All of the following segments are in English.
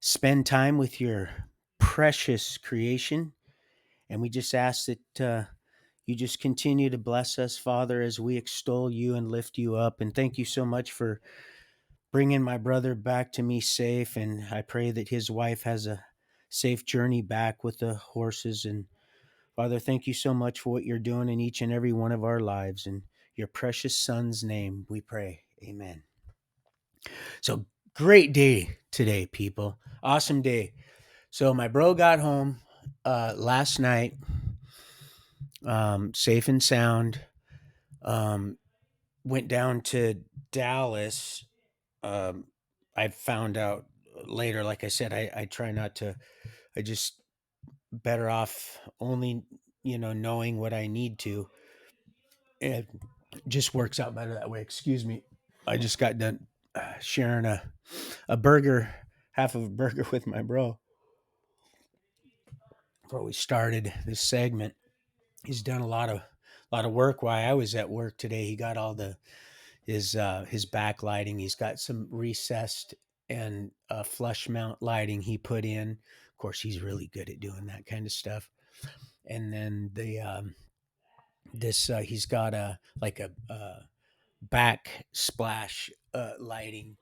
spend time with your precious creation. And we just ask that you just continue to bless us, Father, as we extol you and lift you up. And thank you so much for bringing my brother back to me safe. And I pray that his wife has a safe journey back with the horses. And Father, thank you so much for what you're doing in each and every one of our lives. In your precious son's name, we pray. Amen. So great day today, people. Awesome day. So my bro got home last night, safe and sound. Um, Went down to Dallas. Um, I found out later, like I said, I try not to. I just better off only knowing what I need to. It just works out better that way. Excuse me. I just got done sharing a burger, half of a burger with my bro before we started this segment. He's done a lot of work while I was at work today. He got all his backlighting. He's got some recessed and flush mount lighting he put in. Of course, he's really good at doing that kind of stuff. And then the this he's got a backsplash lighting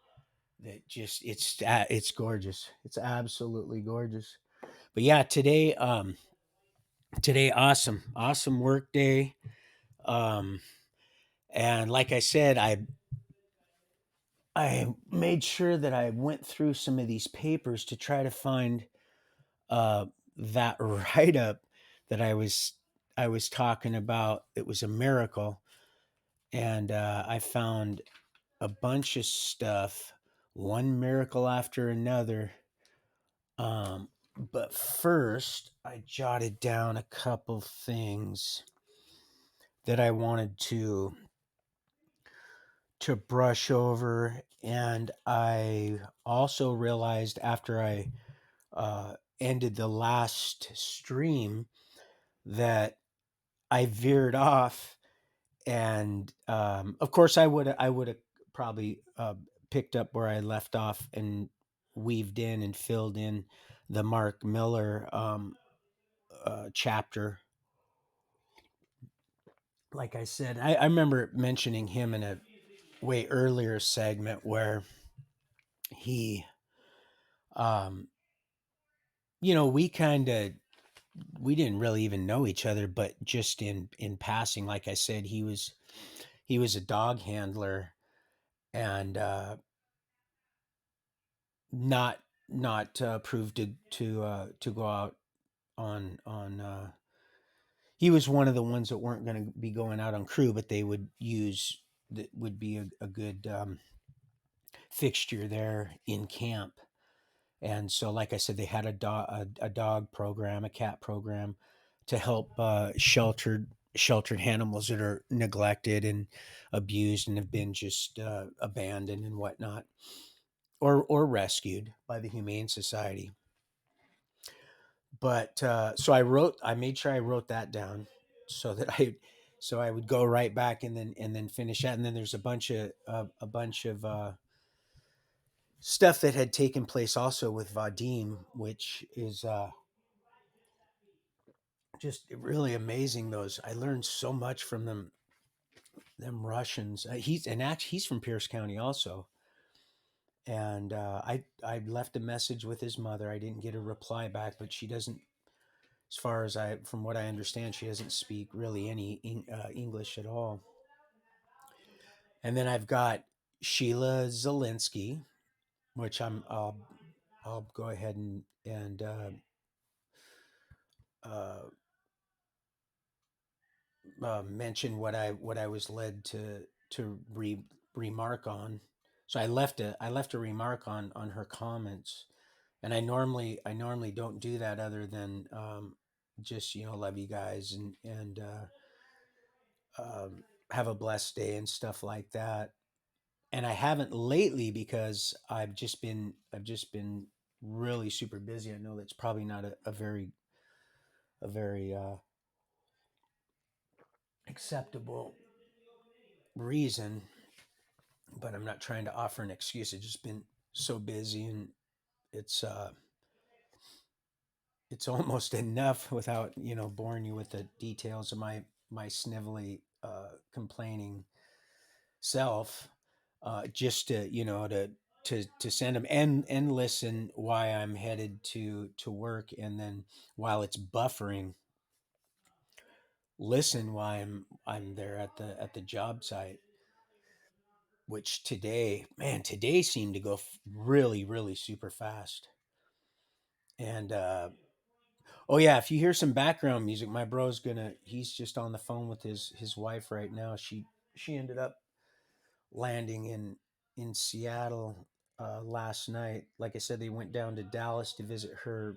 that just it's gorgeous. It's absolutely gorgeous. But yeah, today awesome work day. Um, and like I said, I made sure that I went through some of these papers to try to find that write up that I was talking about. It was a miracle, and I found a bunch of stuff, one miracle after another. But first, I jotted down a couple things that I wanted to brush over, and I also realized after I ended the last stream that I veered off, and of course I would have probably picked up where I left off and weaved in and filled in the Mark Miller chapter. Like I said, I remember mentioning him in a way earlier segment where he, um, we kind of we didn't really even know each other, but just in passing, like I said, he was a dog handler, and not approved to go out on. He was one of the ones that weren't going to be going out on crew, but they would use that would be a good fixture there in camp. And so, like I said, they had a dog program, a cat program, to help sheltered animals that are neglected and abused and have been just abandoned and whatnot, or rescued by the Humane Society. But so I made sure I wrote that down so that I would go right back and then finish that. And then there's a bunch of stuff that had taken place also with Vadim, which is just really amazing. Those I learned so much from them Russians. He's from Pierce County also, and I left a message with his mother. I didn't get a reply back, but she doesn't, as far as from what I understand, she doesn't speak really any English at all. And then I've got Sheila Zelinsky, which I'll go ahead and mention what I was led to remark on. So I left a remark on her comments, and I normally don't do that other than just love you guys and have a blessed day and stuff like that. And I haven't lately because I've just been really super busy. I know that's probably not a very acceptable reason, but I'm not trying to offer an excuse. I've just been so busy, it's uh it's almost enough without boring you with the details of my snivelly complaining self, just to to send them and listen why I'm headed to work, and then while it's buffering, listen why I'm there at the job site. Which today, man, today seemed to go really, really super fast. And oh yeah, if you hear some background music, my bro's he's just on the phone with his wife right now. She ended up landing in Seattle last night. Like I said, they went down to Dallas to visit her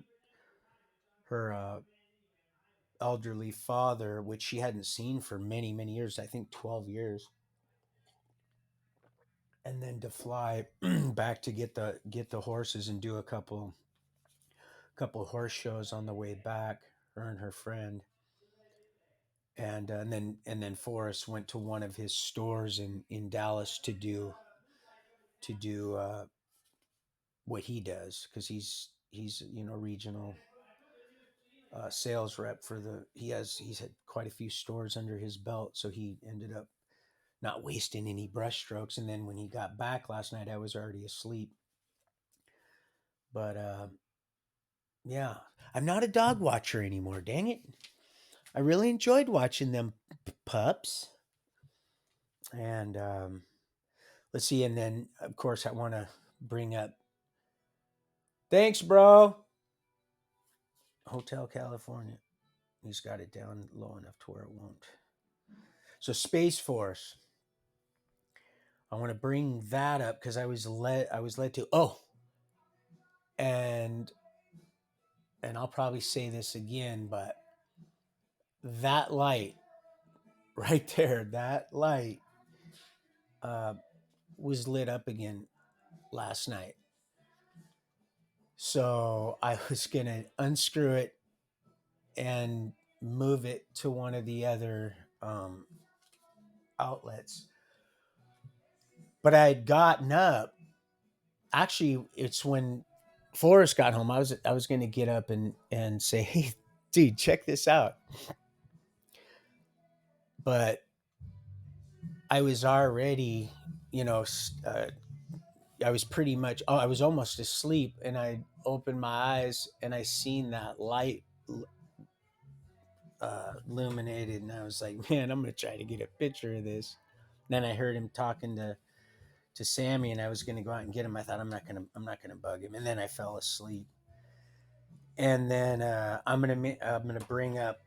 elderly father, which she hadn't seen for many, many years. I think 12 years, and then to fly back to get the horses and do a couple horse shows on the way back. Her and her friend, and then Forrest went to one of his stores in Dallas to do what he does, because he's regional sales rep for the he's had quite a few stores under his belt, so he ended up not wasting any brush strokes. And then when he got back last night, I was already asleep. But yeah, I'm not a dog watcher anymore. Dang it! I really enjoyed watching them pups. And let's see. And then of course I want to bring up. Thanks, bro. Hotel California. He's got it down low enough to where it won't. So Space Force. I want to bring that up because I was led to and and I'll probably say this again, but that light right there, that light uh, was lit up again last night. So I was gonna unscrew it and move it to one of the other outlets, but I had gotten up. Actually, it's when Forrest got home. I was going to get up and say, "Hey, dude, check this out." But I was already, you know, I was pretty much. Oh, I was almost asleep, and I opened my eyes and I seen that light illuminated, and I was like, "Man, I'm going to try to get a picture of this." Then I heard him talking to Sammy, and I was going to go out and get him. I thought I'm not gonna bug him, and then I fell asleep. And then I'm gonna bring up.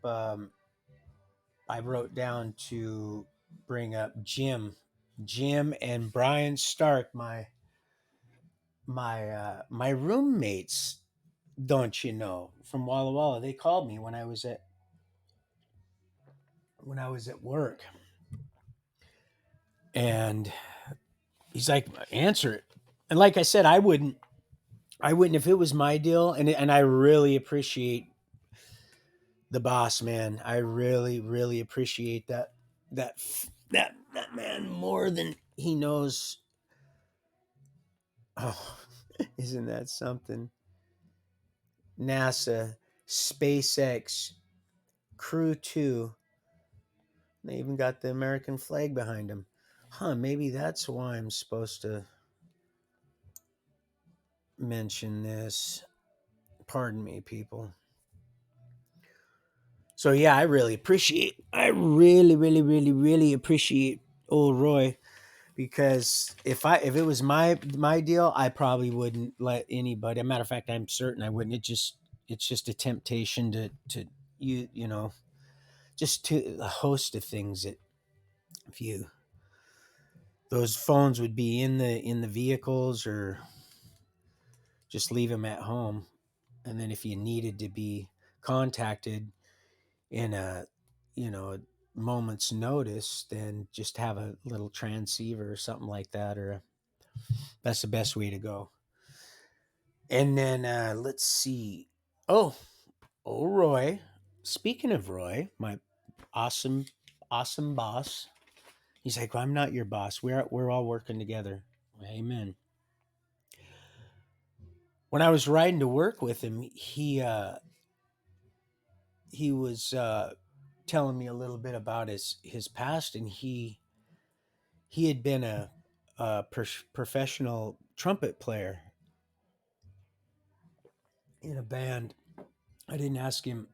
I wrote down to bring up Jim and Brian Stark, my roommates. Don't you know, from Walla Walla? They called me when I was at work, and he's like, "Answer it." And like I said, I wouldn't if it was my deal, and I really appreciate the boss man. I really, really appreciate that that man more than he knows. Oh, isn't that something? NASA, SpaceX, Crew 2. They even got the American flag behind them. Huh, maybe that's why I'm supposed to mention this. Pardon me, people. So yeah, I really, really, really, really appreciate old Roy, because if it was my deal, I probably wouldn't let anybody. As a matter of fact, I'm certain I wouldn't. It's just a temptation to you know just to a host of things that if you those phones would be in the vehicles, or just leave them at home, and then if you needed to be contacted in a moment's notice, then just have a little transceiver or something like that, that's the best way to go. And then let's see. Oh, Roy. Speaking of Roy, my awesome, awesome boss. He's like, well, I'm not your boss. We're all working together. Amen. when I was riding to work with him, he was telling me a little bit about his past, and he had been a professional trumpet player in a band. I didn't ask him.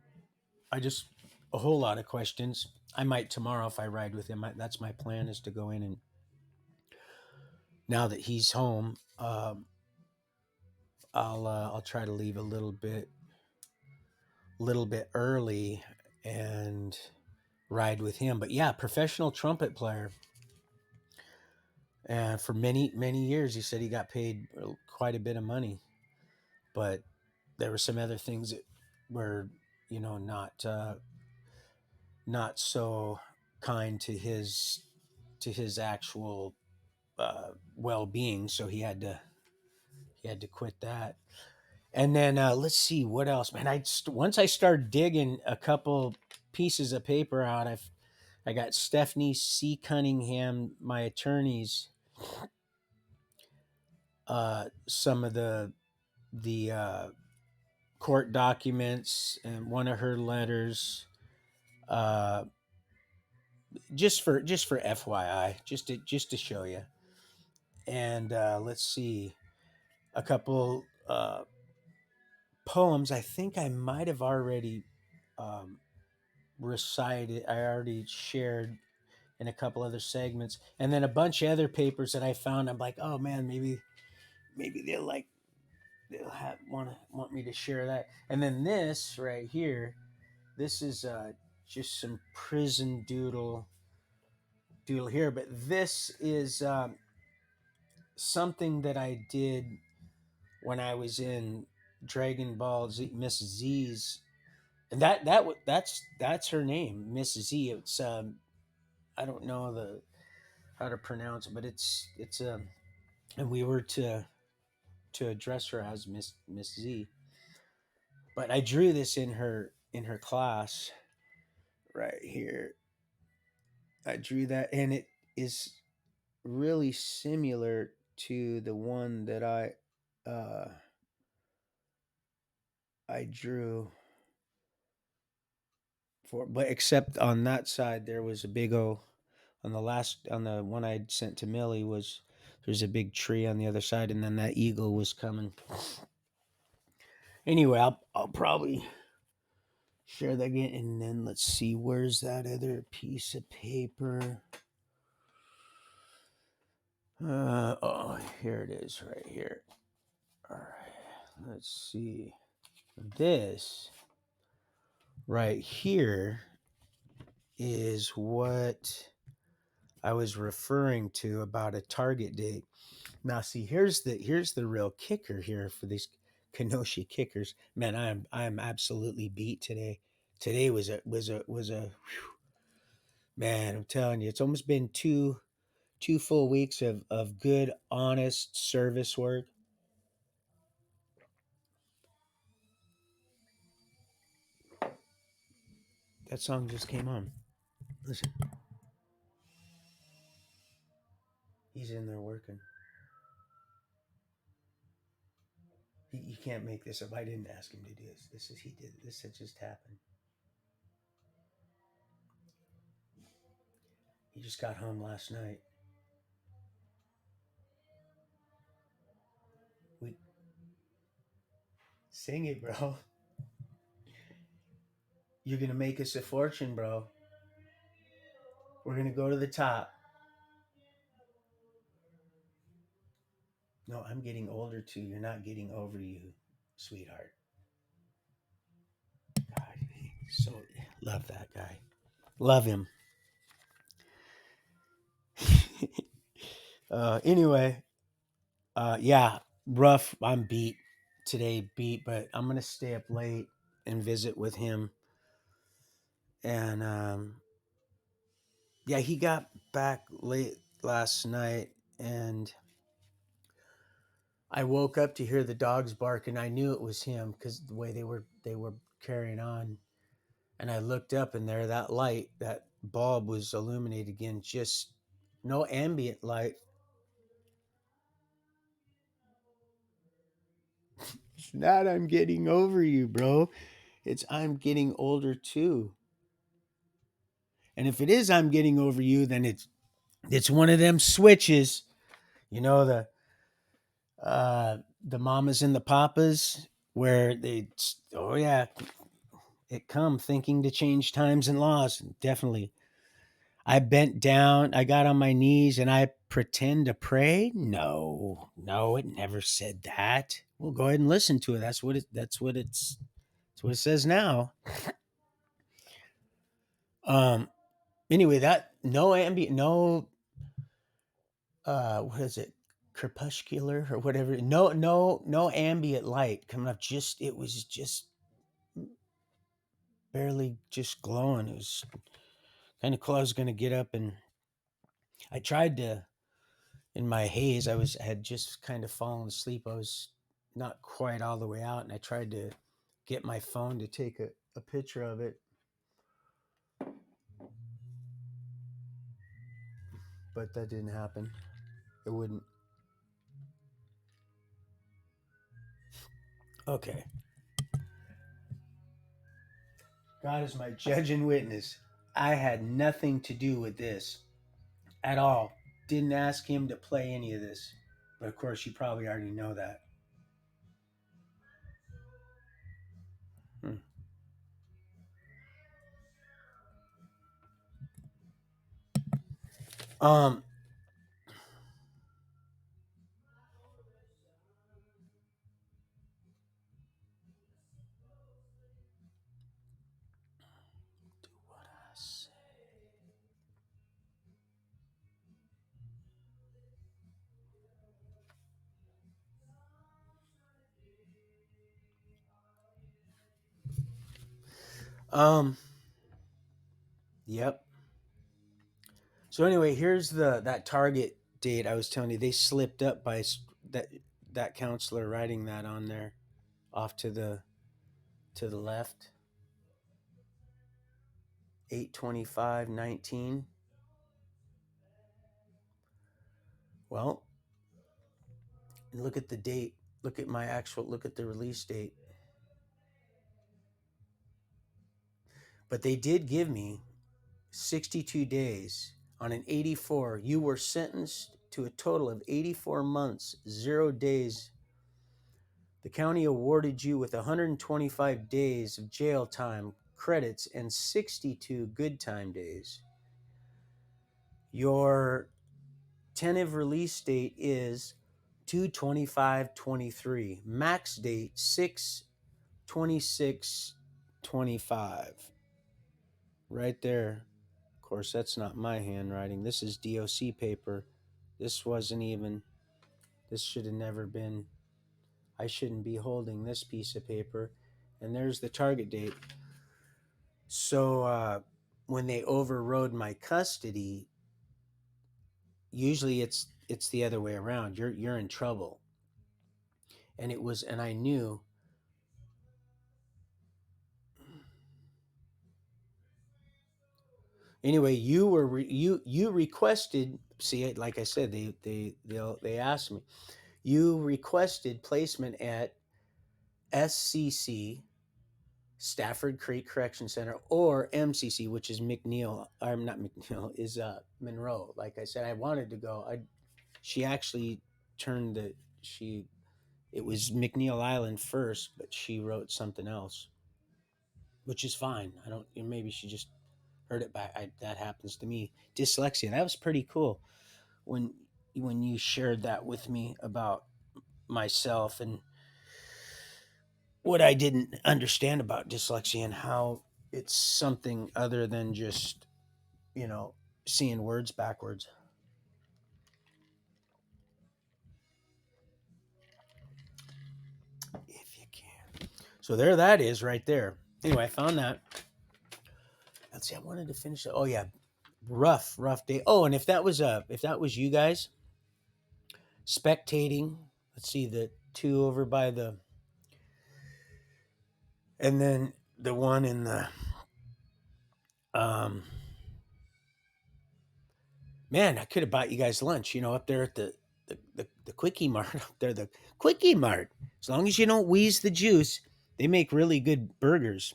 I just a whole lot of questions. I might tomorrow if I ride with him. That's my plan, is to go in, and now that he's home, I'll try to leave a little bit early and ride with him. But yeah, professional trumpet player, and for many years, he said he got paid quite a bit of money. But there were some other things that were, not so kind to his actual well being. So he had to quit that. And then let's see what else, man. Once I started digging a couple pieces of paper out, I got Stephanie C. Cunningham, my attorney's, some of the court documents and one of her letters, uh, just for FYI, just to show you. And let's see, a couple poems. I think I might have already um, recited. I already shared in a couple other segments, and then a bunch of other papers that I found. I'm like, oh man, maybe they'll have want me to share that. And then this right here, this is just some prison doodle here, but this is something that I did when I was in Dragon Ball Z, Miss Z's, and that's her name, Miss Z. It's I don't know the how to pronounce it, but it's and we were to address her as Miss Z. But I drew this in her class right here. I drew that, and it is really similar to the one that I drew for, but except on that side there was a big O. On the one I sent to Millie, was there's a big tree on the other side, and then that eagle was coming. Anyway, I'll probably share that again, and then let's see, where's that other piece of paper? Oh, here it is, right here. All right, let's see. This right here is what I was referring to about a target date. Now, see, here's the real kicker here for these Kenosha kickers. Man, I am absolutely beat today. Today was a man. I'm telling you, it's almost been two full weeks of good, honest service work. That song just came on. Listen, he's in there working. He can't make this up. I didn't ask him to do this. He did. This had just happened. He just got home last night. We sing it, bro. You're gonna make us a fortune, bro. We're gonna go to the top. No, I'm getting older too. You're not getting over you, sweetheart. God, so love that guy. Love him. Anyway, yeah, rough. I'm beat today, but I'm gonna stay up late and visit with him. And yeah, he got back late last night, and I woke up to hear the dogs bark, and I knew it was him because the way they were carrying on. And I looked up, and there, that light, that bulb was illuminated again. Just no ambient light. It's not I'm getting over you, bro. It's I'm getting older too. And if it is I'm getting over you, then it's one of them switches. You know the mamas and the papas where they, oh yeah, it come thinking to change times and laws. Definitely. I bent down, I got on my knees and I pretend to pray. No, it never said that. We'll go ahead and listen to it. That's what it says now. Um anyway, that no ambient, no what is it? Crepuscular or whatever. No ambient light coming up. Just it was just barely just glowing. It was kind of cool. I was gonna get up and I tried to in my haze. I had just kind of fallen asleep. I was not quite all the way out, and I tried to get my phone to take a picture of it, but that didn't happen. It wouldn't. Okay. God is my judge and witness. I had nothing to do with this at all. Didn't ask him to play any of this. But of course, you probably already know that. Hmm. Um, do what I say. Um, yep. So anyway, here's that target date I was telling you. They slipped up by that that counselor writing that on there, off to the left. 8/25/19. Well, look at the date. Look at my actual. Look at the release date. But they did give me 62 days on an 84. You were sentenced to a total of 84 months, 0 days. The county awarded you with 125 days of jail time credits and 62 good time days. Your tentative release date is 2/25/23. Max date 6/26/25. Right there. Of course, that's not my handwriting. This is DOC paper. This wasn't even, this should have never been, I shouldn't be holding this piece of paper. And there's the target date. So when they overrode my custody, usually it's the other way around. You're in trouble. And it was, and I knew. Anyway, you requested. See, like I said, they asked me. You requested placement at SCC, Stafford Creek Correction Center, or MCC, which is McNeil. Or not McNeil, is Monroe. Like I said, I wanted to go. She actually turned the she. It was McNeil Island first, but she wrote something else, which is fine. I don't. Maybe she just heard it back. That happens to me. Dyslexia. That was pretty cool when you shared that with me about myself and what I didn't understand about dyslexia and how it's something other than just, you know, seeing words backwards. If you can. So there that is right there. Anyway, I found that. Let's see, I wanted to finish it. Oh yeah. Rough day. Oh, and if that was you guys spectating, let's see the two over by the, and then the one in the um man, I could have bought you guys lunch, you know, up there at the the quickie mart. They're the quickie mart. As long as you don't wheeze the juice, they make really good burgers.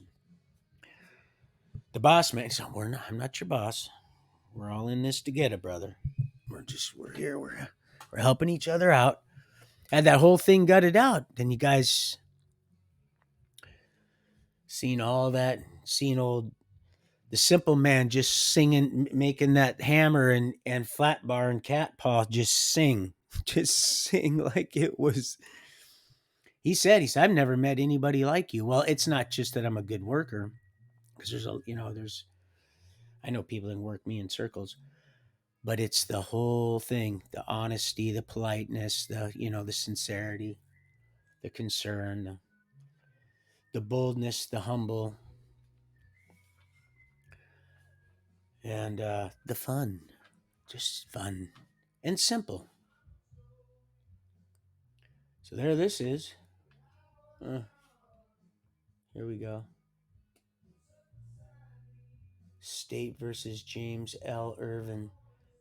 The boss man, so I'm not your boss. We're all in this together, brother. We're here. We're helping each other out. Had that whole thing gutted out. Then you guys seen all that, seen old the simple man just singing, making that hammer and flat bar and cat paw just sing, just sing like it was. He said, I've never met anybody like you. Well, it's not just that I'm a good worker, because I know people that can work me in circles, but it's the whole thing, the honesty, the politeness, the sincerity, the concern, the boldness, the humble, and the fun, just fun and simple. So there this is. Uh, Here we go. State versus James L. Irvin.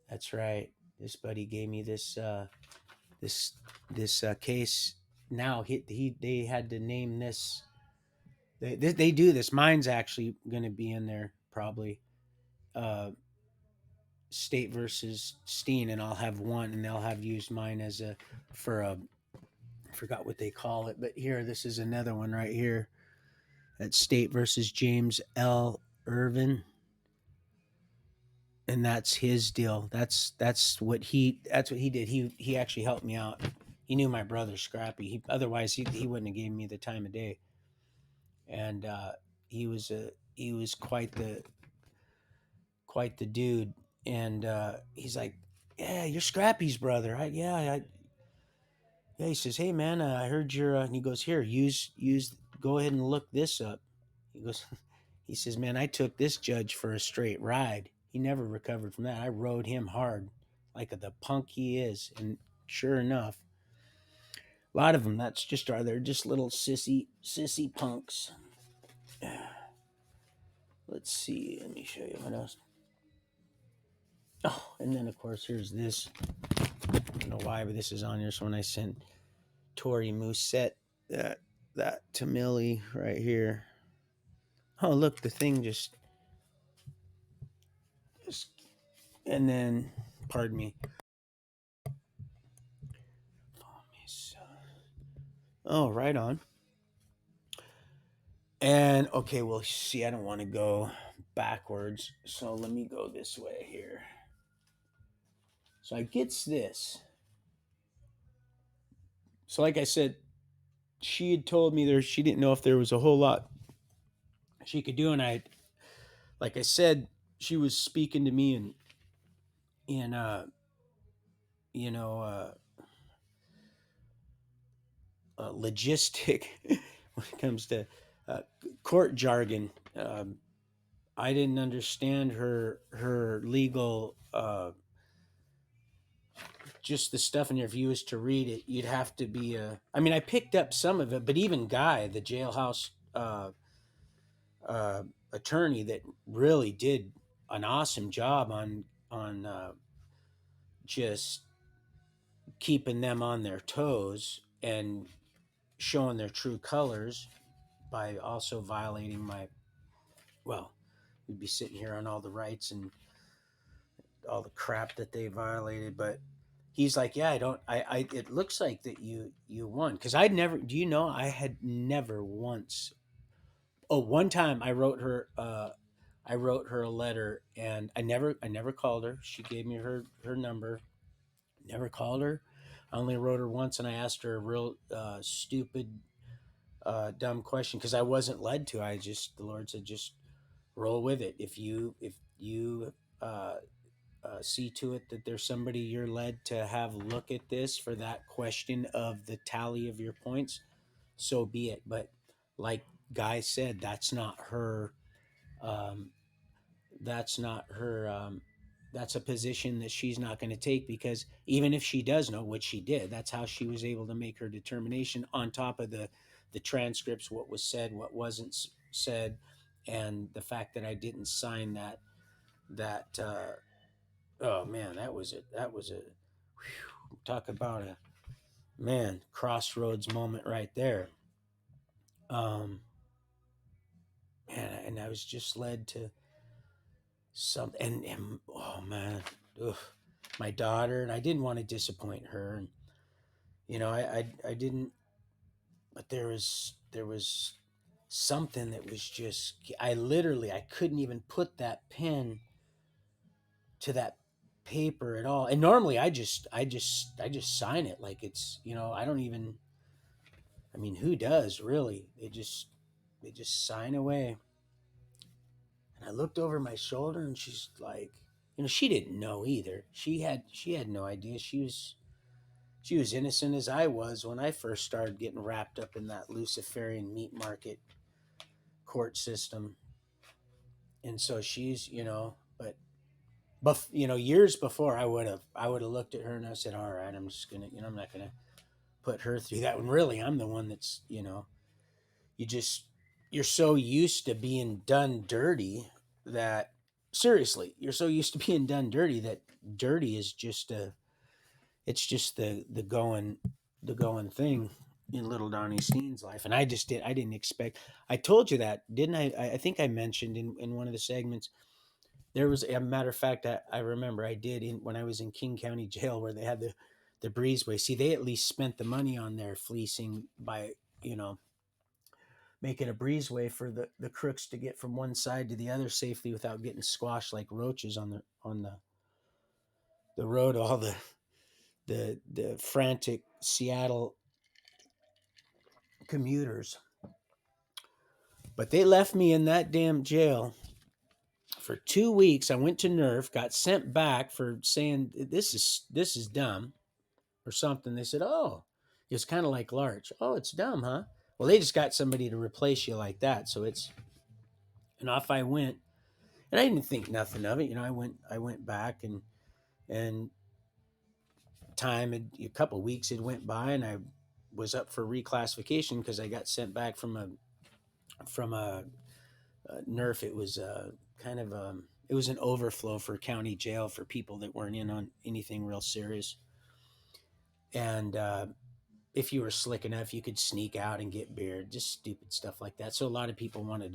That's right. This buddy gave me this case. Now they had to name this. They do this. Mine's actually going to be in there probably. Uh, State versus Steen, and I'll have one, and they'll have used mine as a for a. I forgot what they call it, but here this is another one right here. That's State versus James L. Irvin, and that's his deal. That's what he did. He actually helped me out. He knew my brother Scrappy. Otherwise he wouldn't have given me the time of day. And he was quite the dude. And he's like, "Yeah, you're Scrappy's brother." Yeah. He says, "Hey man, I heard your." And he goes, "Here, use. Go ahead and look this up." He goes, he says, "Man, I took this judge for a straight ride. He never recovered from that. I rode him hard, like the punk he is." And sure enough, a lot of them. They're just little sissy punks. Let's see. Let me show you what else. Oh, and then of course here's this. I don't know why, but this is on here. So when I sent Tori Musette that to Millie right here. Oh, look, the thing just and then, pardon me. Oh, right on. And okay, well, see, I don't want to go backwards, so let me go this way here. So I gets this. So, like I said, she had told me she didn't know if there was a whole lot she could do, and like I said, she was speaking to me in you know, logistic when it comes to uh, court jargon. I didn't understand her legal just the stuff in there. If you was to read it, you'd have to be a. I mean, I picked up some of it, but even Guy, the jailhouse uh, attorney, that really did an awesome job on just keeping them on their toes and showing their true colors by also violating my. Well, we'd be sitting here on all the rights and all the crap that they violated, but he's like, yeah, I don't, I it looks like that you won, because I'd never, do you know, I had never once. Oh, one time I wrote her a letter, and I never called her. She gave me her number. Never called her. I only wrote her once, and I asked her a real stupid dumb question, because I wasn't led to. The Lord said, just roll with it. If you uh, see to it that there's somebody you're led to have look at this for that question of the tally of your points, so be it. But like Guy said, um, that's not her that's a position that she's not going to take, because even if she does know what she did, that's how she was able to make her determination, on top of the transcripts, what was said, what wasn't said, and the fact that I didn't sign that. Oh man, that was it. That was a. Whew. talk about a man crossroads moment right there. Um, and I was just led to something, and oh man, ugh, my daughter, and I didn't want to disappoint her, and I didn't, but there was something that was just I couldn't even put that pen to that paper at all. And normally I just sign it like it's, I don't even, I mean, who does really? They just sign away. And I looked over my shoulder and she's like, she didn't know either. She had no idea. She was innocent as I was when I first started getting wrapped up in that Luciferian meat market court system. And so she's, but years before I would have looked at her and I said, all right, I'm just gonna, I'm not gonna put her through that. When really I'm the one that's, you just, you're so used to being done dirty that, seriously, you're so used to being done dirty that dirty is just it's just the going thing in little Donnie Steen's life. And I didn't expect, I told you that, didn't I think I mentioned in one of the segments. There was a matter of fact, I remember I did when I was in King County Jail, where they had the breezeway. See, they at least spent the money on their fleecing by, you know making a breezeway for the crooks to get from one side to the other safely without getting squashed like roaches on the road. All the frantic Seattle commuters, but they left me in that damn jail for 2 weeks. I went to Nerf, got sent back for saying this is dumb or something. They said, oh, it's kind of like Larch. Oh, it's dumb, huh? Well, they just got somebody to replace you like that. So and off I went. And I didn't think nothing of it. I went back, and a couple of weeks had went by, and I was up for reclassification because I got sent back from a Nerf. It was kind of it was an overflow for county jail for people that weren't in on anything real serious. And if you were slick enough, you could sneak out and get beer, just stupid stuff like that. So a lot of people wanted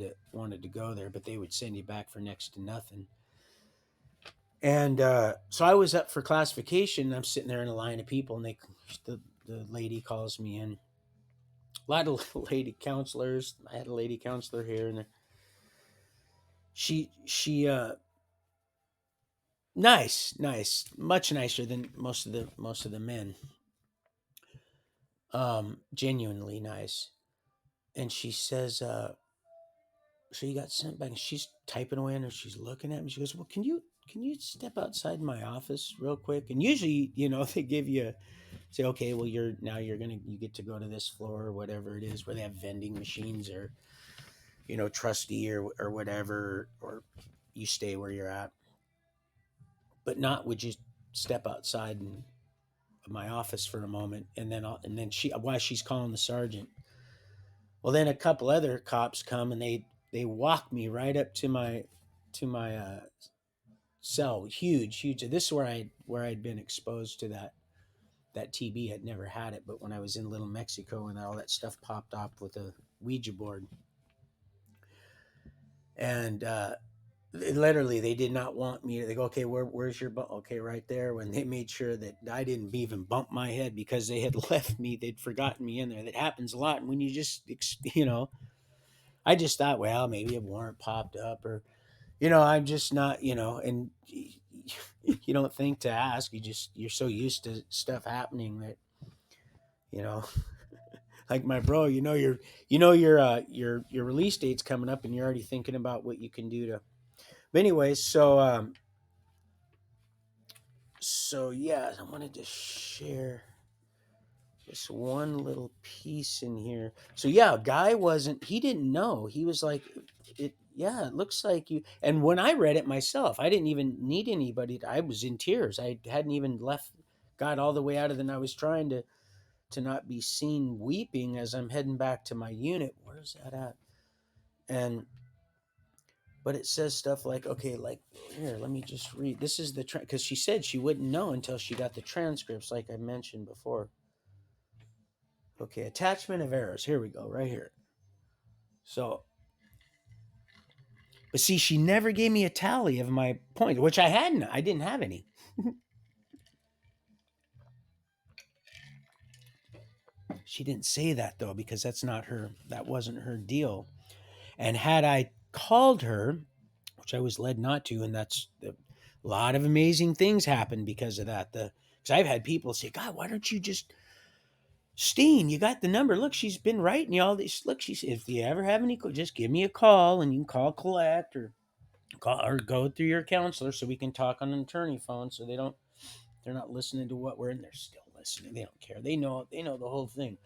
to go there, but they would send you back for next to nothing. And so I was up for classification. And I'm sitting there in a line of people, and the lady calls me in. A lot of lady counselors. I had a lady counselor here, and she nice, much nicer than most of the men. Genuinely nice. And she says, so you got sent back. And she's typing away in, and she's looking at me. She goes, well, can you step outside my office real quick? And usually, they give you, say, okay, well, you get to go to this floor or whatever it is, where they have vending machines, or trustee or whatever, or you stay where you're at. But not, would you step outside my office for a moment? And then while she's calling the sergeant, well, then a couple other cops come, and they walk me right up to my cell. Huge. This is where I'd been exposed to that TB. Had never had it, but when I was in Little Mexico and all that stuff popped up with a Ouija board. And literally, they did not want me to. They go, okay, where's your bump? Okay, right there. When they made sure that I didn't even bump my head because they had left me, they'd forgotten me in there. That happens a lot. And when you just, I just thought, well, maybe a warrant popped up, or, I'm just not, and you don't think to ask. You're so used to stuff happening that, you know, like my bro, your release date's coming up, and you're already thinking about what you can do to. But anyways, so yeah, I wanted to share just one little piece in here. So yeah, guy he didn't know. He was like, yeah, it looks like you. And when I read it myself, I didn't even need anybody. I was in tears. I hadn't even got all the way out of the, and I was trying to not be seen weeping as I'm heading back to my unit. Where's that at? And But it says stuff like, okay, like here, let me just read. This is the because she said she wouldn't know until she got the transcripts, like I mentioned before. Okay, attachment of errors. Here we go, right here. So, but see, she never gave me a tally of my points, which I hadn't. I didn't have any. She didn't say that though, because that's not her. That wasn't her deal. And had I called her, which I was led not to, and a lot of amazing things happened because of that. Because I've had people say, "God, why don't you just Steen? You got the number. Look, she's been writing you all this. Look, she said, if you ever have any, just give me a call, and you can call Colette or go through your counselor so we can talk on an attorney phone, so they're not listening to what we're in. They're still listening. They don't care. They know the whole thing.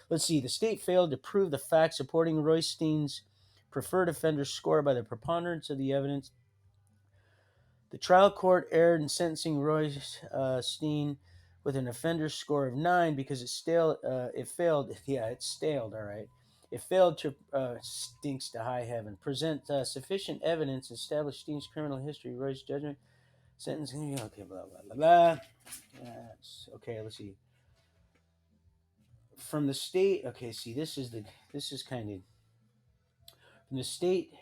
Let's see. The state failed to prove the facts supporting Roystein's preferred offender score by the preponderance of the evidence. The trial court erred in sentencing Roystein with an offender score of 9 because it failed. Yeah, it's staled. All right. It failed to stinks to high heaven. Present sufficient evidence to establish Steen's criminal history. Roy's judgment, sentencing. Okay, blah blah blah blah. Okay. Let's see. From the state. Okay, see, this is kind of from the state.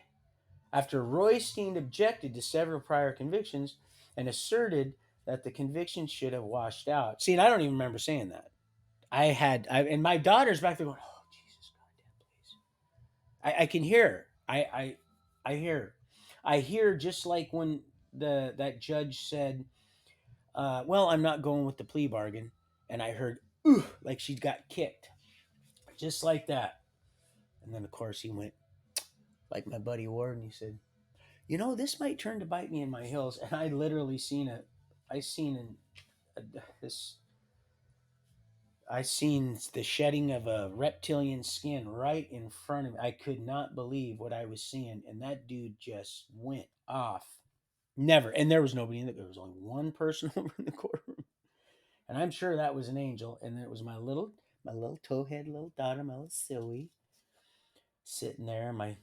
After Roystein objected to several prior convictions and asserted that the convictions should have washed out. See, and I don't even remember saying that. And my daughter's back there going, "Oh Jesus, goddamn, please!" I can hear. Her. I hear. Her. I hear just like when that judge said, "Well, I'm not going with the plea bargain," and I heard, "Ooh," like she got kicked, just like that. And then of course he went like my buddy Ward, and he said, this might turn to bite me in my heels. And I literally I seen this, I seen the shedding of a reptilian skin right in front of me. I could not believe what I was seeing. And that dude just went off. Never. And there was nobody in it. There was only one person over in the courtroom. And I'm sure that was an angel. And it was my little towhead little daughter, my little silly, sitting there. My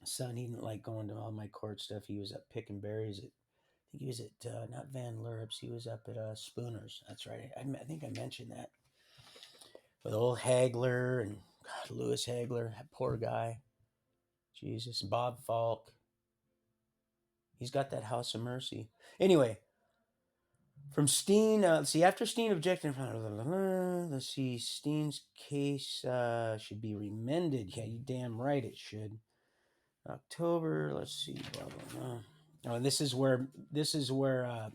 son, he didn't like going to all my court stuff. He was up picking berries at I think he was at not Van Lurp's. He was up at Spooner's. That's right. I think I mentioned that with old Hagler and God, Lewis Hagler, that poor guy. Jesus, Bob Falk. He's got that House of Mercy. Anyway, from Steen. Let's see. After Steen objected, let's see. Steen's case should be remanded. Yeah, you damn right it should. October. Let's see. Blah, blah, blah. Oh, and this is where the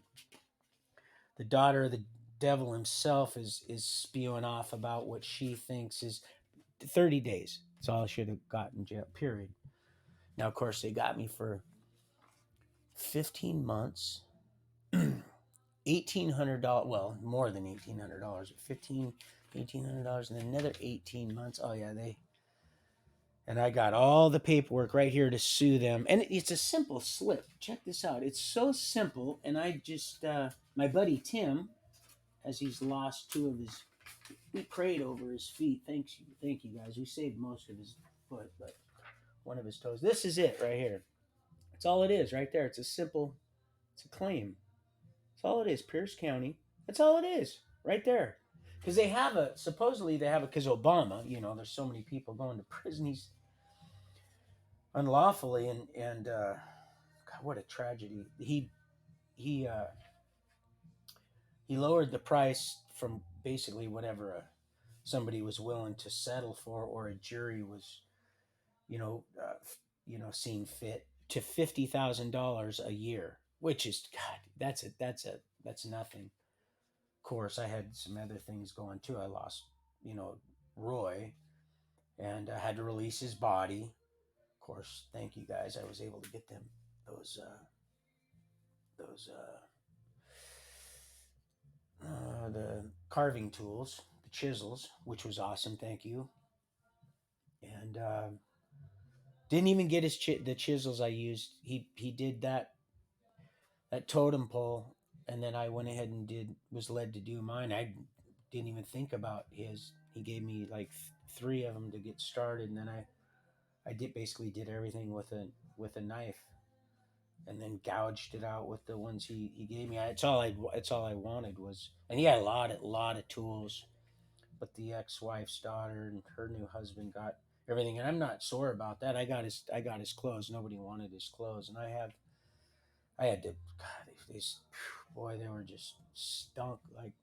daughter of the devil himself is spewing off about what she thinks is 30 days. That's all I should have gotten jail, period. Now, of course, they got me for 15 months, $1,800. Well, more than $1,800. 15, $1,800, and another 18 months. Oh, yeah, and I got all the paperwork right here to sue them. And it's a simple slip. Check this out. It's so simple. And I just, my buddy Tim, as he's lost two of his, we prayed over his feet. Thank you guys. We saved most of his foot, but one of his toes. This is it right here. That's all it is right there. It's a claim. That's all it is. Pierce County. That's all it is right there. Because supposedly they have because Obama, there's so many people going to prison. He's unlawfully, and God, what a tragedy. He lowered the price from basically whatever somebody was willing to settle for, or a jury was, seen fit, to $50,000 a year, which is God. That's nothing. Of course, I had some other things going too. I lost, Roy, and I had to release his body. Of course, thank you guys. I was able to get them those the carving tools, the chisels, which was awesome. Thank you. And didn't even get the chisels I used. He did that totem pole, and then I went ahead and was led to do mine. I didn't even think about his. He gave me like three of them to get started, and then I did basically did everything with a knife. and then gouged it out with the ones he gave me. It's all I wanted was, and he had a lot of tools. But the ex-wife's daughter and her new husband got everything, and I'm not sore about that. I got his clothes. Nobody wanted his clothes, and I had to. God, these boy, they were just stunk like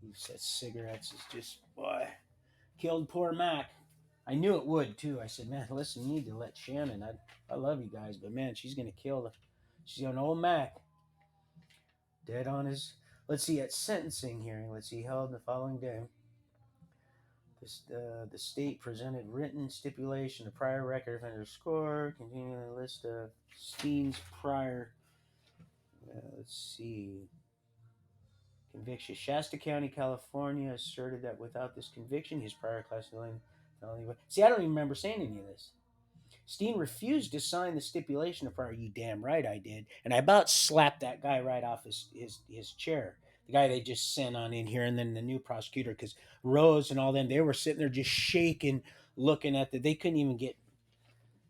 you said. Cigarettes is just boy killed poor Mac. I knew it would too. I said, man, listen, you need to let Shannon. I love you guys, but man, she's gonna kill the. She's an old Mac, dead on his. Let's see, at sentencing hearing, let's see, held the following day. The state presented written stipulation of prior record offender score, continuing the list of Steen's prior. Let's see. Conviction. Shasta County, California asserted that without this conviction, his prior class felony. See, I don't even remember saying any of this. Steen refused to sign the stipulation of prior. You damn right I did. And I about slapped that guy right off his chair. The guy they just sent on in here, and then the new prosecutor, because Rose and all them, they were sitting there just shaking, looking at they couldn't even get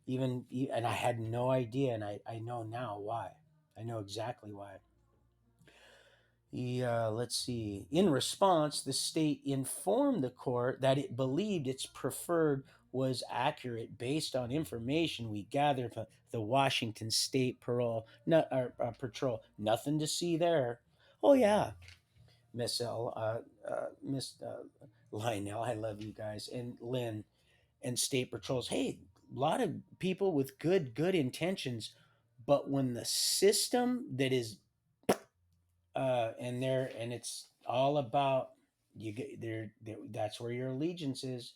and I had no idea, and I know now why. I know exactly why. Let's see. In response, the state informed the court that it believed its preferred was accurate based on information we gathered from the Washington State Parole Patrol. Nothing to see there. Oh yeah, Miss Lionel, I love you guys, and Lynn and State Patrols. Hey, a lot of people with good intentions, but when the system that is and it's all about you get there, that's where your allegiance is.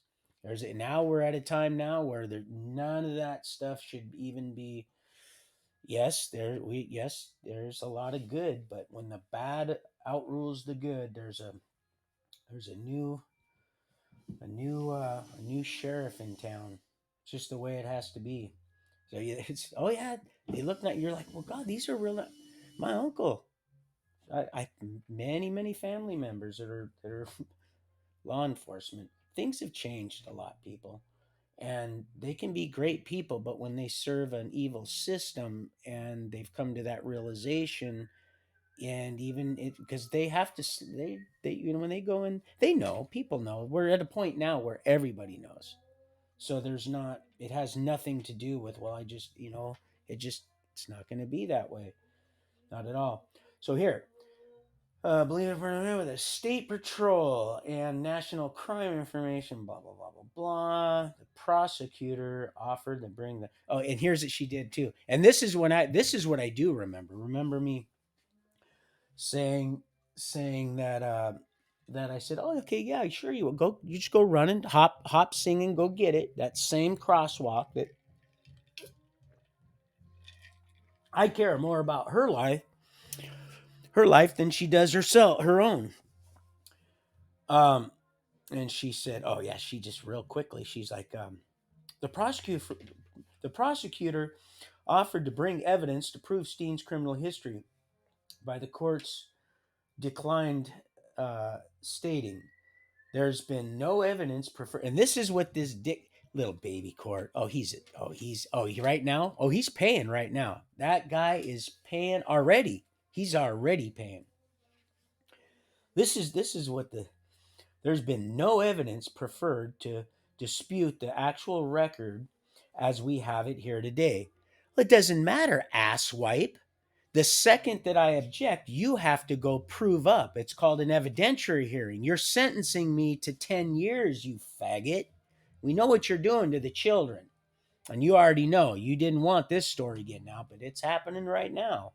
Now we're at a time now where none of that stuff should even be. Yes, there's a lot of good, but when the bad outrules the good, there's a new sheriff in town. It's just the way it has to be. So yeah, it's oh yeah, they look at you're like, well, God, these are real. My uncle, I many family members that are law enforcement. Things have changed a lot, people, and they can be great people, but when they serve an evil system and they've come to that realization, and even it because they have to they when they go in, they know people know. We're at a point now where everybody knows, so there's not it has nothing to do with well I just it just it's not going to be that way, not at all. So here, believe it or not, with the State Patrol and National Crime Information, blah blah blah blah blah. The prosecutor offered to bring the and here's what she did too. And this is what I do remember. Remember me saying saying that I said, oh okay, yeah, sure you will go. You just go running, hop, singing, go get it. That same crosswalk that I care more about her life than she does herself her own. Um, and she said, "Oh yeah." She just real quickly, she's like, "The prosecutor, the prosecutor offered to bring evidence to prove Steen's criminal history, by the courts declined, stating there's been no evidence prefer." And this is what this dick little baby court. Right now. Oh, he's paying right now. That guy is paying already. He's already paying. This is what the There's been no evidence preferred to dispute the actual record as we have it here today. Well, it doesn't matter, asswipe. The second that I object, you have to go prove up. It's called an evidentiary hearing. You're sentencing me to 10 years, you faggot. We know what you're doing to the children. And you already know you didn't want this story getting out, but it's happening right now.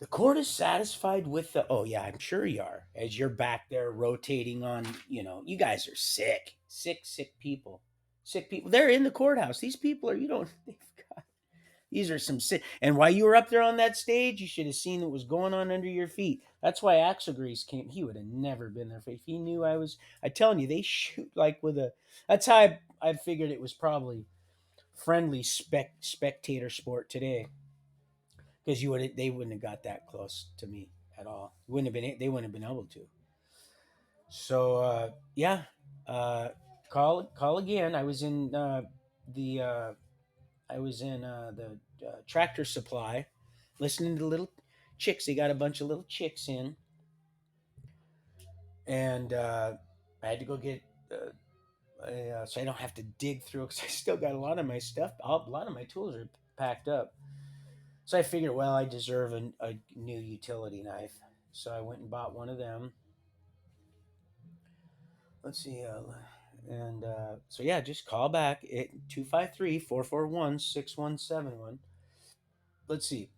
The court is satisfied with the. Oh, yeah, I'm sure you are. As you're back there rotating on, you guys are sick people. Sick people. They're in the courthouse. These people are, these are some sick. And while you were up there on that stage, you should have seen what was going on under your feet. That's why Axel Grease came. He would have never been there. If he knew I telling you, they shoot like with a. That's how I figured it was probably friendly spectator sport today, because they wouldn't have got that close to me at all. They wouldn't have been able to. So yeah, uh, call again. I was in the I was in the Tractor Supply, listening to little chicks. They got a bunch of little chicks in, and I had to go get. So I don't have to dig through because I still got a lot of my stuff. A lot of my tools are packed up. So I figured, well, I deserve a new utility knife. So I went and bought one of them. Let's see. And so yeah, just call back at 253-441-6171. Let's see.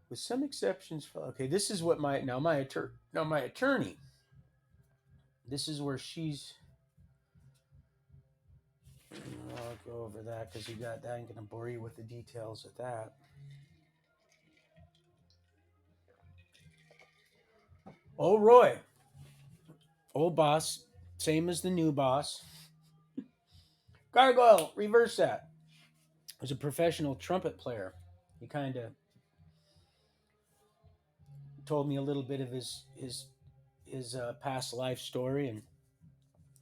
With some exceptions, okay, this is what my attorney. This is where she's. I'll go over that because you got that. I'm going to bore you with the details of that. Oh, Roy, old boss, same as the new boss. Gargoyle, reverse that. Was a professional trumpet player. He kind of told me a little bit of his past life story, and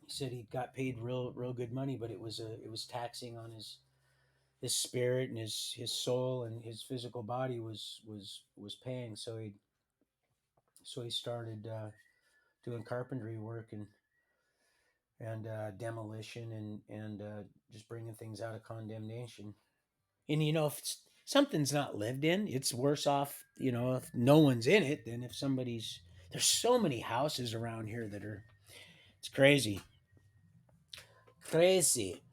he said he got paid real good money, but it was taxing on his spirit and his soul, and his physical body was paying. So he started doing carpentry work and demolition and just bringing things out of condemnation. And if something's not lived in, it's worse off. If no one's in it than if somebody's. There's so many houses around here that are. It's crazy, crazy.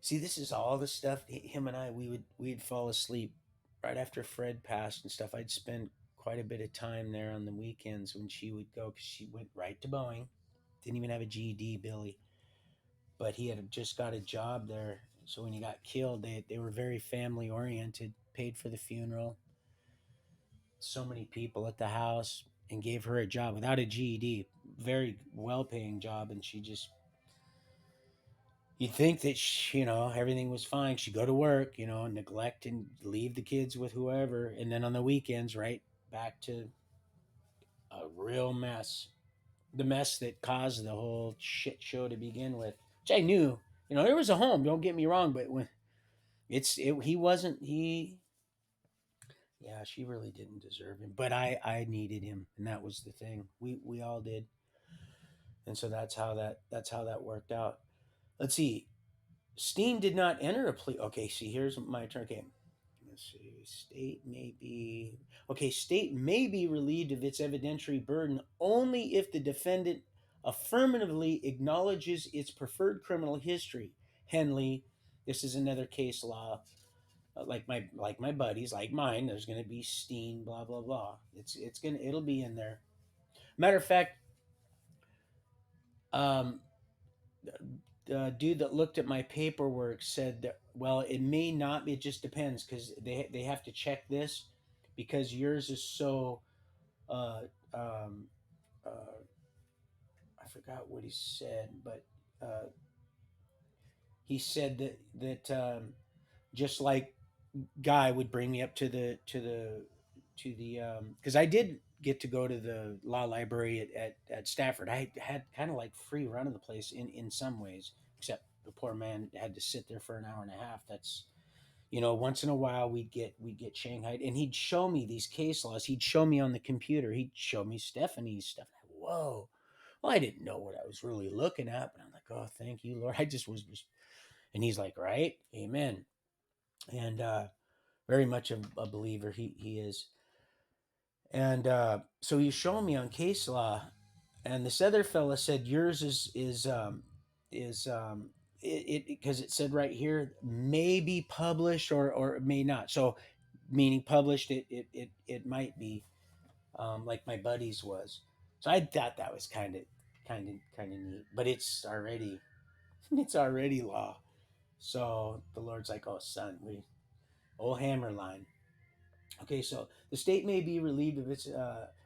See, this is all the stuff. Him and I, we'd fall asleep right after Fred passed and stuff. I'd spend quite a bit of time there on the weekends when she would go because she went right to Boeing. Didn't even have a GED, Billy, but he had just got a job there. So when he got killed, they were very family oriented. Paid for the funeral. So many people at the house and gave her a job without a GED, very well paying job, and she just. You'd think that everything was fine. She'd go to work, neglect and leave the kids with whoever, and then on the weekends, right back to a real mess. The mess that caused the whole shit show to begin with. Which I knew, there was a home. Don't get me wrong, but when he wasn't he. Yeah, she really didn't deserve him, but I needed him, and that was the thing. We all did, and so that's how that worked out. Let's see. Steen did not enter a plea. Okay, see, here's my turn. Okay, let's see. State may be relieved of its evidentiary burden only if the defendant affirmatively acknowledges its preferred criminal history. Henley, this is another case law. Like my buddies, like mine. There's going to be Steen, blah blah blah. It'll be in there. Matter of fact, um, the dude that looked at my paperwork said that, well, it may not be. It just depends because they have to check this because yours is so. Uh, um, uh, I forgot what he said, but uh, he said that just like Guy would bring me up to the because I did get to go to the law library at Stafford. I had kind of like free run of the place in some ways, except the poor man had to sit there for an hour and a half. That's once in a while we'd get Shanghai, and he'd show me these case laws. He'd show me on the computer. He'd show me Stephanie's stuff. Whoa. Well, I didn't know what I was really looking at, but I'm like, oh, thank you, Lord. I just was just, and he's like, right, amen, and very much a believer. He is. And so he's showing me on case law, and this other fella said yours is it because it said right here may be published or it may not. So meaning published, it might be like my buddy's was. So I thought that was kind of neat, but it's already law. So the Lord's like, oh son, we old hammer line. Okay, so the state may be relieved of its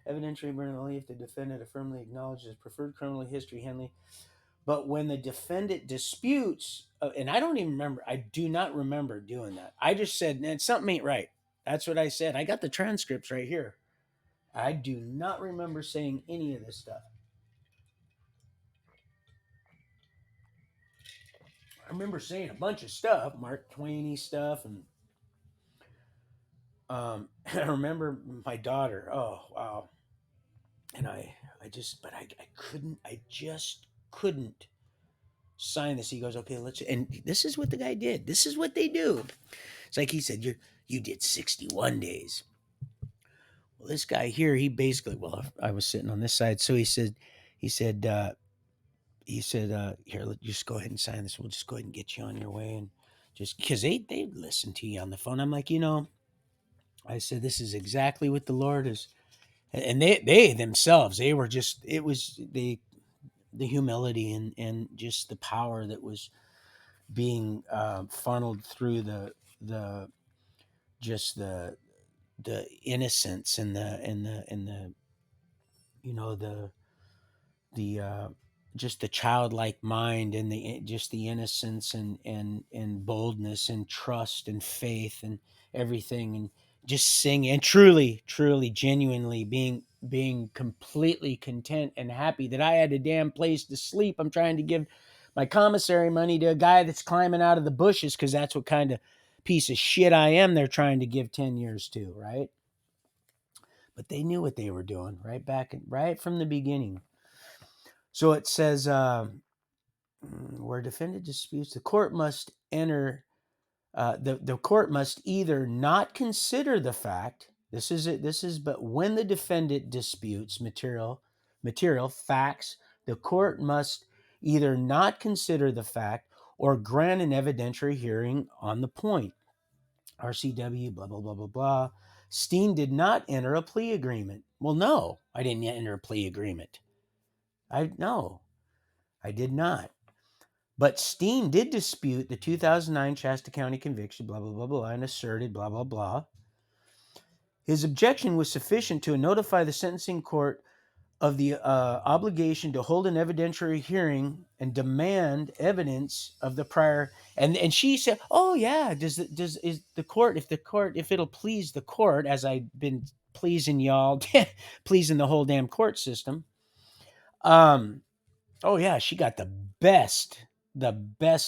evidentiary burden only if the defendant affirmably acknowledges preferred criminal history, Henley. But when the defendant disputes, and I don't even remember, I do not remember doing that. I just said, man, something ain't right. That's what I said. I got the transcripts right here. I do not remember saying any of this stuff. I remember saying a bunch of stuff, Mark Twainy stuff, and I remember my daughter. Oh wow! And I just couldn't sign this. He goes, okay, let's. And this is what the guy did. This is what they do. It's like he said, you did 61 days. Well, this guy here, he basically, well, I was sitting on this side, so he said, here, just go ahead and sign this. We'll just go ahead and get you on your way, and just because they listen to you on the phone. I'm like, I said, this is exactly what the Lord is, and they themselves, they were just, it was the humility and just the power that was being funneled through the just the innocence and the the just the childlike mind and the just the innocence and boldness and trust and faith and everything, and just singing and truly genuinely being completely content and happy that I had a damn place to sleep. I'm trying to give my commissary money to a guy that's climbing out of the bushes because that's what kind of piece of shit I am they're trying to give 10 years to, right? But they knew what they were doing right from the beginning. So it says, where defendant disputes, the court must enter. The court must either not consider the fact. This is it. This is but when the defendant disputes material facts, the court must either not consider the fact or grant an evidentiary hearing on the point. RCW, blah blah blah blah blah. Steen did not enter a plea agreement. Well, no, I didn't enter a plea agreement. I did not. But Steen did dispute the 2009 Shasta County conviction, blah, blah, blah, blah, and asserted, blah, blah, blah. His objection was sufficient to notify the sentencing court of the obligation to hold an evidentiary hearing and demand evidence of the prior. And she said, "Oh yeah, is the court if it'll please the court, as I've been pleasing y'all, pleasing the whole damn court system." Oh yeah, she got the best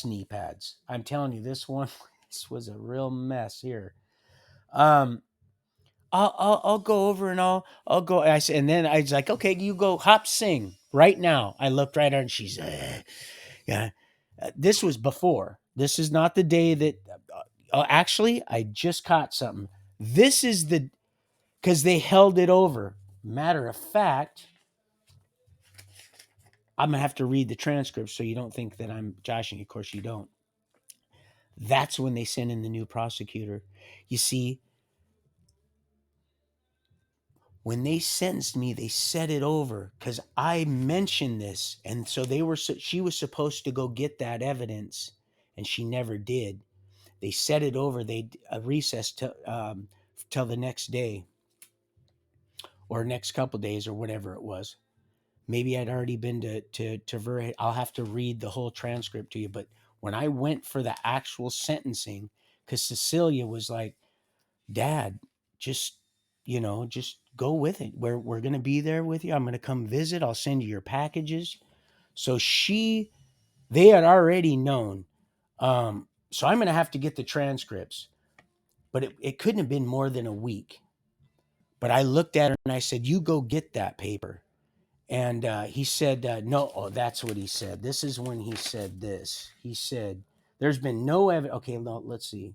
knee pads. I'm telling you, this was a real mess here. I'll go over and I'll go. I said, and then I was like, okay, you go hop sing right now. I looked right at her and she's, yeah. This was before. This is not the day that. Actually, I just caught something. This is because they held it over. Matter of fact, I'm gonna have to read the transcript so you don't think that I'm joshing. Of course, you don't. That's when they sent in the new prosecutor. You see, when they sentenced me, they set it over because I mentioned this, and so she was supposed to go get that evidence, and she never did. They set it over. They recessed till the next day, or next couple days, or whatever it was. Maybe I'd already been to Ver. I'll have to read the whole transcript to you. But when I went for the actual sentencing, because Cecilia was like, "Dad, just just go with it. We're gonna be there with you. I'm gonna come visit. I'll send you your packages." So they had already known. So I'm gonna have to get the transcripts, but it couldn't have been more than a week. But I looked at her and I said, "You go get that paper." And he said, no, oh, that's what he said. This is when he said this. He said, there's been no evidence. Okay, no, let's see.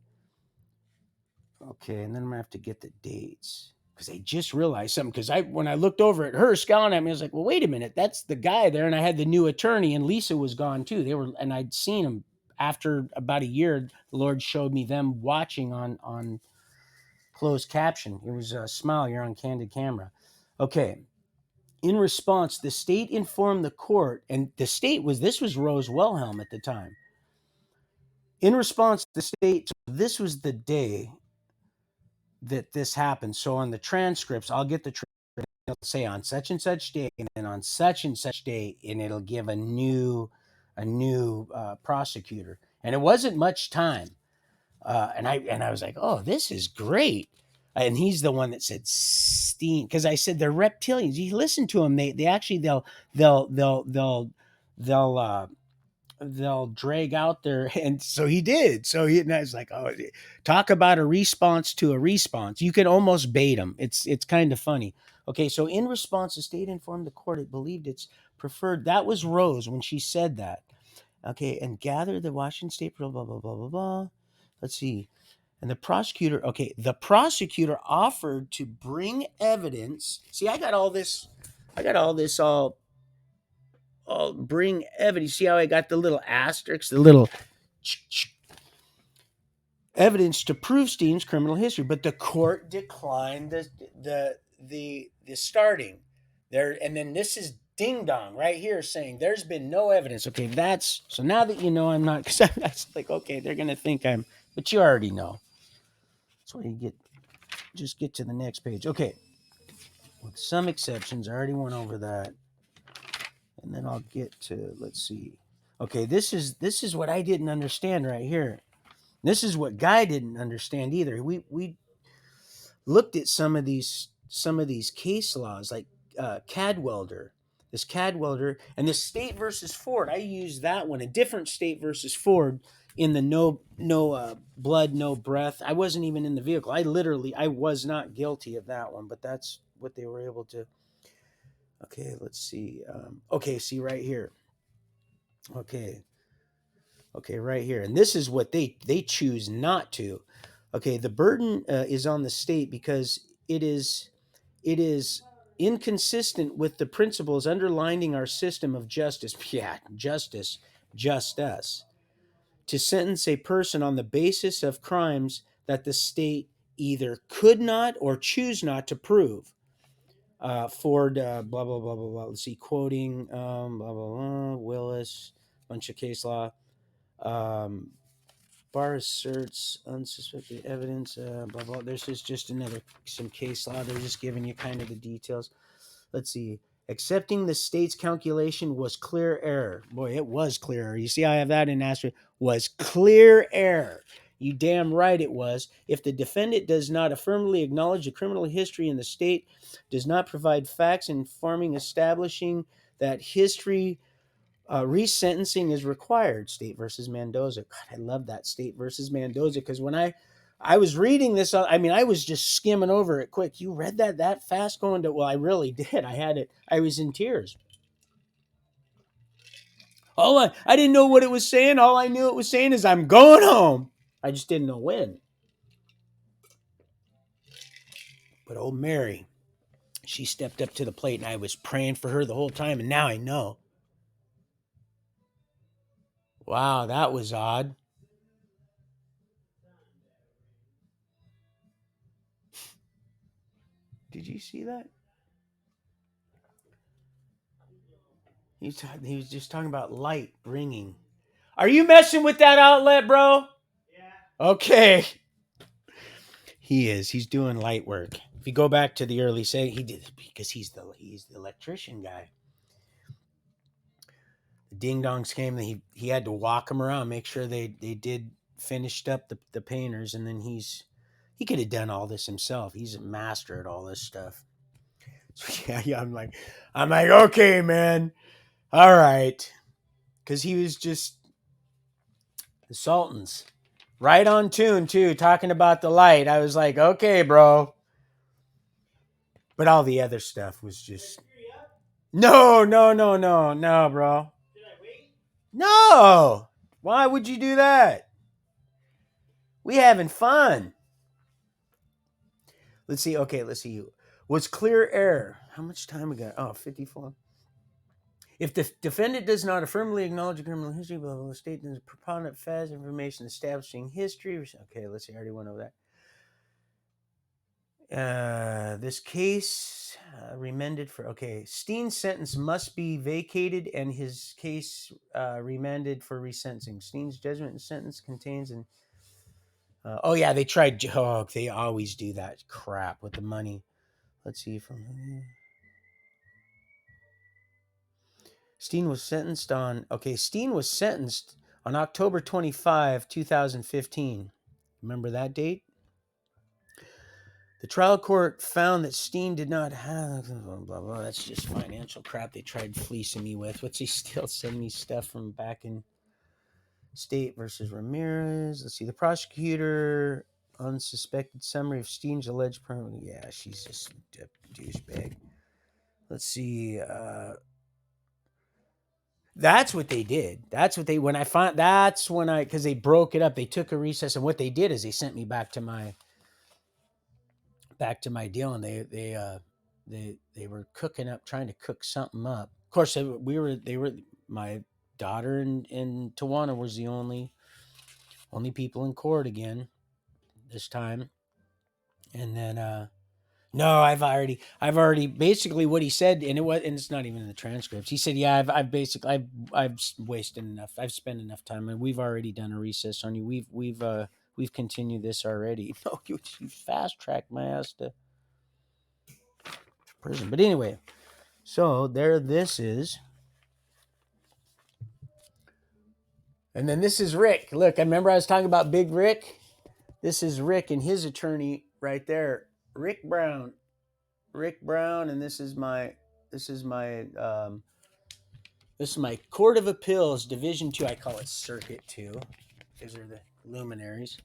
Okay, and then I'm going to have to get the dates because I just realized something. Because when I looked over at her scowling at me, I was like, well, wait a minute. That's the guy there. And I had the new attorney, and Lisa was gone too. And I'd seen them after about a year. The Lord showed me them watching on closed caption. It was a smile. You're on candid camera. Okay. In response, the state informed the court, and this was Rose Wilhelm at the time. In response, the state, this was the day that this happened. So on the transcripts, I'll get the transcript. It'll say on such and such day, and then on such and such day, and it'll give a new prosecutor. And it wasn't much time. And I was like, oh, this is great. And he's the one that said Steen, because I said they're reptilians. You listen to them; they actually they'll they'll drag out their, and so he did. So he, and I was like, oh, talk about a response to a response. You can almost bait them. It's kind of funny. Okay, so in response, the state informed the court it believed its preferred. That was Rose when she said that. Okay, and gather the Washington State blah blah blah blah blah blah. Let's see. And the prosecutor, okay, the prosecutor offered to bring evidence. See, I got all this. I got all this all bring evidence. See how I got the little asterisks, the little evidence to prove Steen's criminal history, but the court declined the starting there. And then this is ding dong right here saying there's been no evidence. Okay, that's so now that you know I'm not, because that's like, okay, they're gonna think I'm, but you already know. That's why you get, just get to the next page. Okay, with some exceptions, I already went over that, and then I'll get to, let's see. Okay, this is what I didn't understand right here. This is what Guy didn't understand either. We looked at some of these case laws, like Cadwelder, this Cadwelder, and this State versus Ford. I used that one, a different State versus Ford, in the no blood, no breath. I wasn't even in the vehicle. I was not guilty of that one, but that's what they were able to. Okay, let's see. Okay, see right here. Okay, right here, and this is what they choose not to. Okay, the burden is on the state because it is inconsistent with the principles underlining our system of justice. Yeah, justice, just us, to sentence a person on the basis of crimes that the state either could not or choose not to prove. Ford, blah blah blah blah blah. Let's see, quoting blah blah blah. Willis, bunch of case law. Barr asserts unsuspected evidence. Blah blah. This is just another some case law. They're just giving you kind of the details. Let's see. Accepting the state's calculation was clear error. Boy, it was clear error. You see, I have that in asterisk. Was clear error. You damn right it was. If the defendant does not affirmatively acknowledge the criminal history in the state, does not provide facts informing, establishing that history, resentencing is required. State versus Mendoza. God, I love that State versus Mendoza, because when I was reading this, I mean, I was just skimming over it quick. You read that fast going to, well, I really did. I had it. I was in tears. I didn't know what it was saying. All I knew it was saying is I'm going home. I just didn't know when. But old Mary, she stepped up to the plate, and I was praying for her the whole time. And now I know. Wow, that was odd. Did you see that? He was just talking about light bringing. Are you messing with that outlet, bro? Yeah. Okay. He is. He's doing light work. If you go back to the early say, he did, because he's the electrician guy. The ding dongs came. He had to walk them around, make sure they did finished up the painters, and then he could have done all this himself. He's a master at all this stuff. So yeah. I'm like, okay, man, all right, because he was just the Sultans, right on tune too, talking about the light. I was like, okay, bro. But all the other stuff was just no, bro. No. Why would you do that? We having fun. Let's see. Okay, let's see. Was clear error. How much time we got? Oh, 54. If the defendant does not affirmatively acknowledge a criminal history, blah, blah, blah, the state does proponent facts, information establishing history. Okay, let's see. I already went over that. This case remanded for, okay, Steen's sentence must be vacated and his case remanded for resentencing. Steen's judgment and sentence contains an oh yeah, they tried. Oh, they always do that crap with the money. Let's see from Steen was sentenced on. Okay, Steen was sentenced on October 25, 2015. Remember that date? The trial court found that Steen did not have blah, blah, blah. That's just financial crap they tried fleecing me with. What's he still sending me stuff from back in? State versus Ramirez. Let's see. The prosecutor, unsuspected summary of Steen's alleged permanent. Yeah, she's just a douchebag. Let's see. That's what they did. That's what they, when I found, that's when I, because they broke it up. They took a recess, and what they did is they sent me back to my deal, and they were cooking up, trying to cook something up. Of course, they were my daughter and Tawana was the only people in court again this time. And then no, I've already basically what he said, and it's not even in the transcripts. He said, "Yeah, I've wasted enough. I've spent enough time, and we've already done a recess on you. We've continued this already. No, you fast tracked my ass to prison. But anyway, so there this is. And then this is Rick. Look, I remember I was talking about Big Rick. This is Rick and his attorney right there, Rick Brown. Rick Brown, and this is my Court of Appeals Division 2. I call it Circuit 2. These are the luminaries.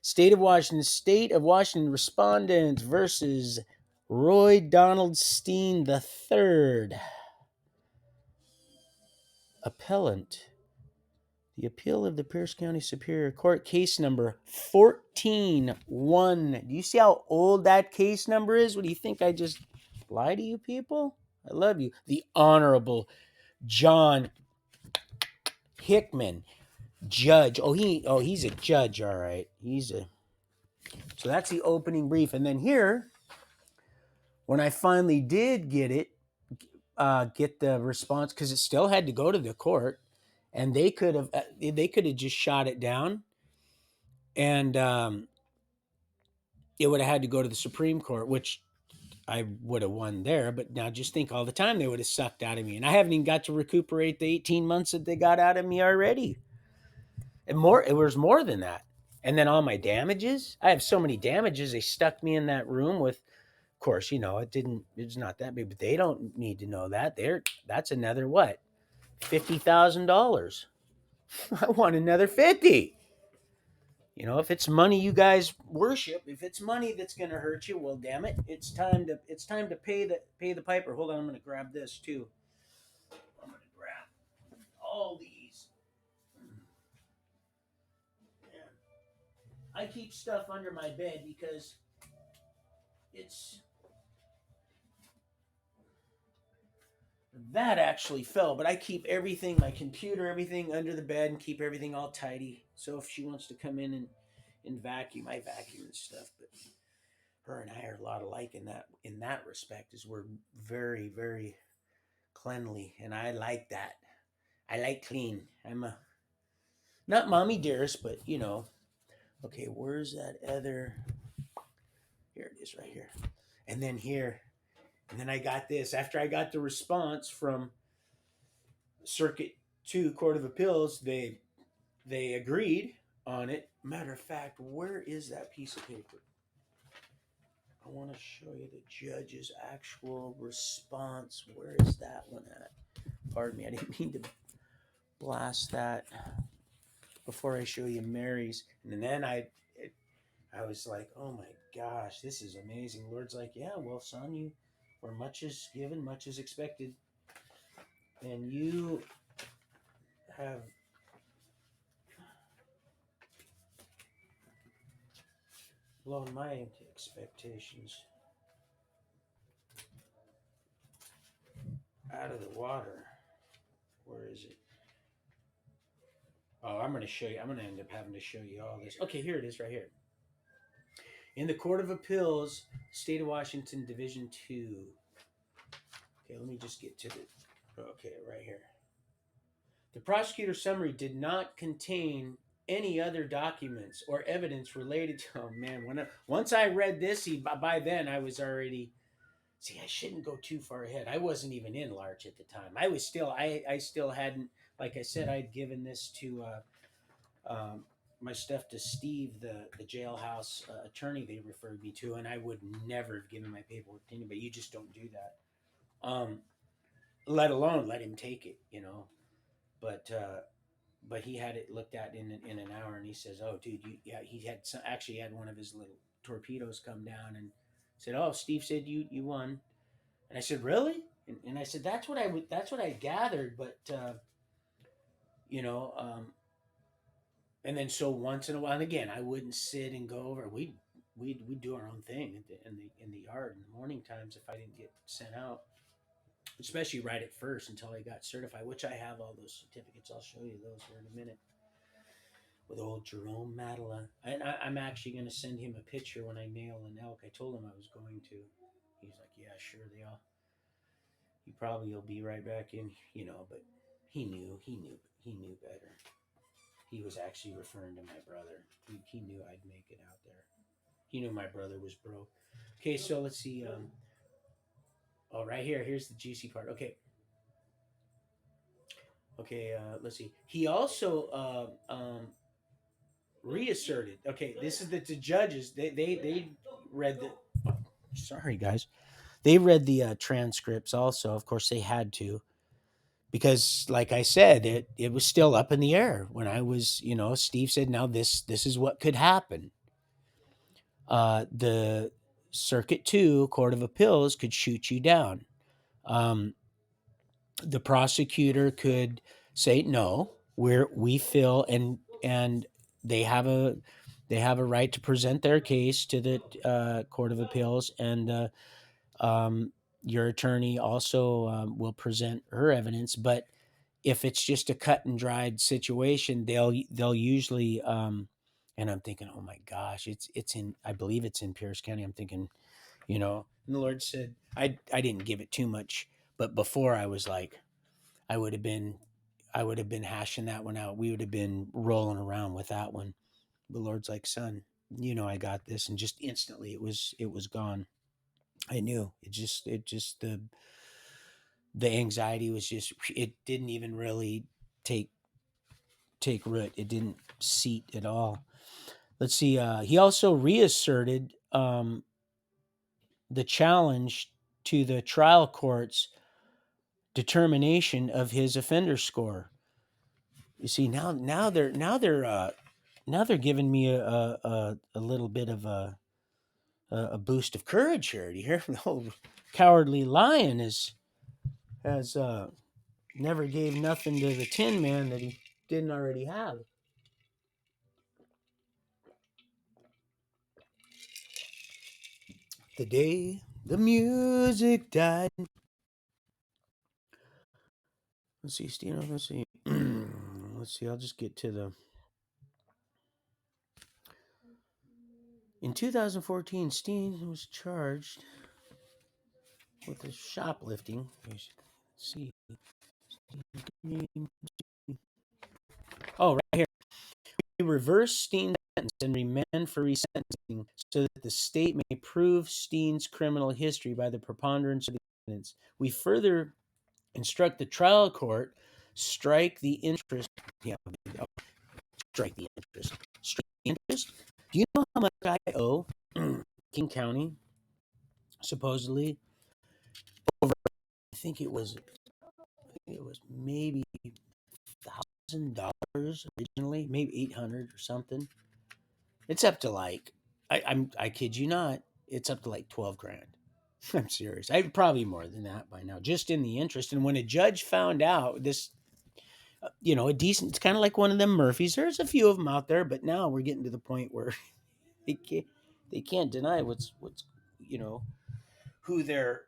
State of Washington respondents versus Roy Donald Steen III. Appellant. The appeal of the Pierce County Superior Court, case number 14-1. Do you see how old that case number is? What do you think? I just lie to you people? I love you. The Honorable John Hickman, judge. He's a judge, all right. So that's the opening brief. And then here, when I finally did get the response, because it still had to go to the court, and they could have just shot it down, and it would have had to go to the Supreme Court, which I would have won there. But now just think all the time they would have sucked out of me, and I haven't even got to recuperate the 18 months that they got out of me already. And more, it was more than that. And then all my damages, I have so many damages. They stuck me in that room with, of course, it's not that big, but they don't need to know that. That's another what? $50,000. I want another 50. If it's money you guys worship, if it's money that's going to hurt you, well, damn it, it's time to pay the piper. Hold on, I'm going to grab this too. I'm going to grab all these. I keep stuff under my bed because that actually fell, but I keep everything, my computer, everything under the bed, and keep everything all tidy. So if she wants to come in and vacuum, I vacuum and stuff. But her and I are a lot alike in that respect, is we're very, very cleanly, and I like that. I like clean. I'm a not mommy dearest, but Okay, where's that other? Here it is, right here. And then here, and then I got this. After I got the response from Circuit 2 Court of Appeals, they agreed on it. Matter of fact, where is that piece of paper? I want to show you the judge's actual response. Where is that one at? Pardon me, I didn't mean to blast that before I show you Mary's. And then I was like, oh my gosh, this is amazing. Lord's like, yeah, well, son, you where much is given, much is expected. And you have blown my expectations out of the water. Where is it? Oh, I'm going to show you. I'm going to end up having to show you all this. Okay, here it is right here. In the Court of Appeals, State of Washington, Division 2. Okay, let me just get to the... Okay, right here. The prosecutor's summary did not contain any other documents or evidence related to... Oh, man. Once I read this, by then I was already... See, I shouldn't go too far ahead. I wasn't even in Larch at the time. I still hadn't... Like I said, I'd given this to... my stuff to Steve, the jailhouse attorney they referred me to, and I would never have given my paperwork to anybody. You just don't do that. Let alone let him take it, But but he had it looked at in an hour, and he says, "Oh, dude, yeah." He had actually had one of his little torpedoes come down and said, "Oh, Steve said you won." And I said, "Really?" And I said, That's what I gathered, but you know, and then so once in a while, and again, I wouldn't sit and go over. We'd do our own thing in the yard in the morning times if I didn't get sent out, especially right at first until I got certified, which I have all those certificates. I'll show you those here in a minute with old Jerome Madela. And I'm actually going to send him a picture when I nail an elk. I told him I was going to. He's like, "Yeah, sure, they all. You probably will be right back in, but he knew better. He was actually referring to my brother. He knew I'd make it out there. He knew my brother was broke. Okay, so let's see. Oh, right here. Here's the juicy part. Okay. Okay, let's see. He also reasserted. Okay, this is the judges. They read the. Oh, sorry, guys. They read the transcripts also. Of course, they had to because, like I said, it was still up in the air when I was. Steve said, "Now this is what could happen." The Circuit 2 Court of Appeals could shoot you down. Um, the prosecutor could say no, we feel and they have a right to present their case to the Court of Appeals, and your attorney also will present her evidence. But if it's just a cut and dried situation, they'll usually and I'm thinking, oh my gosh, it's in, I believe it's in Pierce County. I'm thinking, and the Lord said, I didn't give it too much, but before I was like, I would have been I would have been hashing that one out. We would have been rolling around with that one. The Lord's like, "Son, I got this," and just instantly it was gone. I knew it just the anxiety was just, it didn't even really take take root. It didn't seat at all. Let's see. He also reasserted the challenge to the trial court's determination of his offender score. You see, now they're giving me a little bit of a boost of courage here. Do you hear? The old cowardly lion has never gave nothing to the Tin Man that he didn't already have. The day the music died. Let's see, Steve. Let's see. Let's see. I'll just get to the. In 2014, Steen was charged with the shoplifting. Let's see. Oh, right here. We reverse Steen's sentence and remand for resentencing so that the state may prove Steen's criminal history by the preponderance of the evidence. We further instruct the trial court strike the interest. Yeah, strike the interest. Strike the interest. Do you know how much I owe King County? Supposedly, over. I think it was maybe $1,000 originally, maybe 800 or something. It's up to like, I kid you not, it's up to like 12 grand. I'm serious. I probably more than that by now, just in the interest. And when a judge found out this, a decent, it's kind of like one of them Murphys. There's a few of them out there, but now we're getting to the point where they can't, they can't deny what's, you know, who they're,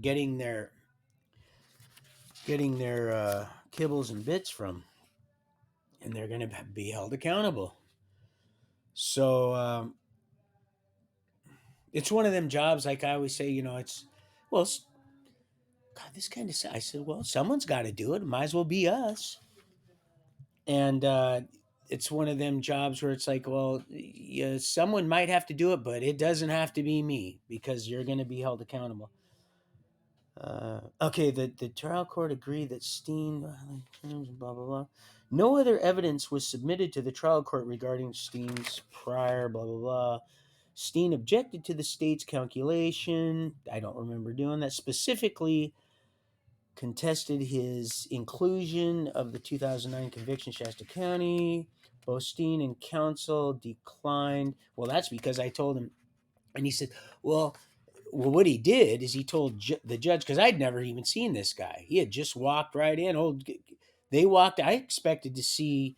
getting their, kibbles and bits from, and they're going to be held accountable. So, it's one of them jobs, like I always say, it's, well, God, this kind of, I said, well, someone's got to do it. Might as well be us. And it's one of them jobs where it's like, well, yeah, someone might have to do it, but it doesn't have to be me because you're going to be held accountable. Okay, the trial court agreed that Steen, blah, blah, blah. No other evidence was submitted to the trial court regarding Steen's prior, blah, blah, blah. Steen objected to the state's calculation. I don't remember doing that. Specifically, contested his inclusion of the 2009 conviction, Shasta County. Bostein and counsel declined. Well, that's because I told him, and he said, well, what he did is he told the judge, because I'd never even seen this guy. He had just walked right in. They walked. I expected to see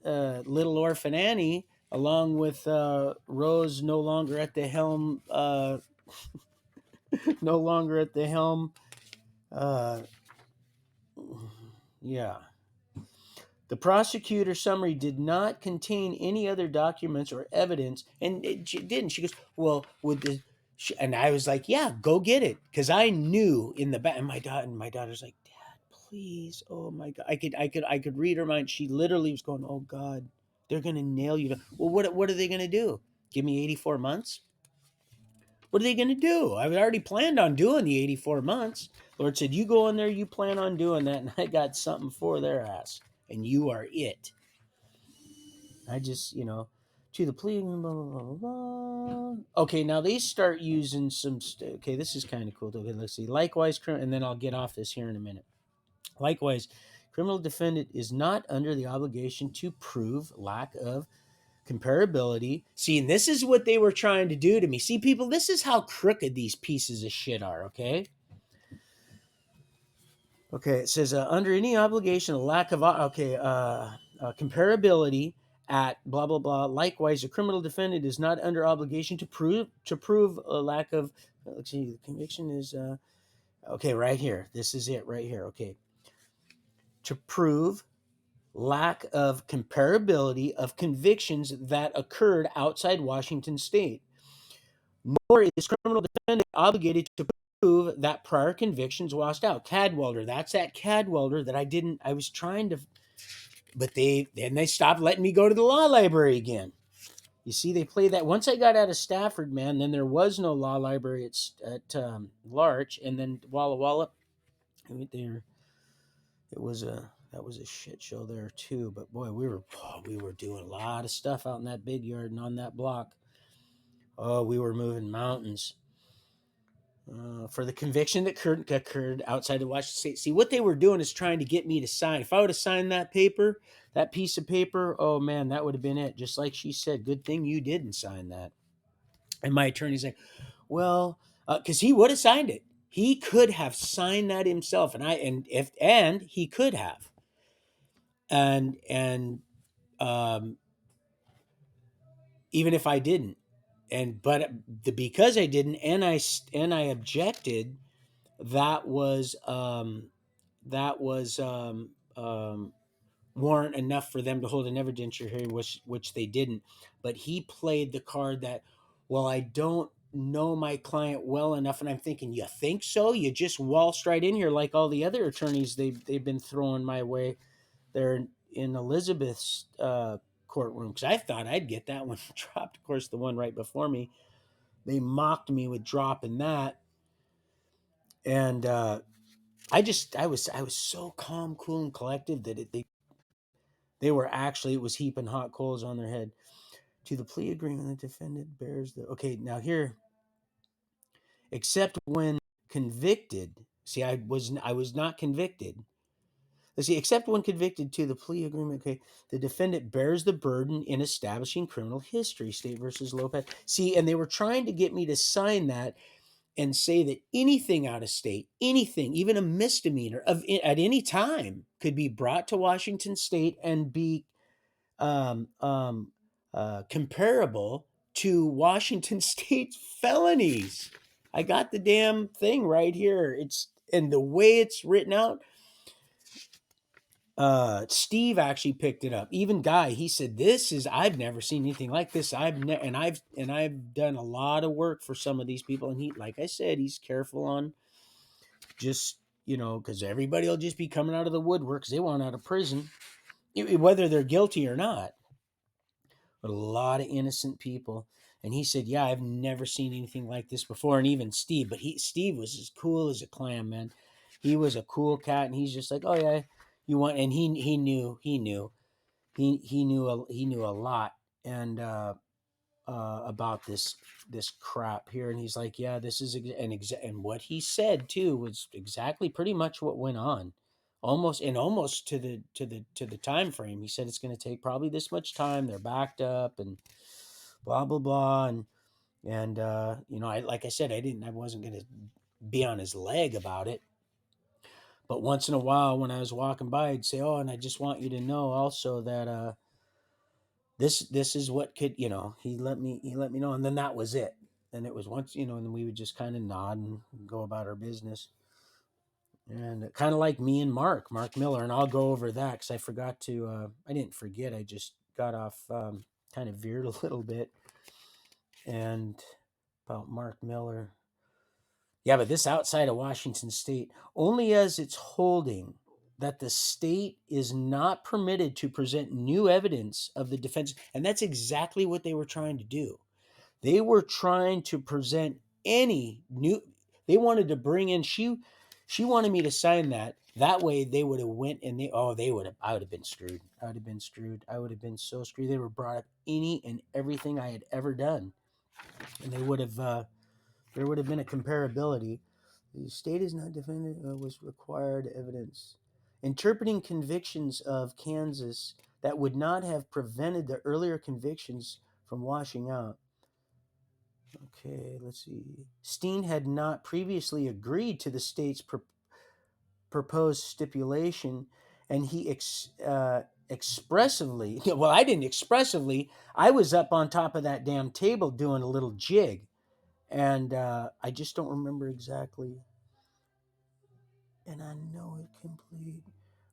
Little Orphan Annie along with Rose no longer at the helm. No longer at the helm. Uh, yeah. The prosecutor summary did not contain any other documents or evidence, and she didn't. She goes, "Well, with the," and I was like, "Yeah, go get it," because I knew in the back. And my daughter's like, "Dad, please, oh my God!" I could read her mind. She literally was going, "Oh God, they're gonna nail you." Well, what are they gonna do? Give me 84 months? What are they gonna do? I've already planned on doing the 84 months. Lord said, "You go in there, you plan on doing that, and I got something for their ass, and you are it." I just, to the plea, blah, blah, blah, blah, blah. Okay, now they start using some, okay, this is kind of cool. Okay, let's see. Likewise, and then I'll get off this here in a minute. Likewise, criminal defendant is not under the obligation to prove lack of comparability. See, and this is what they were trying to do to me. See, people, this is how crooked these pieces of shit are, okay? Okay, it says under any obligation, a lack of comparability at blah blah blah. Likewise, a criminal defendant is not under obligation to prove a lack of. Let's see, the conviction is okay right here. This is it right here. Okay, to prove lack of comparability of convictions that occurred outside Washington State. Nor is criminal defendant obligated to prove that prior convictions washed out. Cadwalder, that's that Cadwalder that I was trying to, but they stopped letting me go to the law library again. You see, they play that. Once I got out of Stafford, man, then there was no law library at Larch, and then Walla Walla, there, that was a shit show there too. But boy, we were doing a lot of stuff out in that big yard and on that block. Oh, we were moving mountains. For the conviction that occurred outside of Washington State. See, what they were doing is trying to get me to sign. If I would have signed that paper, that piece of paper, oh man, that would have been it. Just like she said, good thing you didn't sign that. And my attorney's like, well, because he would have signed it. He could have signed that himself, and he could have, and even if I didn't, because I didn't, and I objected, that was warrant enough for them to hold an evidentiary hearing, which they didn't. But he played the card that, well, I don't know my client well enough, and I'm thinking, you think so? You just waltzed right in here like all the other attorneys they've been throwing my way there in Elizabeth's courtroom, because I thought I'd get that one dropped. Of course, the one right before me, they mocked me with dropping that, and I was so calm, cool, and collective that they were actually, it was heaping hot coals on their head. To the plea agreement, the defendant bears the, okay, now here, except when convicted. See, I was not convicted. Let's see, except when convicted to the plea agreement, okay, the defendant bears the burden in establishing criminal history, State versus Lopez. See, and they were trying to get me to sign that and say that anything out of state, anything, even a misdemeanor at any time, could be brought to Washington State and be comparable to Washington State's felonies. I got the damn thing right here. And the way it's written out. Steve actually picked it up. Even Guy, he said, I've never seen anything like this. I've done a lot of work for some of these people, and he, like I said, he's careful on just, because everybody will just be coming out of the woodwork because they want out of prison, whether they're guilty or not. But a lot of innocent people. And he said, yeah, I've never seen anything like this before. And even Steve, but Steve was as cool as a clam, man. He was a cool cat, and he's just like, oh yeah, you want, and he knew a lot. And about this crap here, and he's like, yeah, this is and what he said too was exactly pretty much what went on, almost to the time frame. He said it's going to take probably this much time. They're backed up and blah blah blah, and I, like I said, I wasn't going to be on his leg about it. But once in a while, when I was walking by, I'd say, "Oh, and I just want you to know also that this is what could, he let me know," and then that was it. And it was once, and then we would just kind of nod and go about our business. And kind of like me and Mark Miller, and I'll go over that because I forgot to. I didn't forget. I just got off, kind of veered a little bit, and about Mark Miller. Yeah, but this outside of Washington State, only as it's holding that the state is not permitted to present new evidence of the defense. And that's exactly what they were trying to do. They were trying to present any new, they wanted to bring in, she wanted me to sign that. That way they would have went and I would have been screwed. I would have been screwed. I would have been so screwed. They were brought up any and everything I had ever done. And there would have been a comparability. The state is not defended was required evidence. Interpreting convictions of Kansas that would not have prevented the earlier convictions from washing out. Okay, let's see. Steen had not previously agreed to the state's proposed stipulation, and he expressively, well, I didn't expressively, I was up on top of that damn table doing a little jig, and I just don't remember exactly. And I know it complete.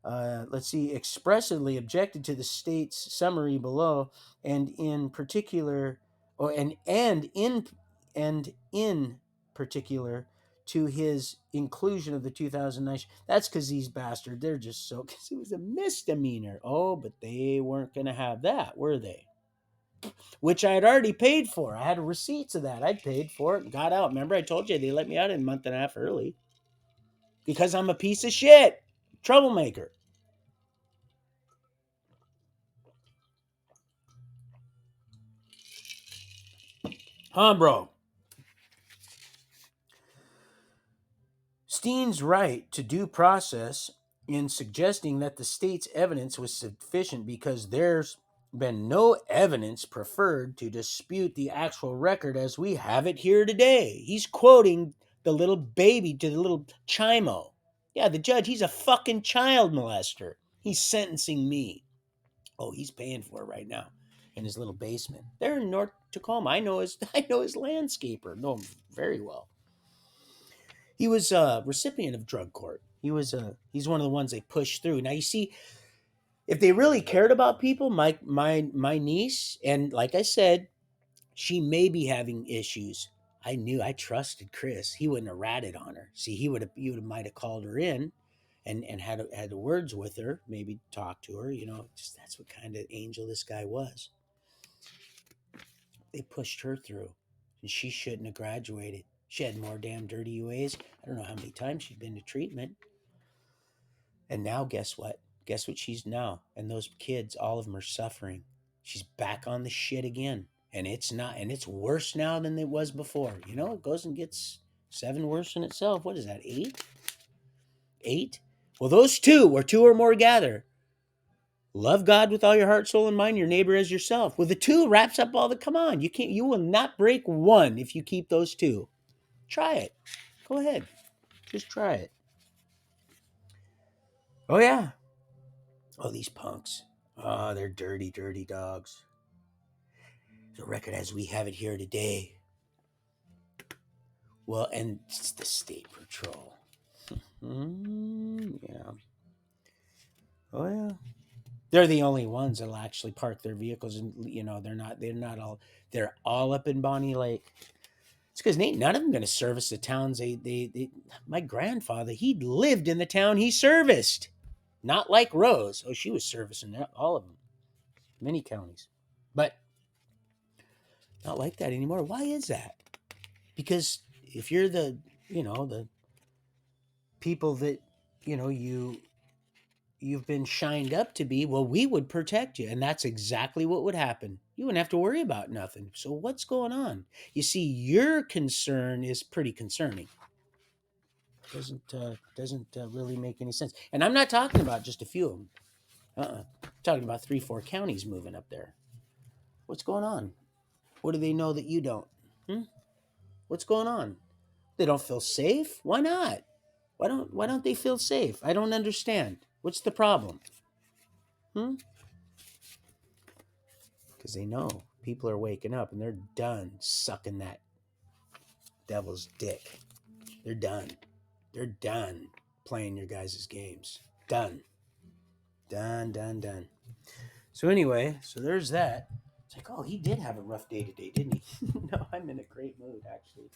Let's see, expressly objected to the state's summary below, and in particular, or and in particular to his inclusion of the 2009. That's because these bastards, they're just so, because it was a misdemeanor. Oh, but they weren't going to have that, were they? Which I had already paid for. I had receipts of that. I paid for it, got out. Remember, I told you they let me out a month and a half early because I'm a piece of shit, troublemaker. Huh, bro? Steen's right to due process in suggesting that the state's evidence was sufficient because there's been no evidence preferred to dispute the actual record as we have it here today. He's quoting the little baby to the little chimo. Yeah, the judge, he's a fucking child molester. He's sentencing me. Oh, he's paying for it right now in his little basement. They're in North Tacoma. I know his landscaper. Know him very well. He was a recipient of drug court. He's one of the ones they pushed through. Now you see, if they really cared about people, my niece, and like I said, she may be having issues. I trusted Chris. He wouldn't have ratted on her. See, he would have might have called her in and had the words with her, maybe talk to her, just that's what kind of angel this guy was. They pushed her through, and she shouldn't have graduated. She had more damn dirty UAs. I don't know how many times she'd been to treatment. And now, guess what? Guess what she's now? And those kids, all of them are suffering. She's back on the shit again. And it's worse now than it was before. It goes and gets 7 worse in itself. What is that, 8? 8? Well, those two, where 2 or more gather, love God with all your heart, soul, and mind, your neighbor as yourself. Well, the 2 wraps up all the, come on. You will not break 1 if you keep those 2. Try it. Go ahead. Just try it. Oh, yeah. Oh, these punks. Oh, they're dirty, dirty dogs. The record as we have it here today. Well, and it's the state patrol. Yeah. Oh, yeah. They're the only ones that'll actually park their vehicles, and they're all up in Bonnie Lake. It's because ain't none of them going to service the towns. My grandfather, he lived in the town he serviced. Not like Rose. Oh, she was servicing all of them, many counties, but not like that anymore. Why is that? Because if you're the people that you've been shined up to be, well, we would protect you, and that's exactly what would happen. You wouldn't have to worry about nothing. So what's going on? You see, your concern is pretty concerning. Doesn't really make any sense. And I'm not talking about just a few of them. I'm talking about 3-4 counties moving up there. What's going on? What do they know that you don't? Hmm? What's going on? They don't feel safe? Why not? Why don't they feel safe? I don't understand. What's the problem? Hmm? Because they know people are waking up and they're done sucking that devil's dick. They're done. They're done playing your guys' games. Done. Done. So anyway, so there's that. It's like, oh, he did have a rough day today, didn't he? No, I'm in a great mood, actually.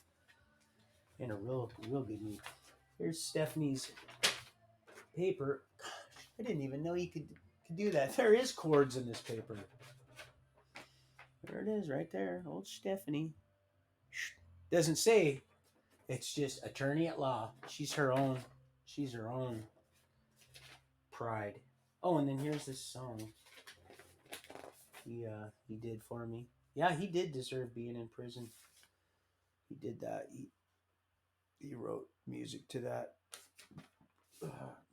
In a real good mood. Here's Stephanie's paper. Gosh, I didn't even know you could do that. There is chords in this paper. There it is, right there. Old Stephanie. Doesn't say. It's just attorney at law. She's her own pride. Oh, and then here's this song he did for me. Yeah, he did deserve being in prison. He did that. He wrote music to that.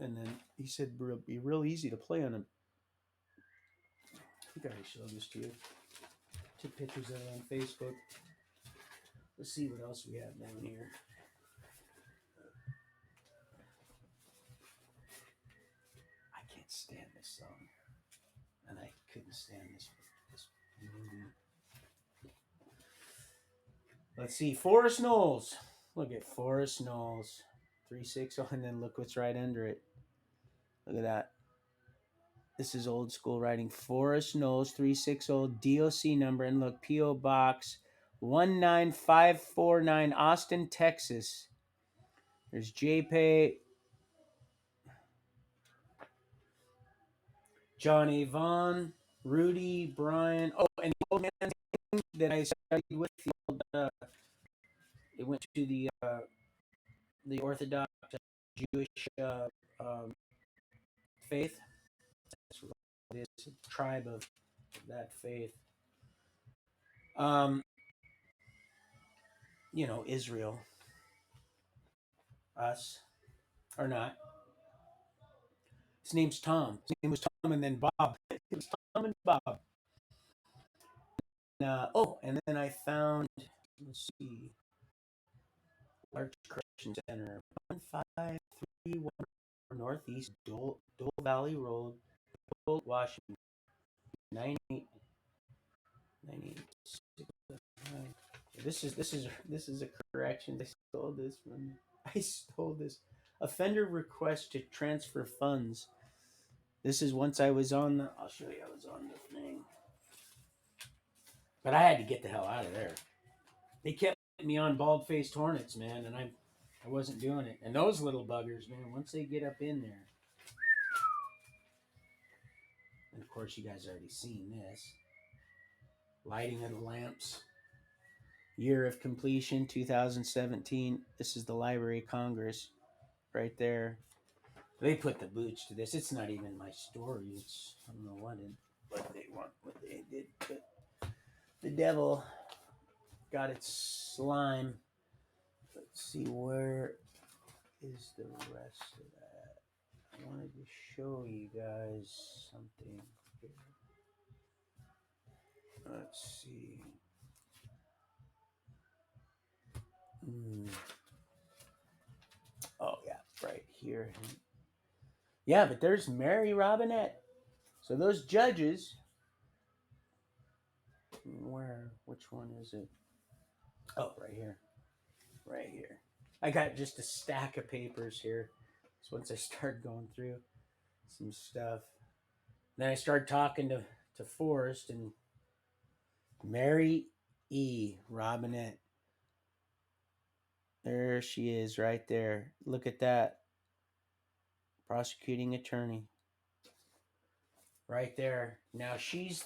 And then he said it'd be real easy to play on him. I think I already showed this to you. Took pictures of it on Facebook. Let's see what else we have down here. I can't stand this song. And I couldn't stand this movie. Let's see. Forest Knolls. Look at Forest Knolls. 360, and then look what's right under it. Look at that. This is old school writing. Forest Knolls 360 DOC number, and look, PO Box 19549, Austin, Texas. There's JPay, John Avon, Rudy, Brian. Oh, and the old man that I studied with, the old, it went to the Orthodox Jewish faith. That's what it is, a tribe of that faith. Israel, us or not. His name's Tom. His name was Tom, and then Bob. It was Tom and Bob. And then I found, let's see, Large Correction Center, 1531 Northeast Dole Valley Road, Dole, Washington, 9896. This is a correction. I stole this. Offender request to transfer funds. This is once I was on the. I'll show you. I was on the thing, but I had to get the hell out of there. They kept me on bald-faced hornets, man, and I wasn't doing it. And those little buggers, man, once they get up in there, and of course you guys already seen this. Lighting of the lamps. Year of completion, 2017. This is the Library of Congress, right there. They put the boots to this. It's not even my story. It's, I don't know what they did, but the devil got its slime. Let's see, where is the rest of that? I wanted to show you guys something here. Let's see. Oh yeah, right here. Yeah, but there's Mary Robinette. So those judges, which one is it? Oh, right here. I got just a stack of papers here. So once I started going through some stuff, then I started talking to Forrest, and Mary E. Robinette. There she is right there. Look at that. Prosecuting attorney. Right there. Now she's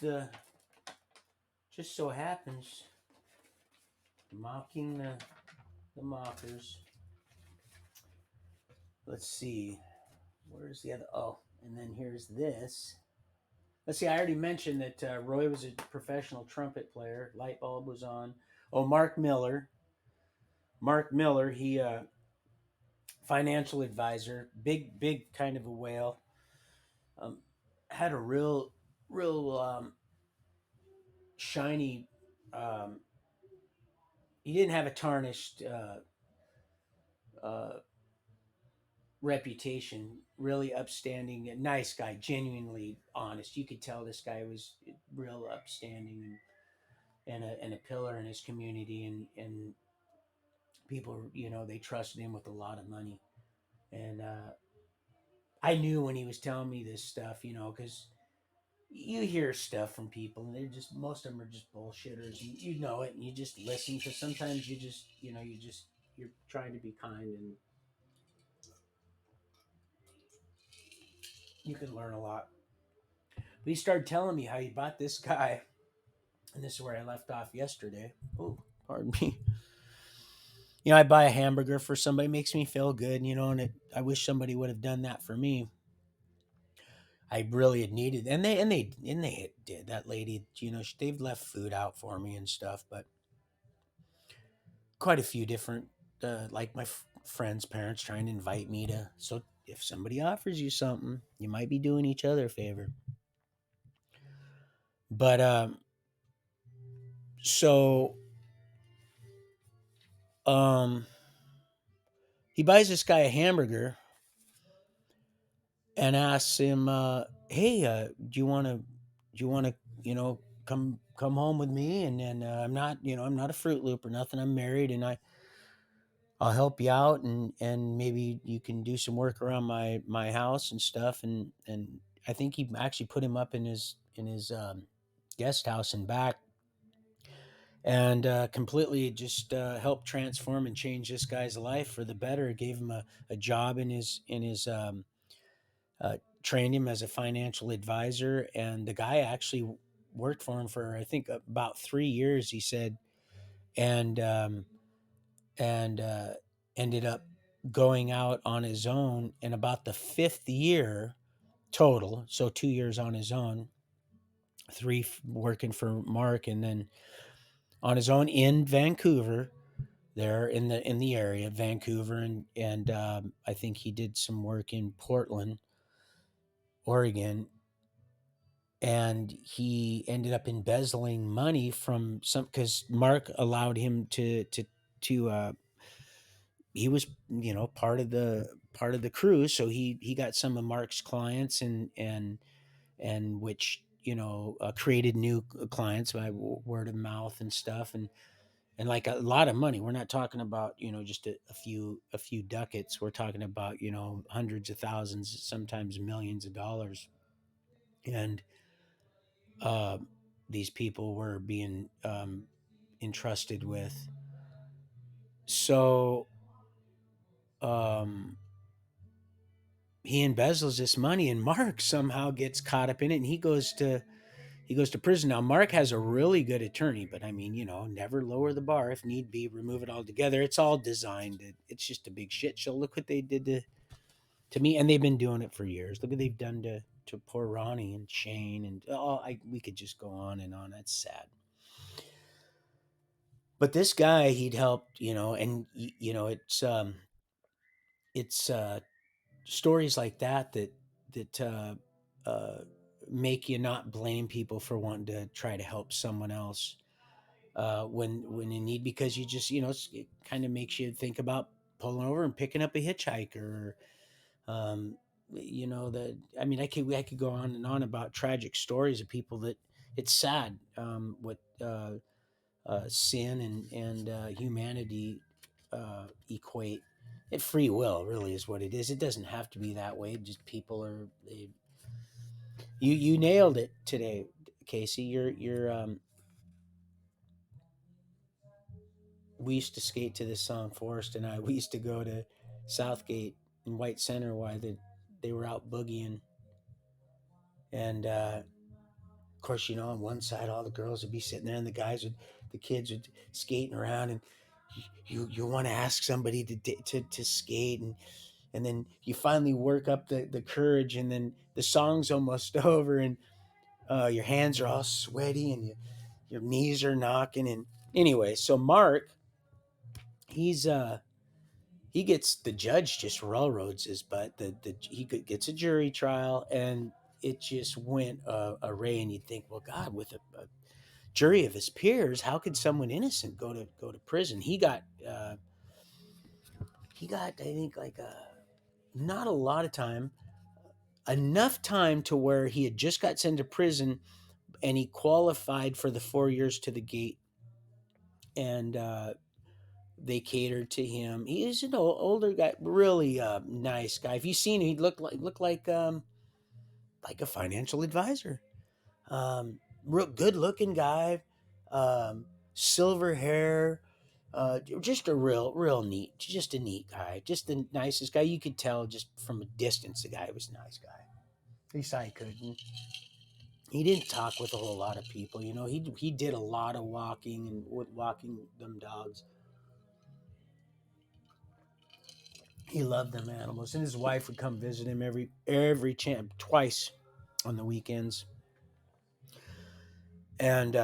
just so happens, mocking the mockers. Let's see. Where's the other? Oh, and then here's this. Let's see. I already mentioned that Roy was a professional trumpet player. Light bulb was on. Oh, Mark Miller. Mark Miller. He financial advisor. Big kind of a whale. Um, had a real shiny. Um, he didn't have a tarnished uh, reputation. Really upstanding, a nice guy, genuinely honest. You could tell this guy was real upstanding and a pillar in his community, and people, they trusted him with a lot of money. And I knew when he was telling me this stuff, because you hear stuff from people, and they're just most of them are just bullshitters. You know it, and you just listen because sometimes you just you're trying to be kind, and you can learn a lot. But he started telling me how he bought this guy, and this is where I left off yesterday. Oh, pardon me. I buy a hamburger for somebody, makes me feel good, and I wish somebody would have done that for me. I really had needed, and they did. That lady, they've left food out for me and stuff, but quite a few different, like my friends' parents trying to invite me to. So if somebody offers you something, you might be doing each other a favor. But so um, he buys this guy a hamburger and asks him, "Hey, do you want to, come home with me?" And then I'm not a Fruit Loop or nothing. I'm married, and I'll help you out, and maybe you can do some work around my house and stuff. And I think he actually put him up in his guest house and back, and completely just helped transform and change this guy's life for the better. Gave him a job trained him as a financial advisor, and the guy actually worked for him for, I think, about 3 years. He said, and ended up going out on his own in about the fifth year total. So 2 years on his own, three working for Mark, and then on his own in Vancouver, there in the area, Vancouver, and I think he did some work in Portland, Oregon, and he ended up embezzling money from some, because Mark allowed him to he was, part of the crew, so he got some of Mark's clients, and which, created new clients by word of mouth and stuff, and like a lot of money. We're not talking about, just a few ducats. We're talking about, hundreds of thousands, sometimes millions of dollars. And uh, these people were being entrusted with. So um, he embezzles this money, and Mark somehow gets caught up in it, and he goes to prison. Now Mark has a really good attorney, but I mean, never lower the bar. If need be, remove it altogether. It's all designed. It's just a big shit show. Look what they did to me, and they've been doing it for years. Look what they've done to poor Ronnie and Shane, and we could just go on and on. That's sad. But this guy, he'd helped, and it's stories like that uh, make you not blame people for wanting to try to help someone else when in need, because you just, it kind of makes you think about pulling over and picking up a hitchhiker. Um, that, I mean, I could go on and on about tragic stories of people that, it's sad, what sin and humanity equate. Free will really is what it is. It doesn't have to be that way. Just people are you nailed it today, Casey. You're we used to skate to this song, Forrest and I. We used to go to Southgate and White Center while they were out boogieing. And of course, on one side, all the girls would be sitting there, and the kids would skating around, and you want to ask somebody to skate, and then you finally work up the courage, and then the song's almost over, and Your hands are all sweaty and your knees are knocking. And anyway, so Mark, he's he gets the judge just railroads his butt. Gets a jury trial, and it just went array. And you'd think, well, God, with a jury of his peers, how could someone innocent go to prison? He got I think like not a lot of time, enough time to where he had just got sent to prison, and he qualified for the 4 years to the gate, and they catered to him. He is an older guy, really nice guy. If you seen him, he looked like a financial advisor. Real good looking guy, um, silver hair, just a real neat, just a neat guy, just the nicest guy. You could tell just from a distance the guy was a nice guy. At least I could. And he didn't talk with a whole lot of people. He did a lot of walking and walking them dogs. He loved them animals, and his wife would come visit him every chance, twice on the weekends. And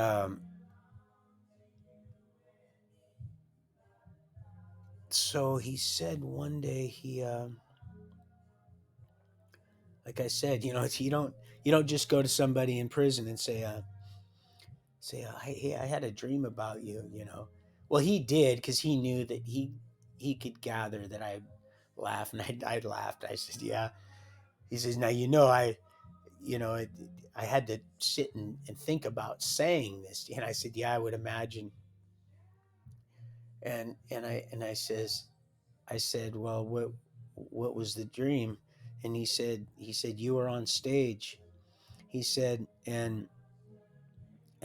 so he said one day like I said, you don't just go to somebody in prison and hey, I had a dream about you. Well, he did, because he knew that he could gather that I laughed, and I laughed. I said, yeah. He says, now you know it, I had to sit and think about saying this, and I said, yeah, I would imagine. And I said, well, what was the dream? And he said you were on stage. He said, and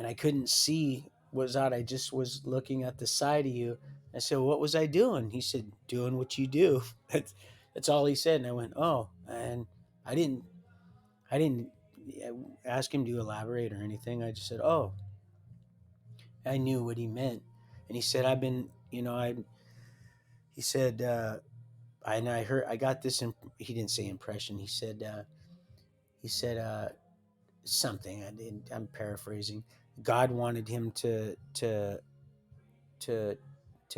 I couldn't see what's out. I just was looking at the side of you. I said, what was I doing? He said, doing what you do. That's all he said. And I went, oh. And I didn't I didn't ask him to elaborate or anything. I just said, oh. I knew what he meant. And he said, I've been, he said, I heard, I got this. He didn't say impression. He said something. I'm paraphrasing. God wanted him to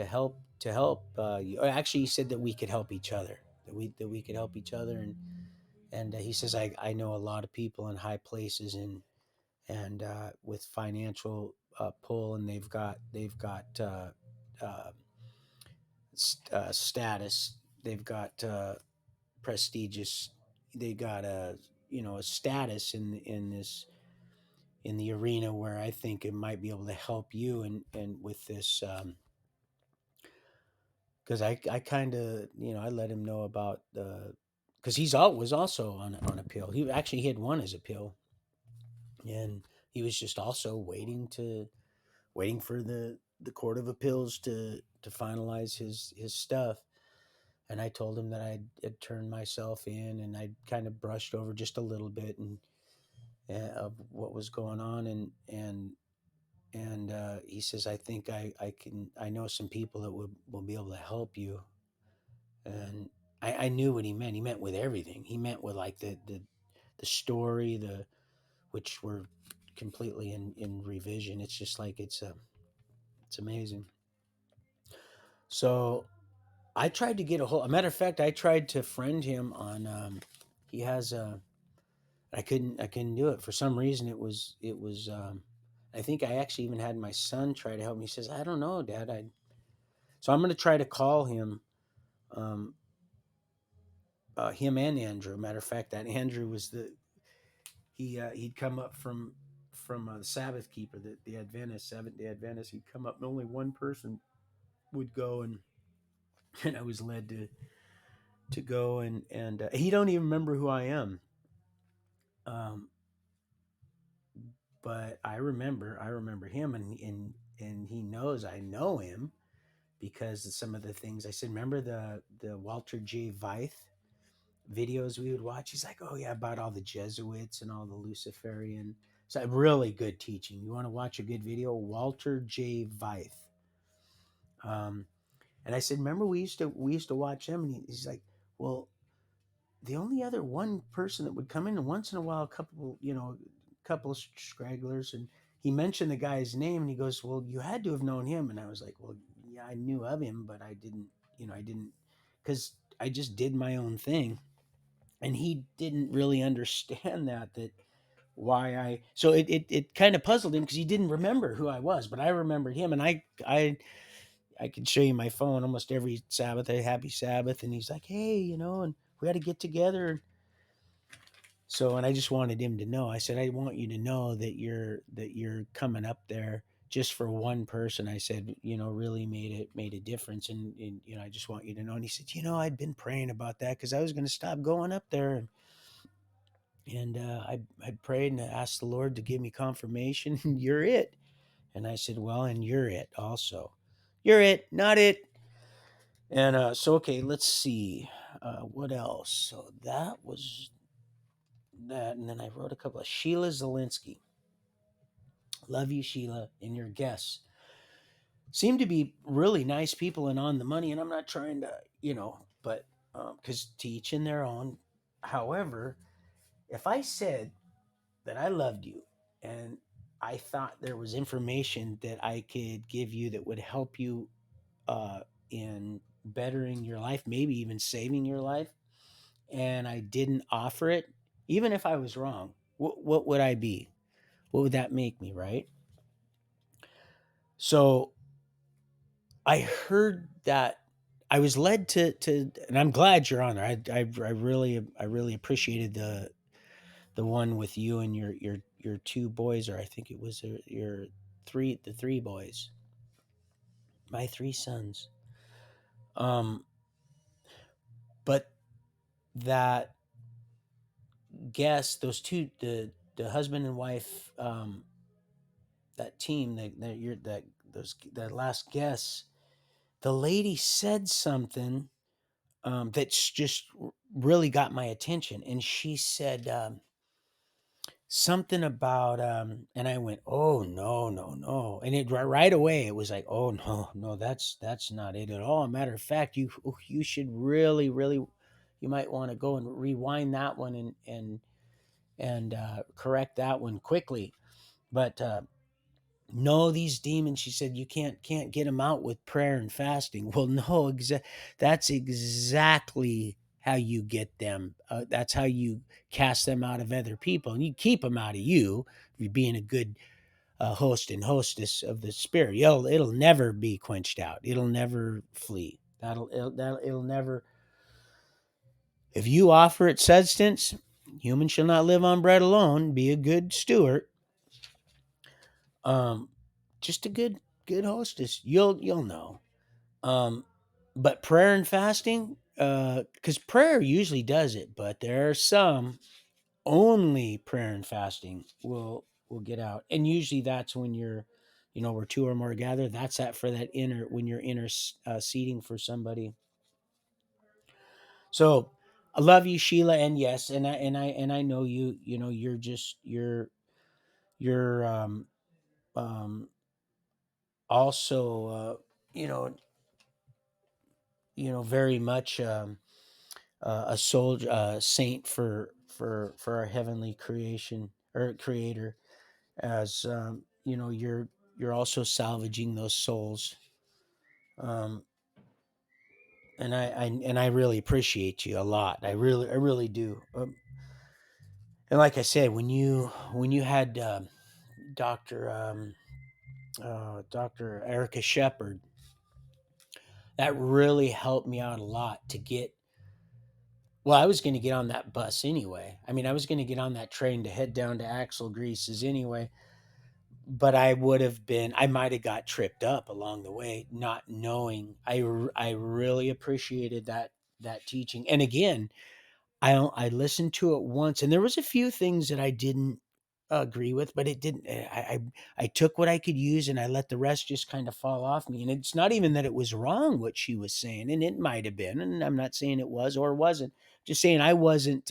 help you. Actually, he said that we could help each other. That we could help each other. And he says, I know a lot of people in high places, and with financial pull, and they've got uh, status. They've got prestigious. They got a status in the arena, where I think it might be able to help you, and with this, because I kind of, I let him know about the, because was also on appeal. He had won his appeal, and he was just also waiting for the court of appeals to finalize his stuff. And I told him that had turned myself in, and I'd kind of brushed over just a little bit, and of what was going on. And he says, I think I know some people that will be able to help you. And I knew what he meant. He meant with everything. He meant with like the story, which were completely in revision. It's just like it's amazing. So I tried to get a matter of fact, I tried to friend him on. He has a. I couldn't do it for some reason. It was. I think I actually even had my son try to help me. He says, I don't know, Dad. So I'm going to try to call him. Um, him and Andrew. Matter of fact, that Andrew was he'd come up from the Sabbath keeper, the Adventist, Seventh Day Adventist. He'd come up, and only one person would go, and I was led to go, and he don't even remember who I am. Um, but I remember him, and he knows I know him because of some of the things I said. Remember the Walter J. Veith videos we would watch? He's like, oh yeah, about all the Jesuits and all the Luciferian. So really good teaching. You want to watch a good video? Walter J. Veith. Um, and I said, remember we used to watch him, and he's like, well, the only other one person that would come in once in a while, couple of stragglers, and he mentioned the guy's name, and he goes, "Well, you had to have known him." And I was like, "Well, yeah, I knew of him, but I didn't, I didn't, because I just did my own thing." And he didn't really understand that why I so it kind of puzzled him because he didn't remember who I was, but I remembered him, and I could show you my phone almost every Sabbath. A happy Sabbath, and he's like, "Hey, and we got to get together." So, and I just wanted him to know. I said, "I want you to know that you're coming up there just for one person." I said, really made a difference, and I just want you to know. And he said, "I'd been praying about that because I was going to stop going up there." And I prayed and I asked the Lord to give me confirmation. And you're it. And I said, "Well, and you're it also. You're it, not it." And so, okay, let's see. What else? So that was that. And then I wrote a couple of Sheila Zelinsky. Love you, Sheila, and your guests. Seem to be really nice people and on the money. And I'm not trying to, but because to each in their own. However, if I said that I loved you and I thought there was information that I could give you that would help you uh, in bettering your life, maybe even saving your life, and I didn't offer it, even if I was wrong, what would I be? What would that make me, right? So I heard that I was led to, and I'm glad you're on there. I really appreciated the one with you and your two boys, or I think it was your three boys, my three sons. Um, but that guest, those two, the husband and wife, that team, that last guest, the lady said something that's just really got my attention, and she said. Something about and I went, "Oh, no, no, no." And right away it was like, "Oh, no, no, that's not it at all. Matter of fact, you should really, you might want to go and rewind that one and correct that one quickly." But no, these demons, she said, you can't get them out with prayer and fasting. Well, no, that's exactly how you get them. That's how you cast them out of other people, and you keep them out of you. You being a good host and hostess of the spirit, it'll never be quenched out. It'll never flee. It'll never. If you offer it substance, human shall not live on bread alone. Be a good steward. Um, just a good hostess. You'll know. Um, but prayer and fasting, because prayer usually does it, but there are some only prayer and fasting will get out, and usually that's when you're, where two or more gather. That's that for that inner when you're interceding for somebody. So I love you, Sheila, and yes, and I know you. You're just you're also you know very much a soldier, saint for our heavenly creation or creator. As you're also salvaging those souls, um, and I really appreciate you a lot. I really do. And like I said, when you had Doctor Doctor Erica Shepherd, that really helped me out a lot to get. Well, I was going to get on that bus anyway. I mean, I was going to get on that train to head down to Axel Grease's anyway, but I might have got tripped up along the way, not knowing. I really appreciated that teaching. And again, I listened to it once, and there was a few things that I didn't agree with, but it didn't. I took what I could use, and I let the rest just kind of fall off me. And it's not even that it was wrong what she was saying, and it might have been, and I'm not saying it was or wasn't. Just saying I wasn't.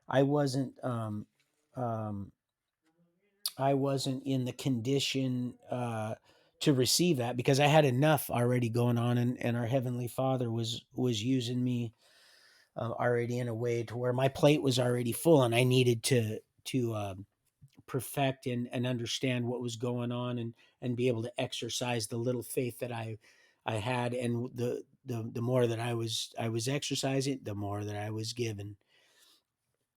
I wasn't. Um, I wasn't in the condition to receive that because I had enough already going on, and our heavenly Father was using me already in a way to where my plate was already full, and I needed to. perfect and understand what was going on, and be able to exercise the little faith that I had. And the more that I was exercising, the more that I was given.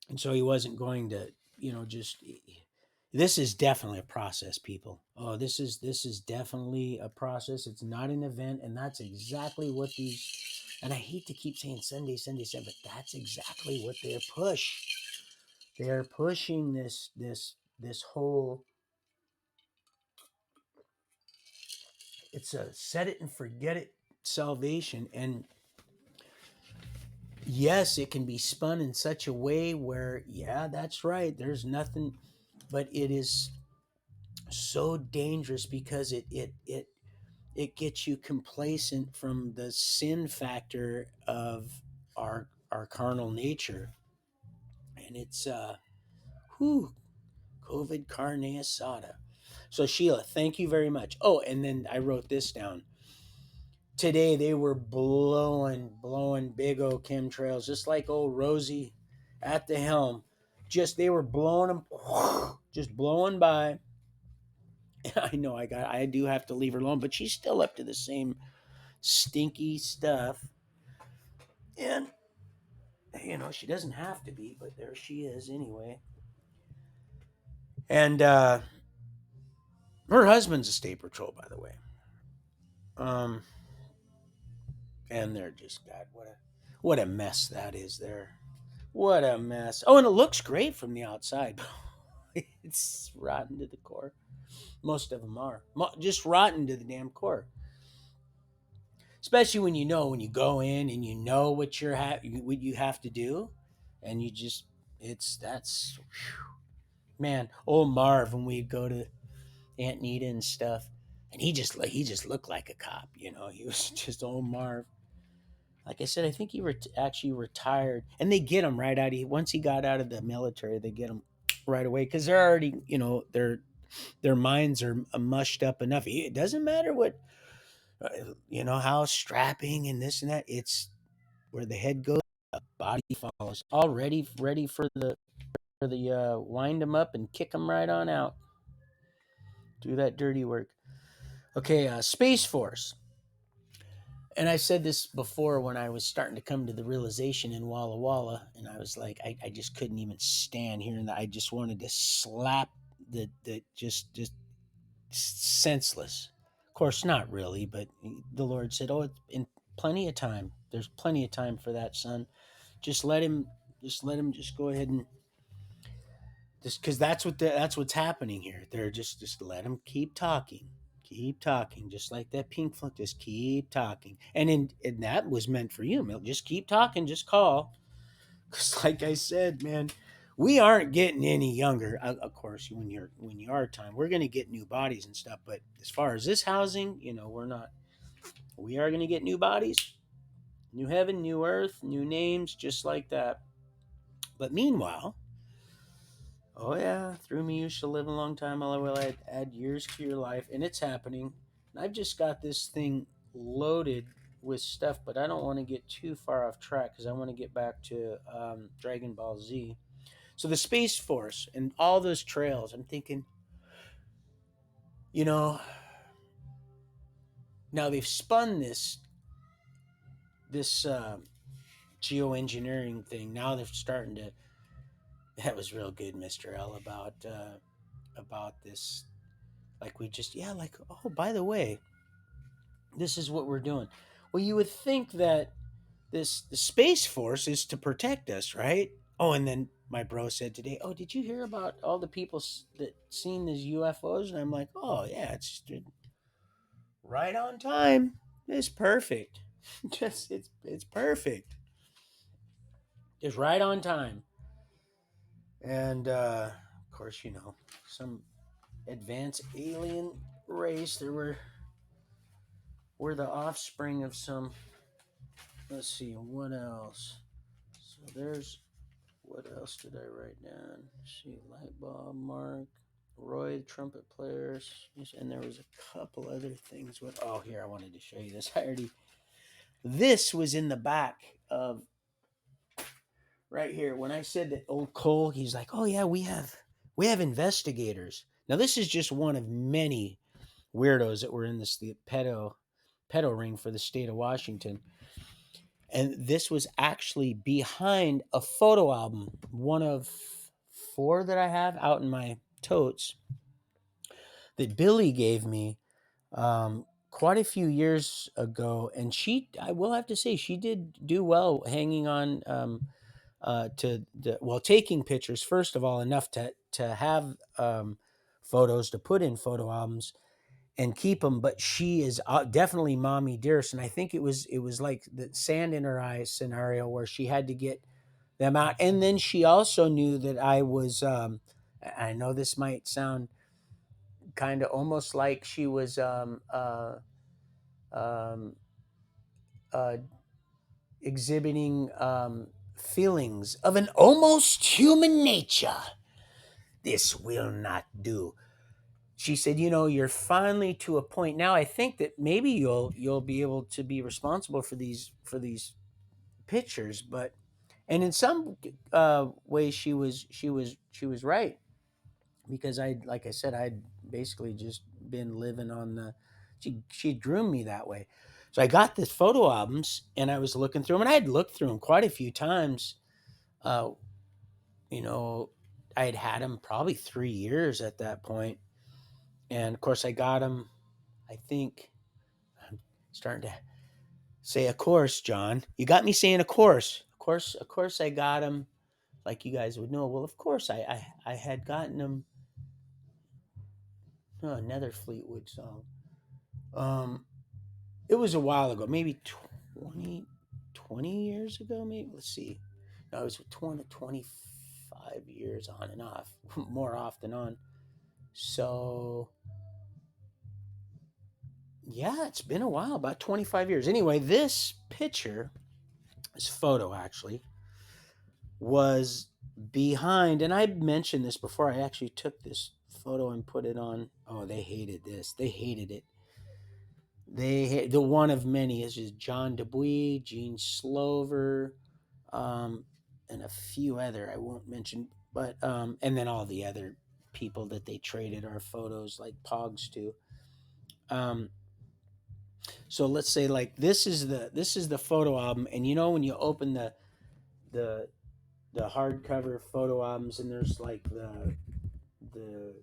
And so he wasn't going to, just, this is definitely a process, people. Oh, this is definitely a process. It's not an event. And that's exactly what these, and I hate to keep saying Sunday, Sunday, Sunday, but that's exactly what they're pushing, this whole, it's a set it and forget it salvation. And yes, it can be spun in such a way where, yeah, that's right, there's nothing, but it is so dangerous, because it gets you complacent from the sin factor of our carnal nature. And it's whew, COVID carne asada. So Sheila, thank you very much. Oh, and then I wrote this down. Today they were blowing big old chemtrails, just like old Rosie at the helm. Just they were blowing them, just blowing by. I know I do have to leave her alone, but she's still up to the same stinky stuff. And she doesn't have to be, but there she is anyway. And her husband's a state patrol, by the way. Um, and they're just, God, what a mess that is there. What a mess. Oh, and it looks great from the outside. It's rotten to the core. Most of them are just rotten to the damn core. Especially when you go in and you know what you have to do, and you just, that's, man. Old Marv, when we'd go to Aunt Nita and stuff, and he just looked like a cop. He was just old Marv. Like I said, I think he actually retired, and they get him right out. Once he got out of the military, they get him right away, because they're already, their minds are mushed up enough. It doesn't matter what, how strapping and this and that. It's where the head goes, the body follows. Already ready for the wind them up and kick them right on out. Do that dirty work. Okay, Space Force. And I said this before, when I was starting to come to the realization in Walla Walla, and I was like, I just couldn't even stand hearing that. I just wanted to slap the just senseless. Of course, not really, but the Lord said, "Oh, it's in plenty of time. There's plenty of time for that, son. Just let him. Just let him. Just go ahead and just, because that's what's happening here. They're just let him keep talking, just like that Pink Floyd. Just keep talking, and that was meant for you, Milt. Just keep talking. Just call, because like I said, man." We aren't getting any younger. Of course, when you are time, we're going to get new bodies and stuff. But as far as this housing, we're not. We are going to get new bodies, new heaven, new earth, new names, just like that. But meanwhile, oh yeah, through me you shall live a long time. I will add years to your life, and it's happening. And I've just got this thing loaded with stuff, but I don't want to get too far off track, because I want to get back to Dragon Ball Z. So the Space Force and all those trails, I'm thinking, you know, now they've spun this geoengineering thing. Now they're starting to. That was real good, Mister L, about this. Like we just, yeah, like, oh, by the way, this is what we're doing. Well, you would think that the Space Force is to protect us, right? Oh, and then my bro said today, "Oh, did you hear about all the people that seen these UFOs?" And I'm like, "Oh yeah, it's right on time. It's perfect. Just it's perfect. Just right on time." And of course, some advanced alien race. There were the offspring of some. Let's see, what else? So there's, what else did I write down? Let's see, light bulb, Mark, Roy, the trumpet players, and there was a couple other things. Oh, here, I wanted to show you this. This was in the back of right here. When I said that old Cole, he's like, "Oh yeah, we have We have investigators. Now, this is just one of many weirdos that were in the pedo ring for the state of Washington. And this was actually behind a photo album, one of four that I have out in my totes that Billy gave me quite a few years ago. And I will have to say, she did do well hanging on taking pictures, first of all, enough to have photos to put in photo albums and keep them. But she is definitely mommy dearest, and I think it was like the sand in her eyes scenario where she had to get them out. And then she also knew that I was. I know this might sound kind of almost like she was um, uh, exhibiting feelings of an almost human nature. This will not do. She said, you're finally to a point now. I think that maybe you'll be able to be responsible for these pictures, but and in some ways she was right, because like I said, I'd basically just been living on the she groomed me that way. So I got the photo albums and I was looking through them, and I had looked through them quite a few times. Uh, you know, I had them probably 3 years at that point, and of course I got them. I think I'm starting to say, of course, John. You got me saying, of course, I got them. Like you guys would know. Well, of course, I had gotten them. Oh, another Fleetwood song. Um, it was a while ago, maybe 20 years ago. Maybe let's see. No, it was 25 years on and off, more off than on. So yeah, it's been a while, about 25 years. Anyway, this picture, this photo actually, was behind, and I mentioned this before. I actually took this photo and put it on. Oh, they hated this. They hated it. The one of many is just John Dubuis, Gene Slover, and a few other I won't mention, but and then all the other people that they traded our photos like Pogs to. Um, so let's say like this is the photo album, and when you open the the hardcover photo albums, and there's like the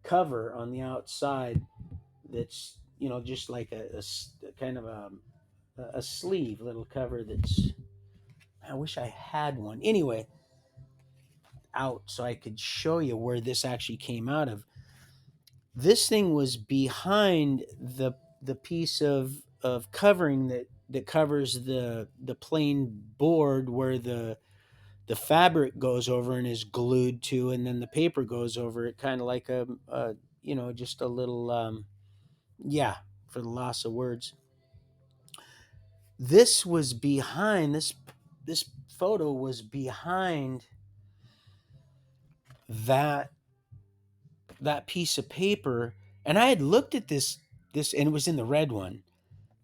cover on the outside that's just like a kind of a sleeve little cover that's, I wish I had one anyway out so I could show you where this actually came out of. This thing was behind the piece of covering that covers the plain board where the fabric goes over and is glued to, and then the paper goes over it, kind of like just a little yeah, for the loss of words. This photo was behind that that piece of paper, and I had looked at this, and it was in the red one,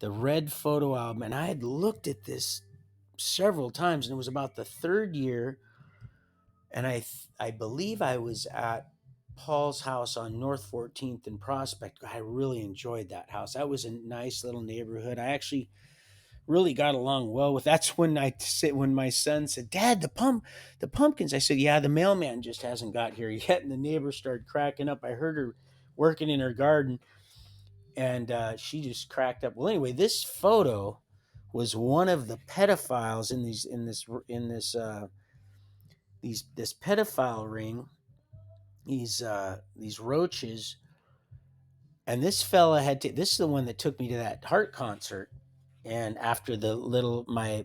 the red photo album, and I had looked at this several times, and it was about the third year, and I believe I was at Paul's house on North 14th and Prospect. I really enjoyed that house. That was a nice little neighborhood. I actually really got along well with. That's when my son said, "Dad, the pumpkins." I said, "Yeah, the mailman just hasn't got here yet." And the neighbors started cracking up. I heard her working in her garden, and she just cracked up. Well, anyway, this photo was one of the pedophiles in this pedophile ring. These roaches, and this fella this is the one that took me to that Heart concert, and after the little my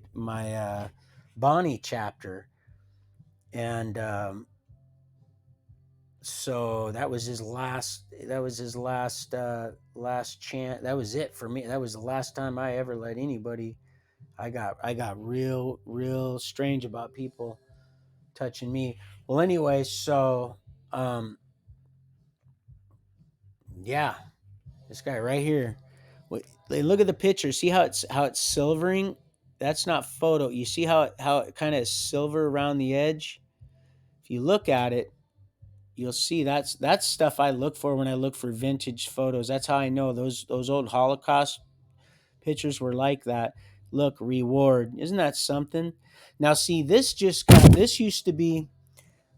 Bonnie chapter, and so that was his last chance. That was it for me. That was the last time I ever let anybody. I got real strange about people touching me. Well, anyway, so um yeah, this guy right here. Look at the picture. See how it's silvering? That's not photo. You see how it kind of is silver around the edge? If you look at it, you'll see that's stuff I look for when I look for vintage photos. That's how I know those old Holocaust pictures were like that. Look, reward. Isn't that something? Now see, this used to be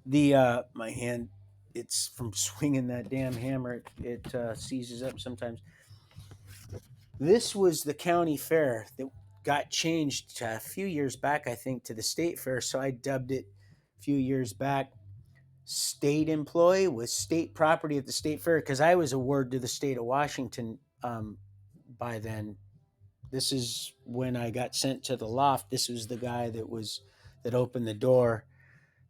the my hand, it's from swinging that damn hammer. It seizes up sometimes. This was the county fair that got changed a few years back, I think, to the state fair. So I dubbed it a few years back state employee with state property at the state fair because I was a ward to the state of Washington by then. This is when I got sent to the loft. This was the guy that opened the door,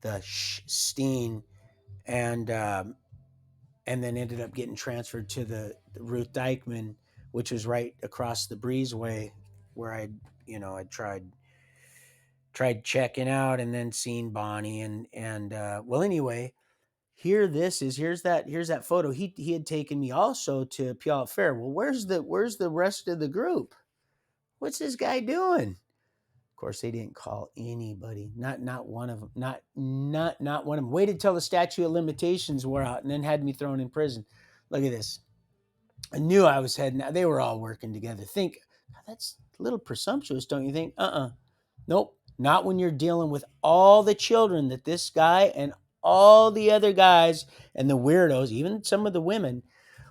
the Steen, and and then ended up getting transferred to the Ruth Dykeman, which was right across the breezeway where I'd tried checking out and then seen Bonnie and well anyway, here's that photo. He had taken me also to Puyallup Fair. Well, where's the rest of the group? What's this guy doing? Of course, they didn't call anybody. Not one of them. Not one of them. Waited till the statute of limitations wore out, and then had me thrown in prison. Look at this. I knew I was heading out. They were all working together. Think that's a little presumptuous, don't you think? Nope. Not when you're dealing with all the children that this guy and all the other guys and the weirdos, even some of the women,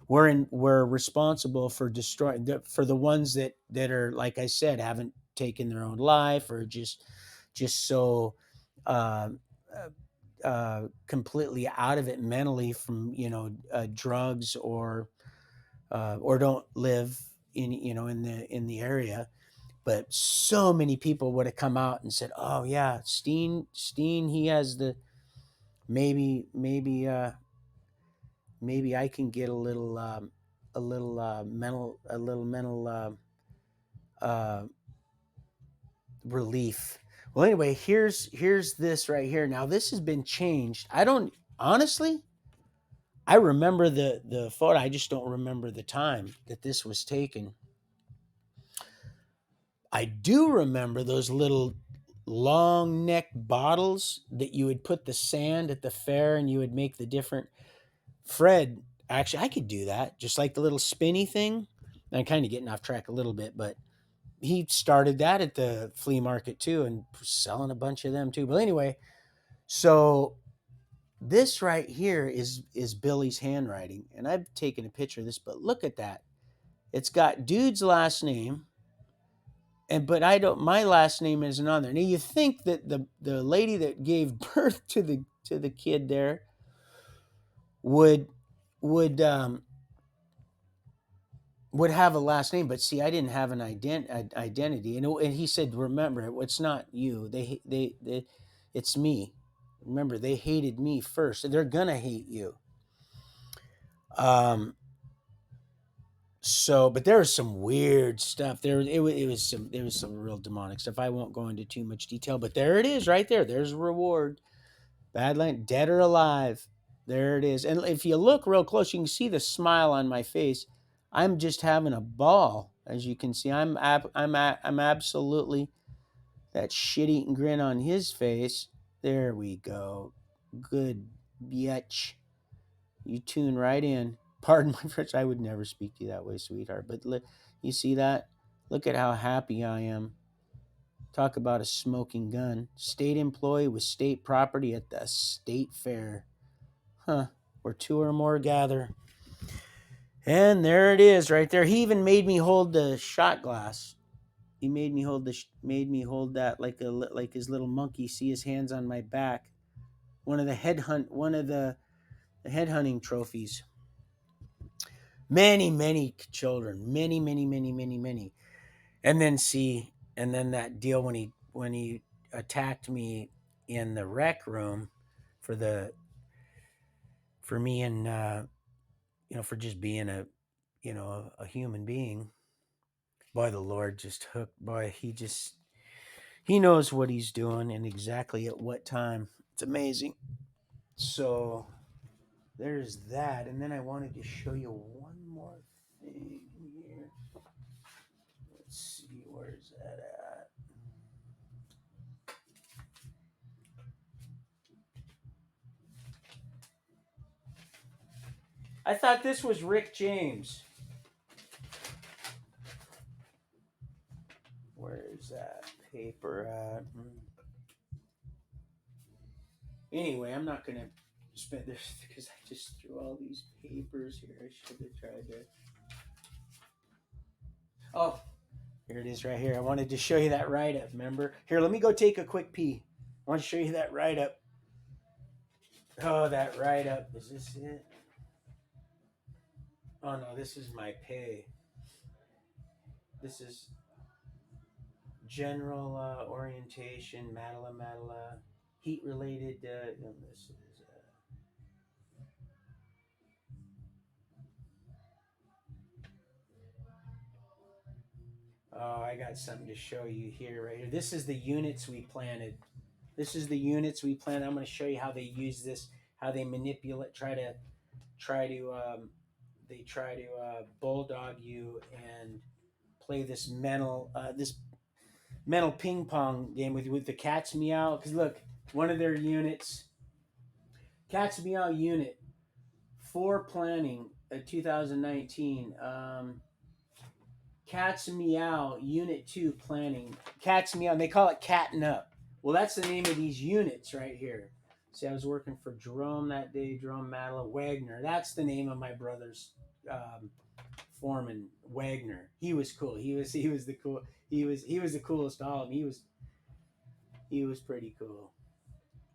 were responsible for destroying for the ones that are, like I said, haven't taken their own life or just so uh, completely out of it mentally from drugs or don't live in the area. But so many people would have come out and said, "Oh yeah, Steen, he has the maybe I can get a little mental uh, relief." Well, anyway, here's this right here. Now this has been changed. I don't honestly. I remember the photo. I just don't remember the time that this was taken. I do remember those little long neck bottles that you would put the sand at the fair and you would make the different. Fred, actually, I could do that, just like the little spinny thing. I'm kind of getting off track a little bit, but he started that at the flea market too and selling a bunch of them too. But anyway, so this right here is Billy's handwriting, and I've taken a picture of this, but look at that. It's got dude's last name, but I don't. My last name isn't on there. Now you think that the lady that gave birth to the kid there would would um, would have a last name, but see, I didn't have an identity, and he said, "Remember, it's not you. It's me. Remember, they hated me first, so they're gonna hate you." Um. So, but there was some weird stuff. There was some real demonic stuff. I won't go into too much detail, but there it is, right there. There's a reward. Badland, dead or alive. There it is. And if you look real close, you can see the smile on my face. I'm just having a ball, as you can see. I'm absolutely that shit-eating grin on his face. There we go. Good bitch. You tune right in. Pardon my French. I would never speak to you that way, sweetheart. But you see that? Look at how happy I am. Talk about a smoking gun. State employee with state property at the state fair. Huh. Where two or more gather. And there it is right there. He even made me hold the shot glass. He made me hold that like his little monkey. See his hands on my back. One of the headhunting trophies. Many children. Many. And then that deal when he attacked me in the rec room for me and for just being a human being. Boy, the Lord just hooked. Boy, he knows what he's doing and exactly at what time. It's amazing. So there's that, and then I wanted to show you one more thing here. Let's see, where's that at? I thought this was Rick James. Where is that paper at? Anyway, I'm not gonna spend this because I just threw all these papers here. I should have tried to. Oh, here it is right here. I wanted to show you that write up. Remember? Here, let me go take a quick pee. I want to show you that write up. Oh, that write up. Is this it? Oh no, this is my pay. This is general orientation, Madala, heat related illnesses. Oh, I got something to show you here, right here. This is the units we planted. This is the units we planted. I'm going to show you how they use this, how they manipulate, they try to bulldog you and play this mental ping pong game with the cat's meow. Because look, one of their units, cat's meow unit for planning 2019. Cats Meow Unit 2 planning. Cats Meow, and they call it Catting Up. Well, that's the name of these units right here. See, I was working for Jerome that day, Jerome Madeline Wagner. That's the name of my brother's foreman, Wagner. He was cool. He was the coolest of all of them. He was pretty cool.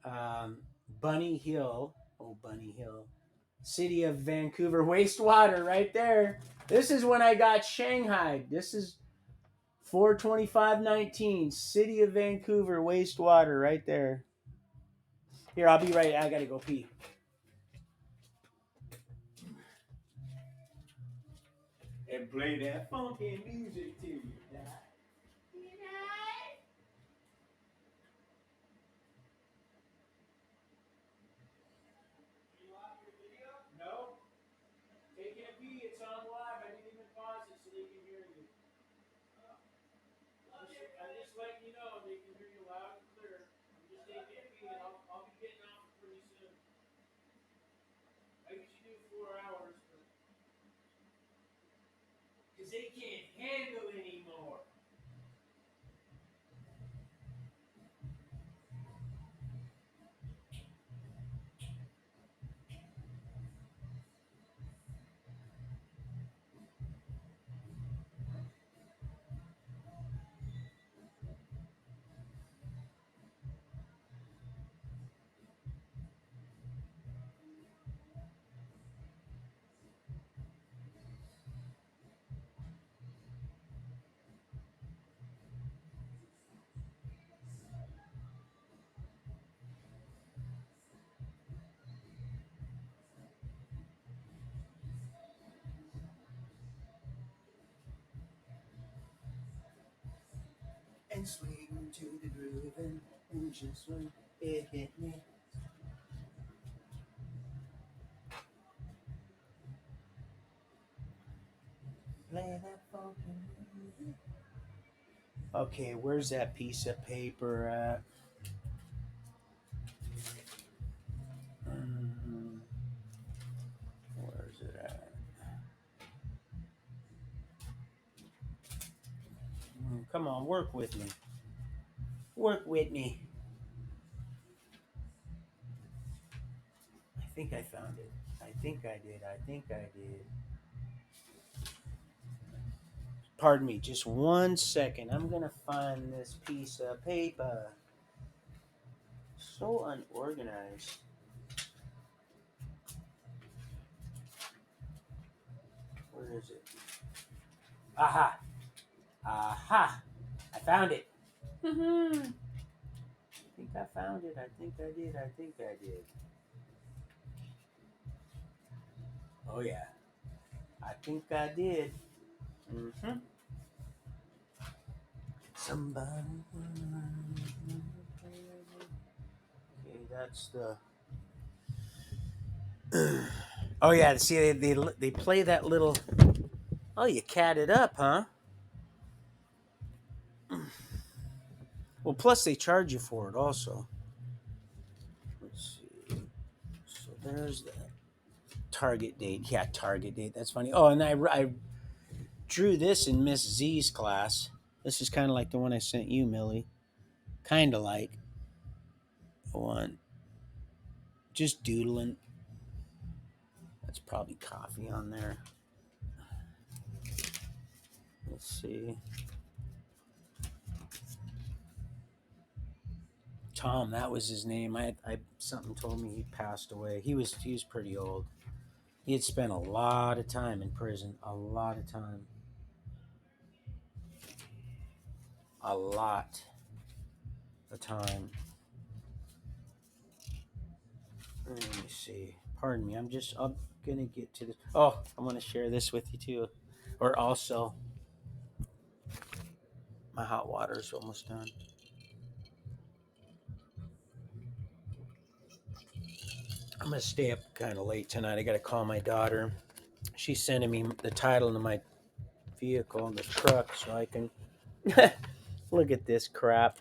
Um, Bunny Hill. Oh, Bunny Hill. City of Vancouver wastewater right there. This is when I got shanghaied. This is 42519, City of Vancouver wastewater right there. Here, I'll be right. I gotta go pee. And play that funky music to you. No, taking a pee. It's on live. I didn't even pause it so they can hear you. I'm just letting you know they can hear you loud and clear. I'm just taking a pee, and I'll be getting off pretty soon. I usually do 4 hours, because they can't handle anymore. And swing to the groove and just when it hit me. Play that funky music. Okay, where's that piece of paper at? Where's it at? Come on, work with me. Work with me. I think I found it. I think I did. I think I did. Pardon me, just 1 second. I'm gonna find this piece of paper. So unorganized. Where is it? Aha! Aha! I found it. I think I found it. I think I did. I think I did. Oh yeah. I think I did. Mm-hmm. Somebody. Okay, that's the. Oh yeah. See, they play that little. Oh, you catted up, huh? Well, plus they charge you for it also. Let's see. So there's that. Target date. Yeah, Target date. That's funny. Oh, and I drew this in Miss Z's class. This is kind of like the one I sent you, Millie. Kind of like one. Just doodling. That's probably coffee on there. Let's see. Tom, that was his name. I something told me he passed away. He was pretty old. He had spent a lot of time in prison. A lot of time. A lot of time. Let me see. Pardon me. I'm gonna get to this. Oh, I want to share this with you too. Or also, my hot water is almost done. I'm gonna stay up kind of late tonight. I gotta call my daughter. She's sending me the title to my vehicle in the truck so I can look at this crap.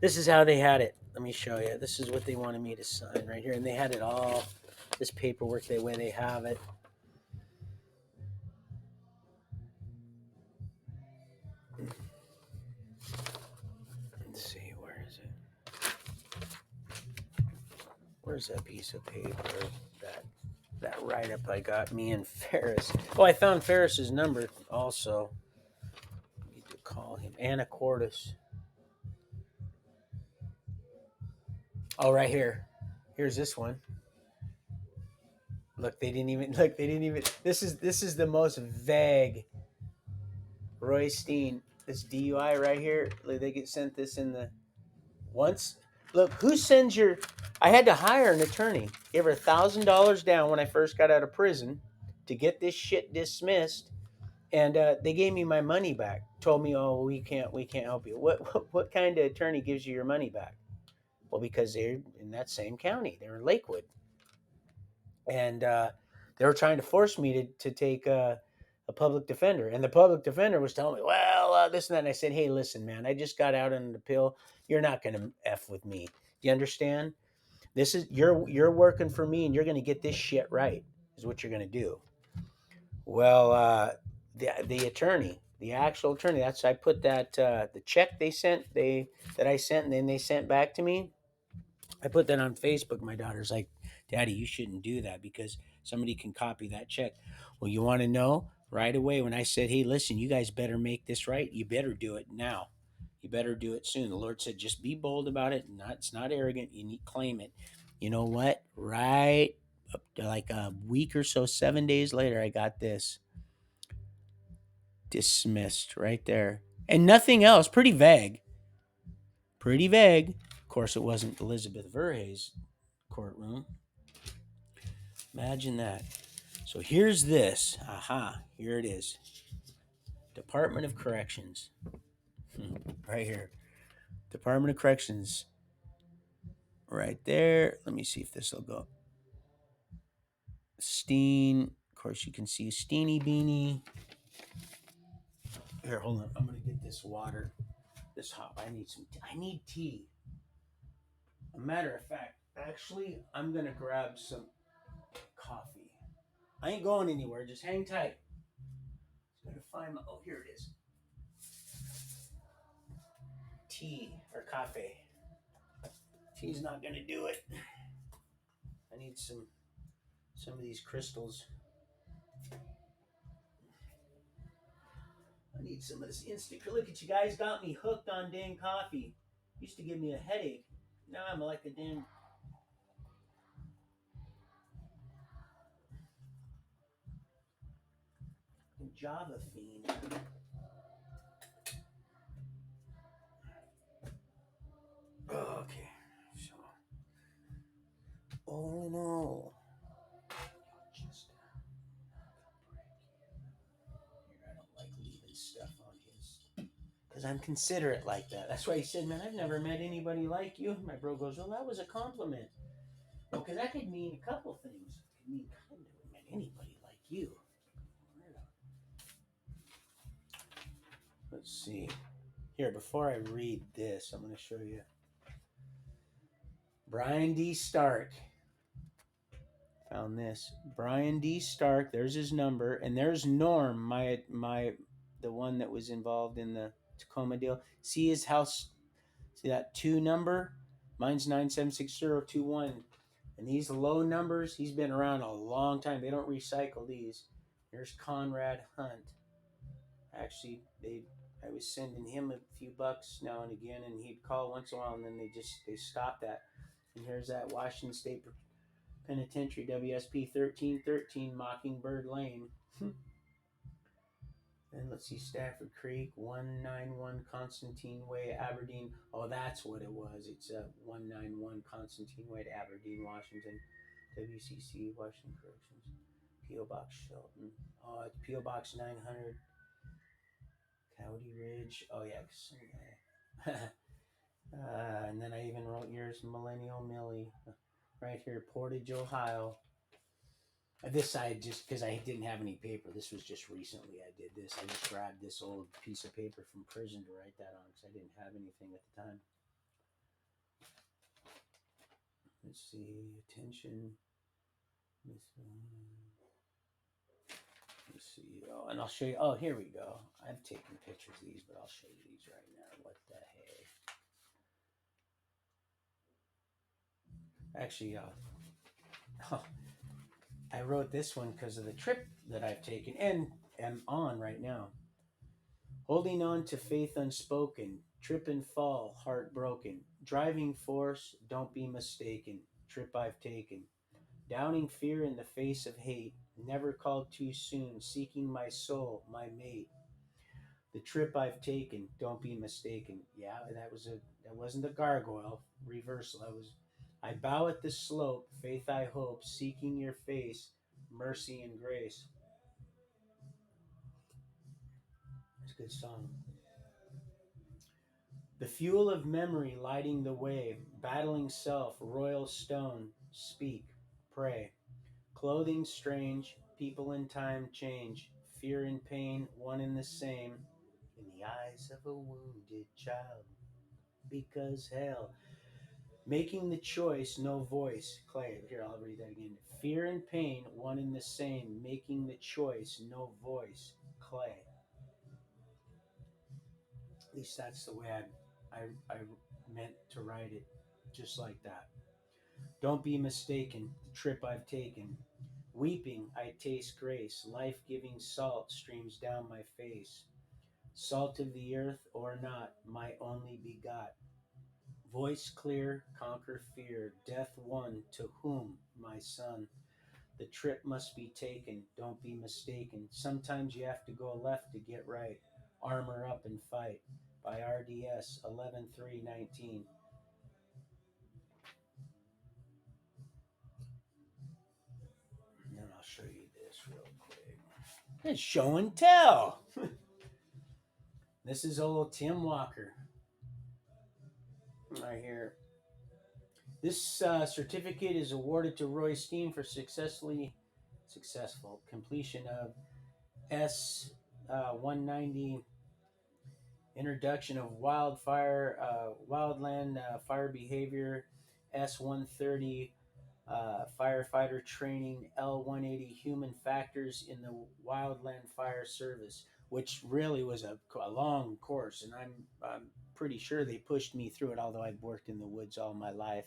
This is how they had it. Let me show you. This is what they wanted me to sign right here, and they had it all. This paperwork, the way they have it. Let's see, where is it? Where's that piece of paper? That write up I got, me and Ferris. Oh, I found Ferris's number also. I need to call him. Anacortes. Oh, right here. Here's this one. Look, they didn't even look. They didn't even. This is the most vague. Roy Steen. This DUI right here. Like, they get sent this in the once. Look, who sends your? I had to hire an attorney. Give her $1,000 down when I first got out of prison to get this shit dismissed, and they gave me my money back. Told me, "Oh, we can't help you." What kind of attorney gives you your money back? Well, because they're in that same county. They're in Lakewood, and they were trying to force me to take a public defender, and the public defender was telling me, "Well, this and that." And I said, "Hey, listen, man, I just got out on the pill. You're not going to f with me. Do you understand? This is you're working for me, and you're going to get this shit right. Is what you're going to do." Well, the attorney, the actual attorney, that's I put that the check that I sent, and then they sent back to me. I put that on Facebook. My daughter's like, "Daddy, you shouldn't do that because somebody can copy that check." Well, you want to know right away when I said, "Hey, listen, you guys better make this right. You better do it now. You better do it soon." The Lord said, "Just be bold about it. It's not arrogant. You need claim it." You know what? Right, like a week or so, 7 days later, I got this dismissed right there, and nothing else. Pretty vague. Pretty vague. Of course, it wasn't Elizabeth Verhey's courtroom. Imagine that. So here's this. Aha, here it is. Department of Corrections. Right here. Department of Corrections. Right there. Let me see if this will go. Steen. Of course, you can see Steeny Beanie. Here, hold on. I'm going to get this water. This hot. I need tea. A matter of fact, actually, I'm going to grab some coffee. I ain't going anywhere. Just hang tight. I'm going to find my. Oh, here it is. Tea or coffee. Tea's not going to do it. I need some of these crystals. I need some of this instant. Look at you guys, got me hooked on dang coffee. Used to give me a headache. Now I'm like a damn Java fiend. Okay, so all in all, just I don't like leaving stuff on his because I'm considerate like that. That's why he said, "Man, I've never met anybody like you." My bro goes, "Well, that was a compliment." Well, because that could mean a couple things. It could mean I never met anybody like you. Let's see. Here, before I read this, I'm going to show you. Brian D. Stark Found this. Brian D. Stark. There's his number, and there's Norm, the one that was involved in the Tacoma deal. See his house. See that 2 number? Mine's 976021. And these low numbers, he's been around a long time. They don't recycle these. There's Conrad Hunt. Actually, I was sending him a few bucks now and again, and he'd call once in a while, and then they stopped that. And here's that Washington State Penitentiary, WSP 1313, Mockingbird Lane. And let's see, Stafford Creek, 191 Constantine Way, Aberdeen. Oh, that's what it was. It's 191 Constantine Way, Aberdeen, Washington. WCC, Washington Corrections. P.O. Box Shelton. Oh, it's P.O. Box 900. Cowdy Ridge. Oh, yeah. And then I even wrote yours, Millennial Millie. Right here, Portage, Ohio. This side, just because I didn't have any paper. This was just recently I did this. I just grabbed this old piece of paper from prison to write that on because I didn't have anything at the time. Let's see. Attention. Let's see. Oh, and I'll show you. Oh, here we go. I've taken pictures of these, but I'll show you these right now. What the heck? Actually, I wrote this one because of the trip that I've taken and am on right now. Holding on to faith unspoken, trip and fall, heartbroken. Driving force, don't be mistaken, trip I've taken. Downing fear in the face of hate, never called too soon, seeking my soul, my mate. The trip I've taken, don't be mistaken. Yeah, that wasn't a gargoyle reversal. I bow at the slope, faith I hope, seeking your face, mercy and grace. It's a good song. The fuel of memory lighting the way, battling self, royal stone, speak, pray. Clothing strange, people in time change, fear and pain, one and the same, in the eyes of a wounded child. Because hell, making the choice, no voice. Clay, here, I'll read that again. Fear and pain, one and the same, making the choice, no voice. Clay. At least that's the way I meant to write it, just like that. Don't be mistaken, the trip I've taken. Weeping, I taste grace, life giving salt streams down my face. Salt of the earth or not, my only begot. Voice clear, conquer fear, death won, to whom, my son? The trip must be taken, don't be mistaken. Sometimes you have to go left to get right. Armor up and fight. By RDS 11/3/19. And then I'll show you this real quick. It's show and tell. This is old Tim Walker. Right here. This certificate is awarded to Roy Steen for successful completion of S 190 introduction of wildland fire behavior, S 130 firefighter training, L 180 human factors in the wildland fire service, which really was a long course, and I'm pretty sure they pushed me through it. Although I've worked in the woods all my life,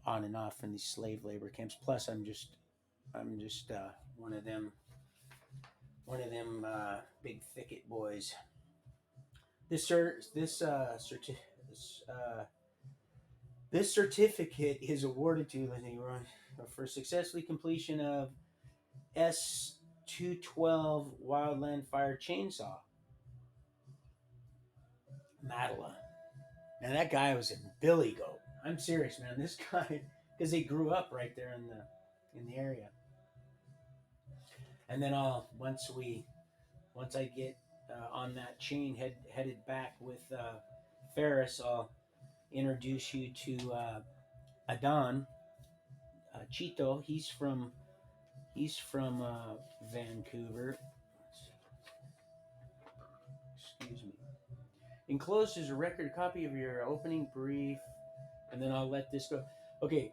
on and off in these slave labor camps. Plus, I'm just one of them big thicket boys. This this certificate is awarded to for successfully completion of S 212 wildland fire chainsaw. Matala. Now that guy was a billy goat. I'm serious, man. This guy, because he grew up right there in the area. And then once I get on that chain headed back with Ferris, I'll introduce you to Adan Chito. He's from Vancouver. Excuse me. Enclosed is a record copy of your opening brief, and then I'll let this go. Okay.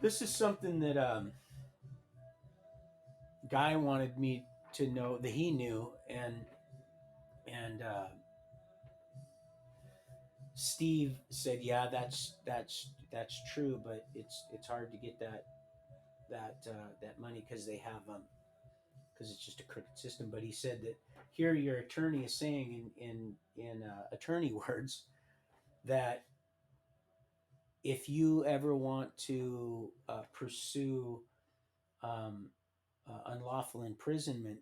This is something that Guy wanted me to know that he knew, and Steve said, "Yeah, that's true, but it's hard to get that money because they have because it's just a crooked system." But he said that here your attorney is saying in attorney words that if you ever want to pursue um, unlawful imprisonment,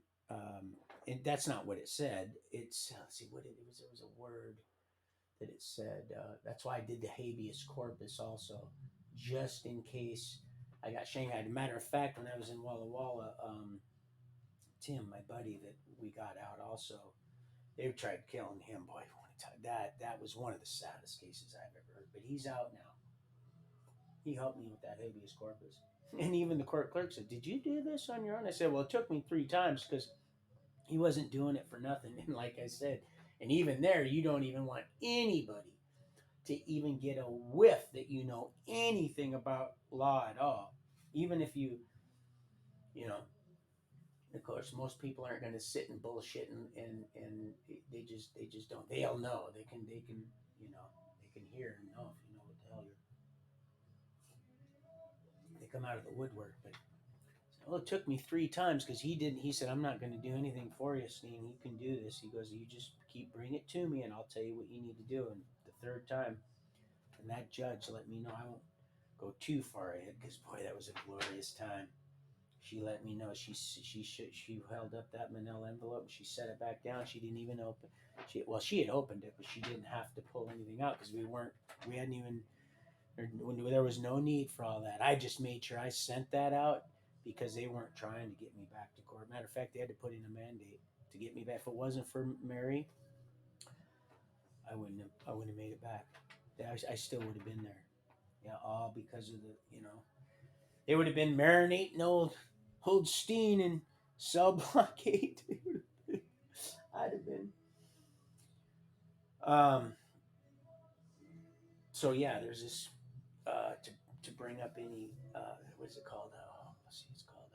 and that's not what it said. It's let's see what it was a word that it said. That's why I did the habeas corpus also, just in case I got shanghaied. Matter of fact, when I was in Walla Walla, Tim, my buddy that we got out, also they tried killing him. Boy, that was one of the saddest cases I've ever heard. But he's out now. He helped me with that habeas corpus. And even the court clerk said, "Did you do this on your own?" I said, "Well, it took me 3 times because he wasn't doing it for nothing." And like I said, and even there, you don't even want anybody to even get a whiff that you know anything about law at all. Even if you know, of course, most people aren't going to sit and bullshit and they just don't. They'll know. They can you know they can hear and know if you know what the hell they come out of the woodwork. But well, it took me 3 times because he didn't. He said, "I'm not going to do anything for you, Steen. You can do this." He goes, "You just keep bringing it to me, and I'll tell you what you need to do." And the third time, and that judge let me know I won't go too far ahead because boy, that was a glorious time. She let me know she held up that manila envelope and she set it back down. She didn't even open. She had opened it, but she didn't have to pull anything out because we hadn't even there was no need for all that. I just made sure I sent that out because they weren't trying to get me back to court. Matter of fact, they had to put in a mandate to get me back. If it wasn't for Mary, I wouldn't have made it back. I still would have been there. Yeah, all because of the. They would have been marinating old Steen in cell block 8. I'd have been. Um, so yeah, there's this to bring up any what is it called? Let's see, it's called.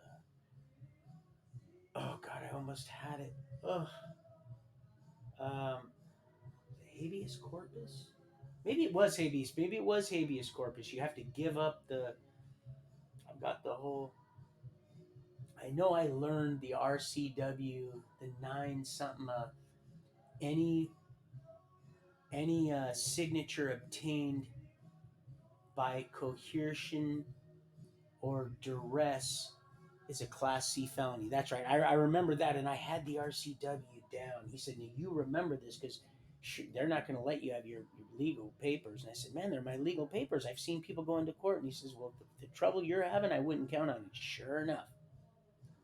Oh God, I almost had it. Oh, um, habeas corpus. Maybe it was habeas. Maybe it was habeas corpus. You have to give up the. I've got the whole. I know I learned the RCW, the 9 something. Any any signature obtained by coercion or duress is a Class C felony. That's right. I remember that, and I had the RCW down. He said, "Now you remember this because they're not going to let you have your legal papers." And I said, "Man, they're my legal papers. I've seen people go into court." And he says, "Well, the trouble you're having, I wouldn't count on it." Sure enough,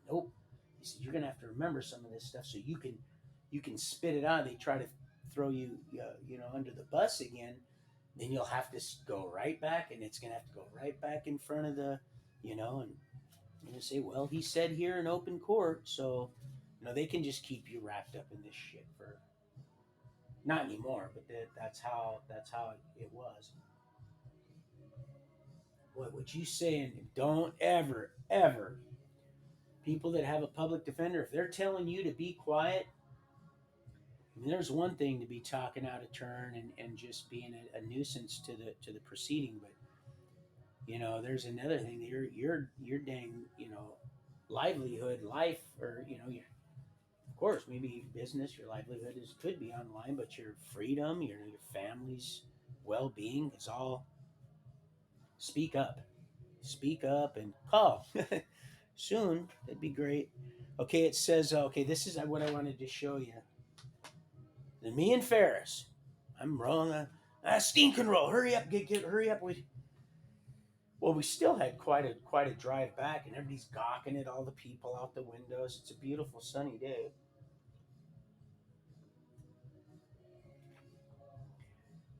nope. He said, "You're going to have to remember some of this stuff so you can spit it out. They try to throw you under the bus again, then you'll have to go right back, and it's going to have to go right back in front of and you're going to say, well, he said here in open court, so they can just keep you wrapped up in this shit for not anymore, but that's how it was. What you saying? Don't ever people that have a public defender, if they're telling you to be quiet. I mean, there's one thing to be talking out of turn and just being a nuisance to the proceeding, but there's another thing. Your dang, livelihood, life, or of course, maybe business, your livelihood could be online, but your freedom, your family's well-being is all. Speak up, and call soon. That'd be great. Okay, it says okay. This is what I wanted to show you. Me and Ferris. I'm wrong. Steam can roll. Hurry up, hurry up. We still had quite a drive back, and everybody's gawking at all the people out the windows. It's a beautiful sunny day.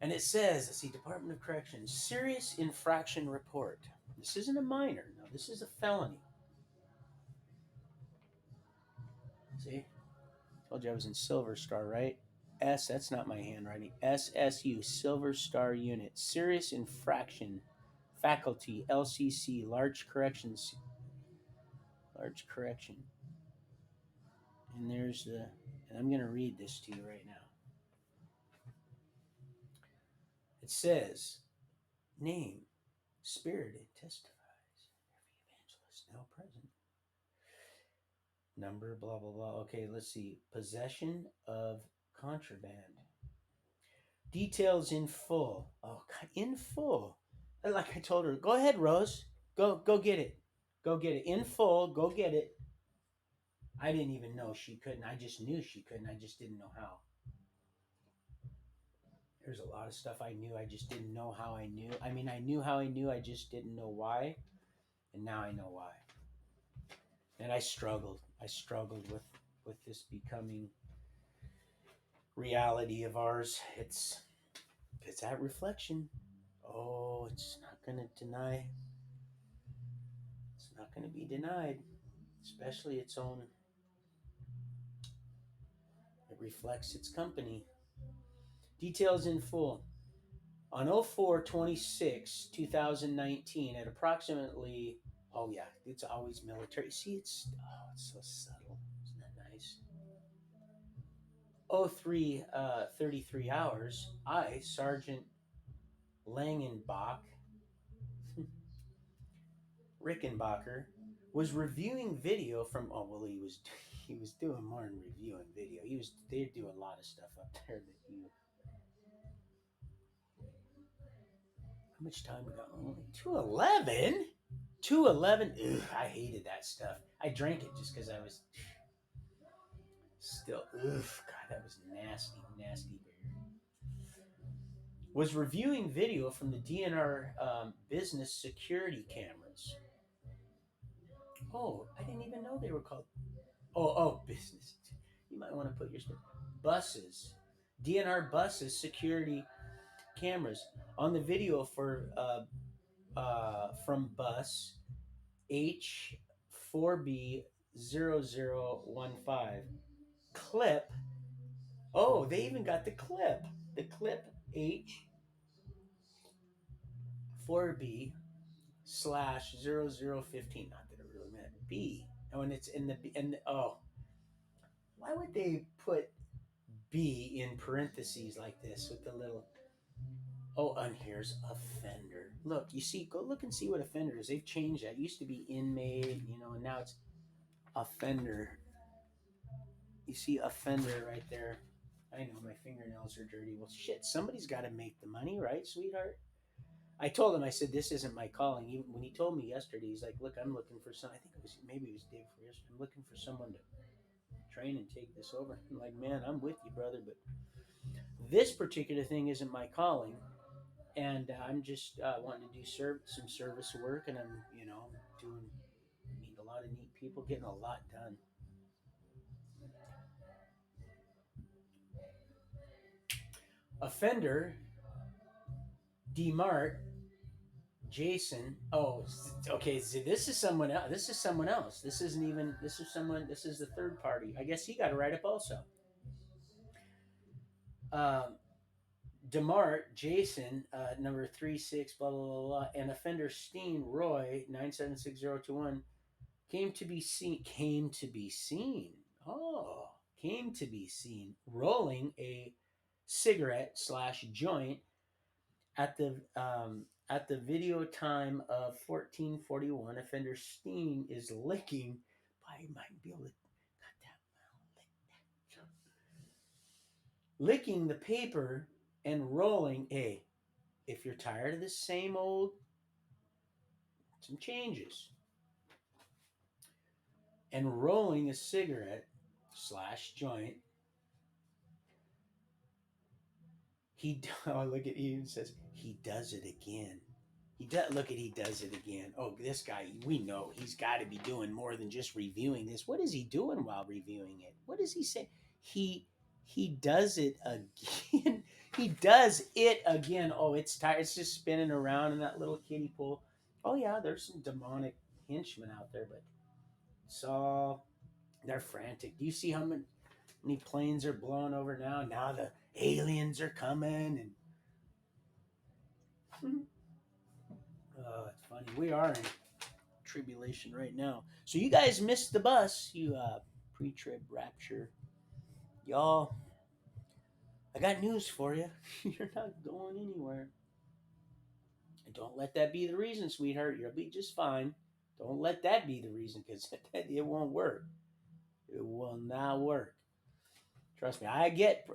And it says, let's see, Department of Corrections, serious infraction report. This isn't a minor. No, this is a felony. See? Told you I was in Silver Star, right? That's not my handwriting. SSU, Silver Star Unit. Serious infraction faculty, LCC, large correction. And there's the, and I'm going to read this to you right now. It says, name, spirited, testifies, every evangelist now present. Number, blah, blah, blah. Okay, let's see. Possession of contraband. Details in full. Oh, God, in full. Like I told her, go ahead, Rose. Go get it. Go get it. In full, go get it. I didn't even know she couldn't. I just knew she couldn't. I just didn't know how. There's a lot of stuff I knew. I just didn't know how I knew. I mean, I knew how I knew. I just didn't know why. And now I know why. And I struggled. I struggled with this becoming reality of ours. It's that reflection. Oh, it's not going to deny. It's not going to be denied, especially its own. It reflects its company. Details in full. On 04/26/2019, at approximately, oh yeah, it's always military. See, it's so subtle. Isn't that nice? 03 33 hours, I, Sergeant Langenbach, Rickenbacker, was reviewing video from, oh well, he was doing more than reviewing video. They do a lot of stuff up there that you. How much time we got? Only 2:11. 2:11. Ugh, I hated that stuff. I drank it just because I was still. Ugh, God, that was nasty, nasty beer. Was reviewing video from the DNR business security cameras. Oh, I didn't even know they were called. Oh, business. You might want to put your buses, DNR buses security cameras on the video for from bus H4B0015 clip. Oh, they even got the clip. The clip H4B slash 0015. Not that it really meant B. And when it's in the oh, why would they put B in parentheses like this with the little. Oh, and here's offender. Look, you see, go look and see what offender is. They've changed that. It used to be inmate, and now it's offender. You see offender right there. I know my fingernails are dirty. Well, shit, somebody's got to make the money, right, sweetheart? I told him, I said, this isn't my calling. Even when he told me yesterday, he's like, look, I'm looking for some. I think maybe it was day before yesterday. I'm looking for someone to train and take this over. I'm like, man, I'm with you, brother, but this particular thing isn't my calling. And I'm just wanting to do some service work, and I'm, doing, meeting a lot of neat people, getting a lot done. Offender, DMart, Jason. Oh, okay. So this is someone else. This is someone else. This isn't even. This is someone. This is the third party. I guess he got a write up also. Um, Demart, Jason, number 36, blah blah blah blah, and offender Steen Roy 976-021 came to be seen. Came to be seen. Oh, came to be seen rolling a cigarette slash joint at the video time of 14:41. Offender Steen is licking. I might be able to cut that. Licking the paper and rolling a. If you're tired of the same old, some changes. And rolling a cigarette slash joint. Look at, he even says he does it again. He does it again. Oh, this guy, we know he's got to be doing more than just reviewing this. What is he doing while reviewing it? What does he say? He does it again. He does it again. Oh, it's tired. It's just spinning around in that little kiddie pool. Oh yeah, there's some demonic henchmen out there, but it's all, they're frantic. Do you see how many planes are blowing over now? Now the aliens are coming, and funny. We are in tribulation right now. So you guys missed the bus, you pre-trib rapture. Y'all, I got news for you. You're not going anywhere. And don't let that be the reason, sweetheart. You'll be just fine. Don't let that be the reason because it won't work. It will not work. Trust me. I get,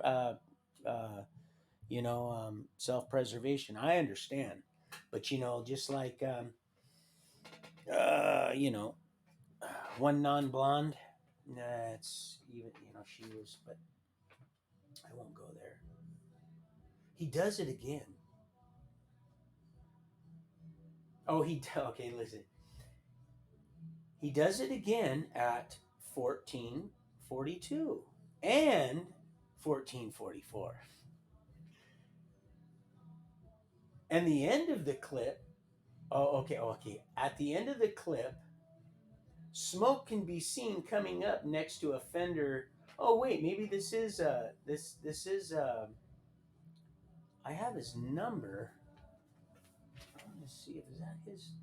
self preservation. I understand. But, just like, uh, you know, one non blonde, it's even, she was, but I won't go there. He does it again. Okay, listen. He does it again at 14:42 and 14:44. And the end of the clip, okay. At the end of the clip, smoke can be seen coming up next to a fender. Oh wait, maybe this is I have his number. Let's see if that his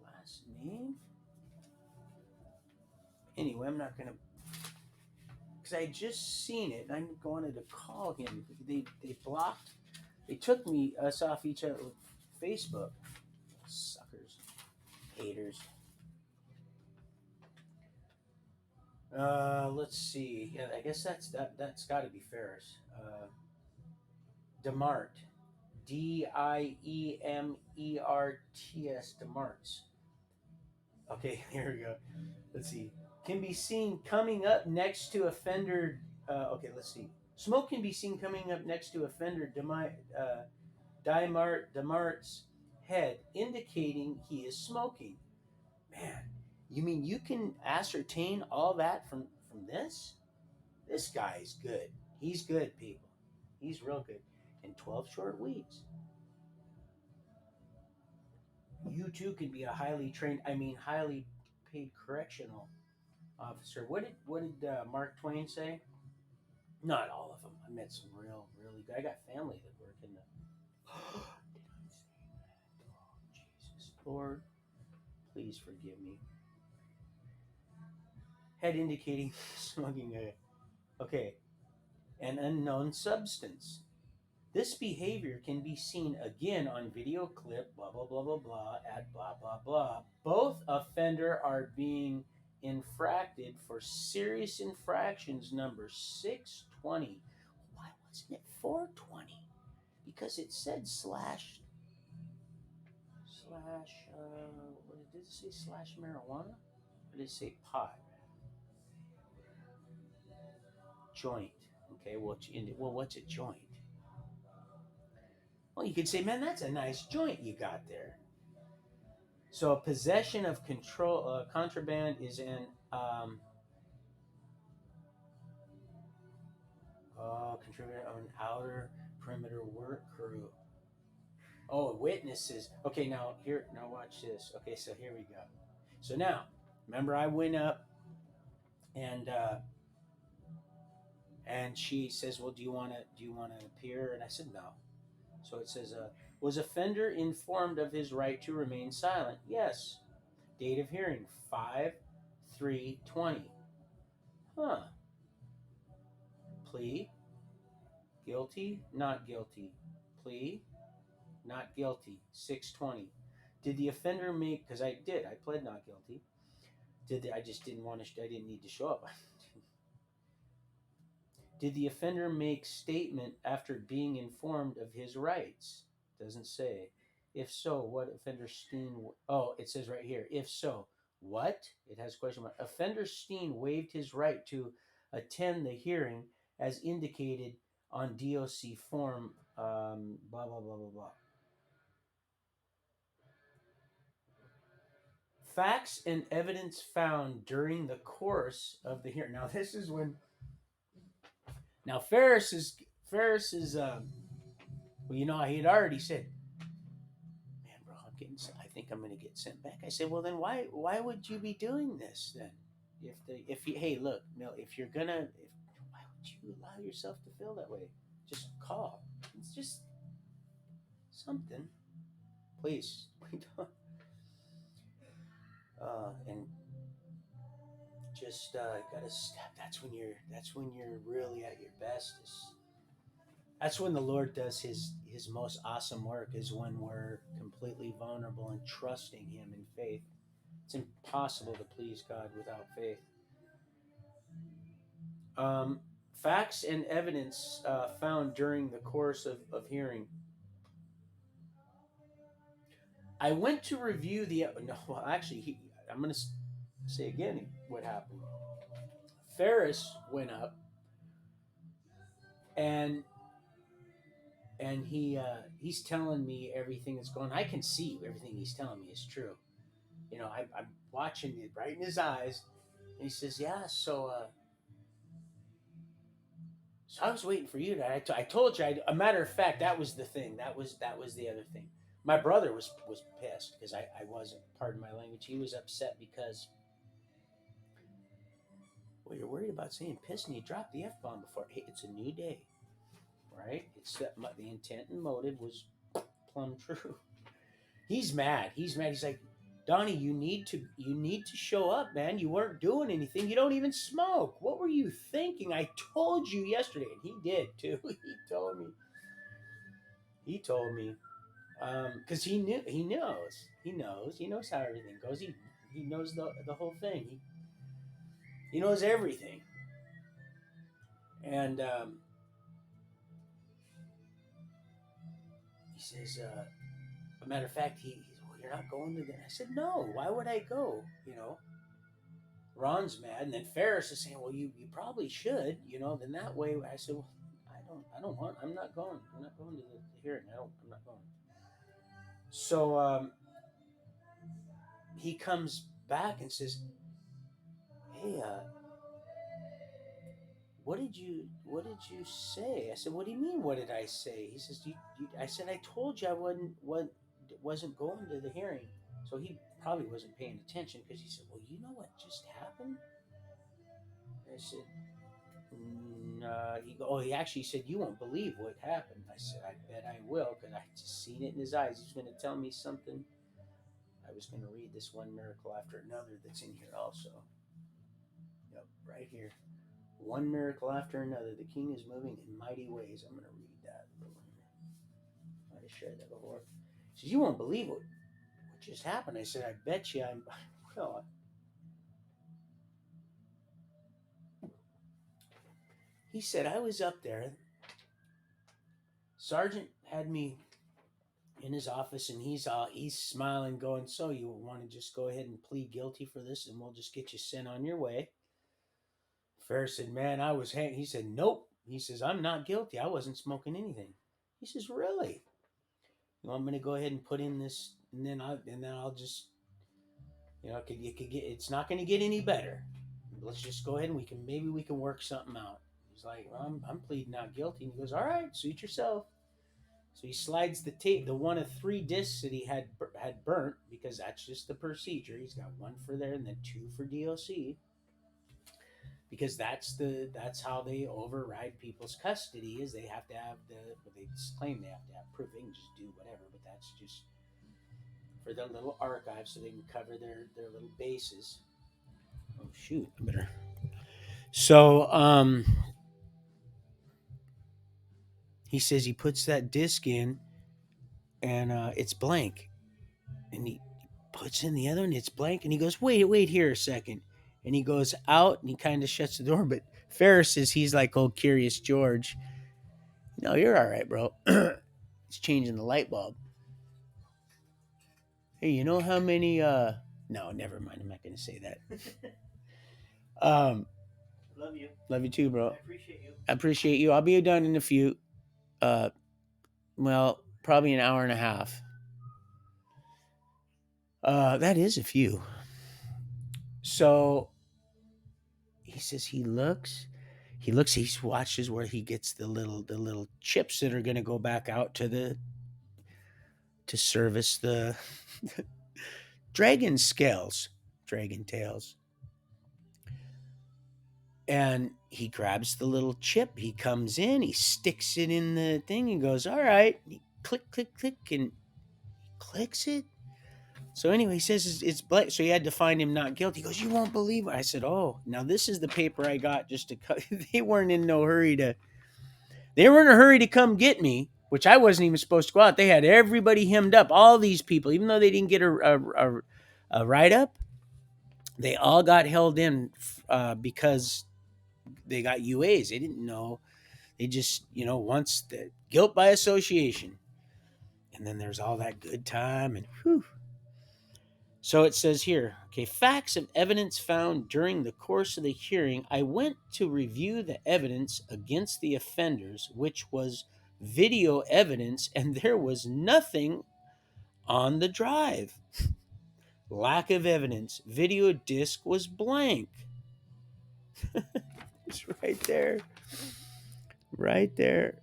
last name. Anyway, I'm not gonna because I just seen it and I wanted to call him. They blocked. They took us off each other Facebook. Suckers, haters. Let's see. Yeah, I guess that's got to be Ferris. Demart, Diemerts, Demarts. Okay, here we go. Let's see. Can be seen coming up next to a fender. Okay, let's see. Smoke can be seen coming up next to a fender Demart's head, indicating he is smoking. Man, you mean you can ascertain all that from this? This guy's good. He's good, people. He's real good. In 12 short weeks, you too can be a highly paid correctional officer. What did Mark Twain say? Not all of them. I met some really good. I got family that work in the. Did I say that? Oh, Jesus, Lord, please forgive me. Head indicating smoking a okay, an unknown substance. This behavior can be seen again on video clip, blah, blah, blah, blah, blah, at blah, blah, blah. Both offender are being infracted for serious infractions number 620. Why wasn't it 420? Because it said what did it say, slash marijuana? Or did it say pot? Joint. Okay, what's a joint? Well, you could say, man, that's a nice joint you got there. So, possession of contraband is an contributor of an outer perimeter work crew. Oh, witnesses. Okay, now watch this. Okay, so here we go. So now, remember, I went up and she says, "Well, do you want to appear?" And I said, "No." So it says, "Was offender informed of his right to remain silent?" Yes. Date of hearing 5/3/20. Huh. Plea, guilty, not guilty. Plea, not guilty, 6/20. Did the offender make? Because I pled not guilty. I just didn't want to. I didn't need to show up. Did the offender make statement after being informed of his rights? Doesn't say. If so, what offender Steen? Oh, it says right here. If so, what? It has question mark. Offender Steen waived his right to attend the hearing as indicated on DOC form. Blah blah blah blah blah. Facts and evidence found during the course of the hearing. Now this is when. Now Ferris is. Well, he had already said, "Man, bro, I think I'm going to get sent back." I said, "Well, then why would you be doing this then? If you hey look, no, if you're gonna, why would you allow yourself to feel that way? Just call. It's just something." please. We don't. And just gotta step. That's when you're really at your best. That's when the Lord does his most awesome work. Is when we're completely vulnerable and trusting Him in faith. It's impossible to please God without faith. Um, Facts and evidence found during the course of hearing. I went to review the. No, well, actually, I'm going to say again what happened. Ferris went up and he's telling me everything that's going. I can see everything he's telling me is true. I'm watching it right in his eyes, and he says, "Yeah, so I was waiting for you. I told you. A matter of fact, that was the thing. That was the other thing. My brother was pissed because I wasn't. Pardon my language. He was upset because, well, you're worried about saying piss and you dropped the f bomb before. Hey, it's a new day, right? It's that the intent and motive was plumb true. He's mad. He's mad. He's like, Donnie, you need to show up, man. You weren't doing anything. You don't even smoke. What were you thinking? I told you yesterday, and he did too. He told me because he knows how everything goes. He knows the whole thing. He knows everything. And he says, a matter of fact, he's, well, you're not going to that. I said, no. Why would I go? Ron's mad, and then Ferris is saying, well, you probably should. Then that way, I said, well, I don't want. I'm not going. I'm not going to the hearing. I'm not going. So he comes back and says, hey, what did you say? I said, what do you mean? What did I say? He says, I said, I told you I wasn't going to the hearing. So he probably wasn't paying attention because he said, well, you know what just happened? I said, he actually said, you won't believe what happened. I said, I bet I will because I just seen it in his eyes. He's going to tell me something. I was going to read this one miracle after another that's in here also. Yep, right here. One miracle after another. The king is moving in mighty ways. I'm going to read that. I might have shared that before. He says, you won't believe what just happened. I said, I bet you I'm. Well, he said, I was up there. Sergeant had me in his office, and he's smiling, going, so you want to just go ahead and plead guilty for this, and we'll just get you sent on your way. Ferris said, man, I was hanged. He said, nope. He says, I'm not guilty. I wasn't smoking anything. He says, really? You want me to go ahead and put in this, and then I'll just, you could get. It's not going to get any better. Let's just go ahead and maybe we can work something out. He's like, well, I'm pleading not guilty, and he goes, all right, suit yourself. So he slides the tape, the one of three discs that he had burnt, because that's just the procedure. He's got one for there and then two for DOC, because that's how they override people's custody. Is they have to have they claim they have to have proof. They can just do whatever, but that's just for their little archive, so they can cover their little bases. Oh shoot! I better. So he says he puts that disc in, and it's blank, and he puts in the other and it's blank, and he goes, wait here a second, and he goes out and he kind of shuts the door. But Ferris says he's like old Curious George. No, you're all right, bro. He's changing the light bulb. Hey, you know how many no, never mind, I'm not gonna say that. um love you too, bro. I appreciate you. I'll be done in a few, uh well, probably an hour and a half. That is a few. So he says he watches where he gets the little chips that are going to go back out to service the dragon scales, dragon tails. And he grabs the little chip, he comes in, he sticks it in the thing and goes, all right. He click click click, and he clicks it. So anyway, he says it's Blake. So he had to find him not guilty. He goes, "You won't believe it." I said, "Oh, now this is the paper I got just to cut." They weren't in no hurry to. They were in a hurry to come get me, which I wasn't even supposed to go out. They had everybody hemmed up. All these people, even though they didn't get a write up, they all got held in because they got UAs. They didn't know. They just, once the guilt by association, and then there's all that good time and whew. So it says here, okay, facts of evidence found during the course of the hearing. I went to review the evidence against the offenders, which was video evidence, and there was nothing on the drive. Lack of evidence. Video disc was blank. It's right there. Right there.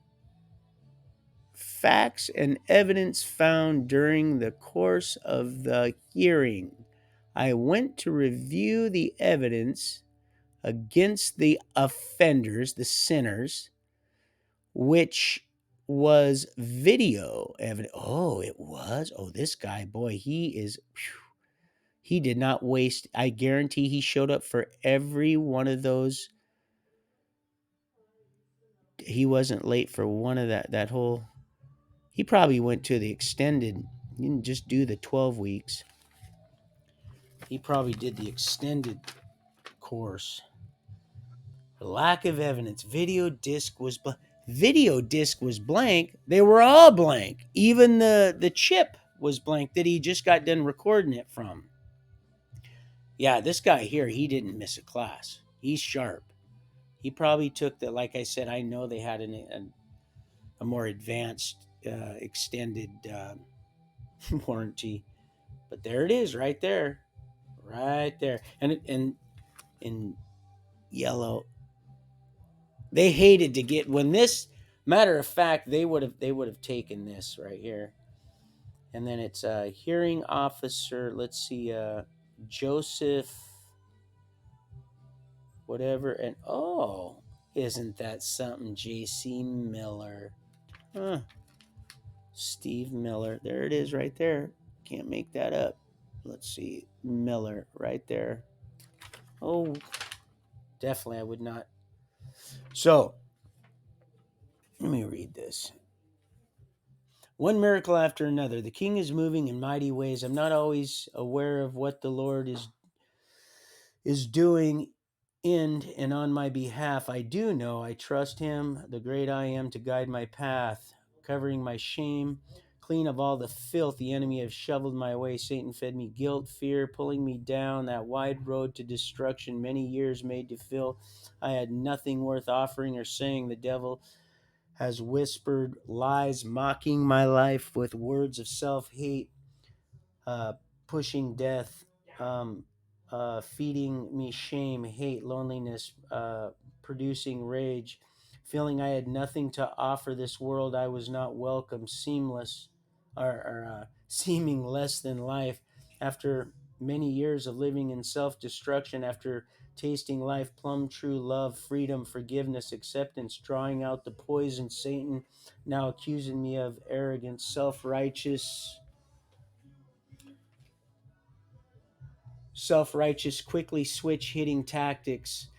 Facts and evidence found during the course of the hearing. I went to review the evidence against the offenders, the sinners, which was video evidence. Oh, it was. Oh, this guy, boy, he is. Whew, he did not waste. I guarantee he showed up for every one of those. He wasn't late for one of that whole. He probably went to the extended. He didn't just do the 12 weeks. He probably did the extended course. Lack of evidence. Video disc was blank. They were all blank. Even the chip was blank that he just got done recording it from. Yeah, this guy here, he didn't miss a class. He's sharp. He probably took the, like I said, I know they had a more advanced, extended warranty. But there it is, right there. Right there. And in yellow, they hated to get when this. Matter of fact, they would have taken this right here, and then it's a hearing officer. Let's see, Joseph, whatever, and oh, isn't that something? J.C. Miller, huh? Steve Miller. There it is, right there. Can't make that up. Let's see, Miller, right there. Oh, definitely, I would not. So, let me read this. One miracle after another. The king is moving in mighty ways. I'm not always aware of what the Lord is doing in and on my behalf. I do know I trust him, the great I am, to guide my path, covering my shame, clean of all the filth the enemy has shoveled my way. Satan fed me guilt, fear, pulling me down that wide road to destruction, many years made to feel I had nothing worth offering or saying. The devil has whispered lies, mocking my life with words of self-hate, uh, pushing death, um, feeding me shame, hate, loneliness, producing rage, feeling I had nothing to offer this world. I was not welcome, seamless, or seeming less than life. After many years of living in self-destruction, after tasting life, plumb true love, freedom, forgiveness, acceptance, drawing out the poison, Satan now accusing me of arrogance, self-righteous, quickly switch hitting tactics,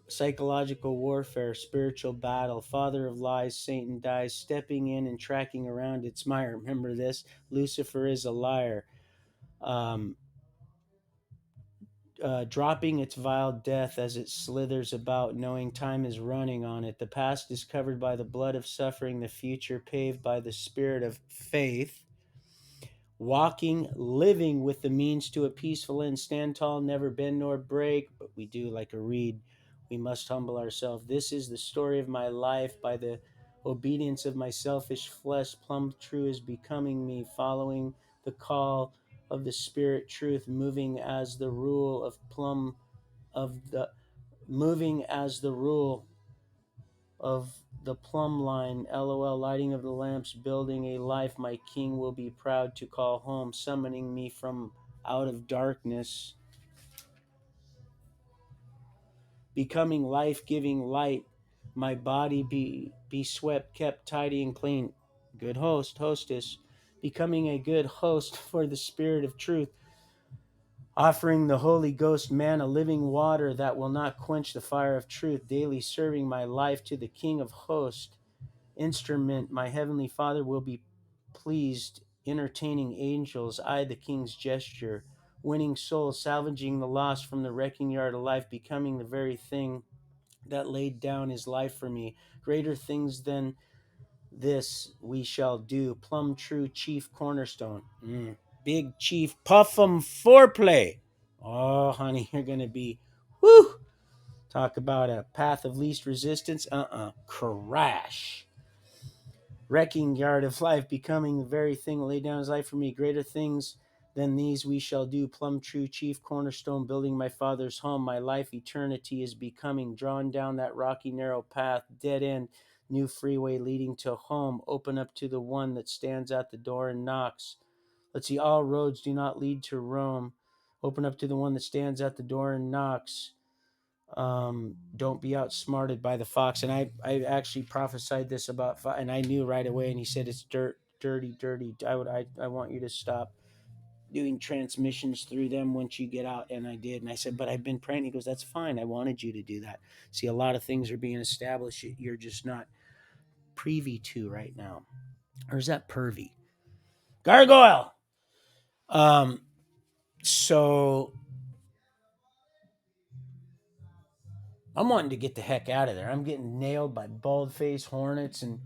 psychological warfare, spiritual battle, father of lies, Satan dies, stepping in and tracking around its mire. Remember this? Lucifer is a liar. Um, dropping its vile death as it slithers about, knowing time is running on it. The past is covered by the blood of suffering, the future paved by the spirit of faith. Walking, living with the means to a peaceful end. Stand tall, never bend nor break. But we do like a reed. We must humble ourselves. This is the story of my life. By the obedience of my selfish flesh, plumb true is becoming me, following the call of the spirit truth, moving as the rule of the plumb line, LOL, lighting of the lamps, building a life my king will be proud to call home, summoning me from out of darkness, becoming life-giving light, my body be swept, kept tidy and clean. Good hostess, becoming a good host for the Spirit of truth, offering the Holy Ghost manna, living water that will not quench the fire of truth, daily serving my life to the King of hosts, instrument my heavenly Father will be pleased, entertaining angels, I the King's gesture, winning souls, salvaging the lost from the wrecking yard of life, becoming the very thing that laid down his life for me. Greater things than this we shall do. Plumb true chief cornerstone. Big chief puffum foreplay. Oh, honey, you're going to be, whoo, talk about a path of least resistance. Crash. Wrecking yard of life, becoming the very thing that laid down his life for me. Greater things than these we shall do. Plumb true chief cornerstone, building my Father's home. My life eternity is becoming, drawn down that rocky narrow path, dead end, new freeway leading to home. Open up to the one that stands at the door and knocks. Let's see, all roads do not lead to Rome. Open up to the one that stands at the door and knocks. Don't be outsmarted by the fox. And I actually prophesied this about, and I knew right away. And he said, it's dirty. I want you to stop doing transmissions through them once you get out. And I did. And I said, but I've been praying. He goes, that's fine. I wanted you to do that. See, a lot of things are being established. You're just not privy to right now. Or is that pervy? Gargoyle. So I'm wanting to get the heck out of there. I'm getting nailed by bald-faced hornets, and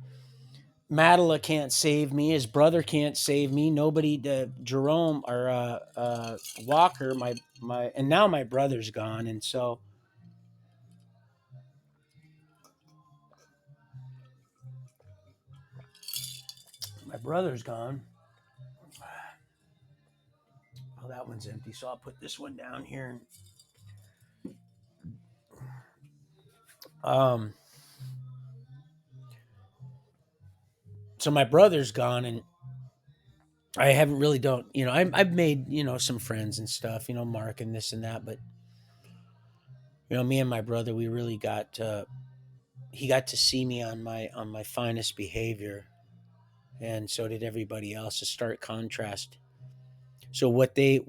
Madela can't save me. His brother can't save me. Nobody, Jerome or Walker, and now my brother's gone, and so my brother's gone. Oh, that one's empty, so I'll put this one down here. Um, so my brother's gone, and I haven't really don't I've made some friends and stuff, Mark and this and that, but me and my brother, we really got he got to see me on my finest behavior, and so did everybody else. A stark contrast. So what they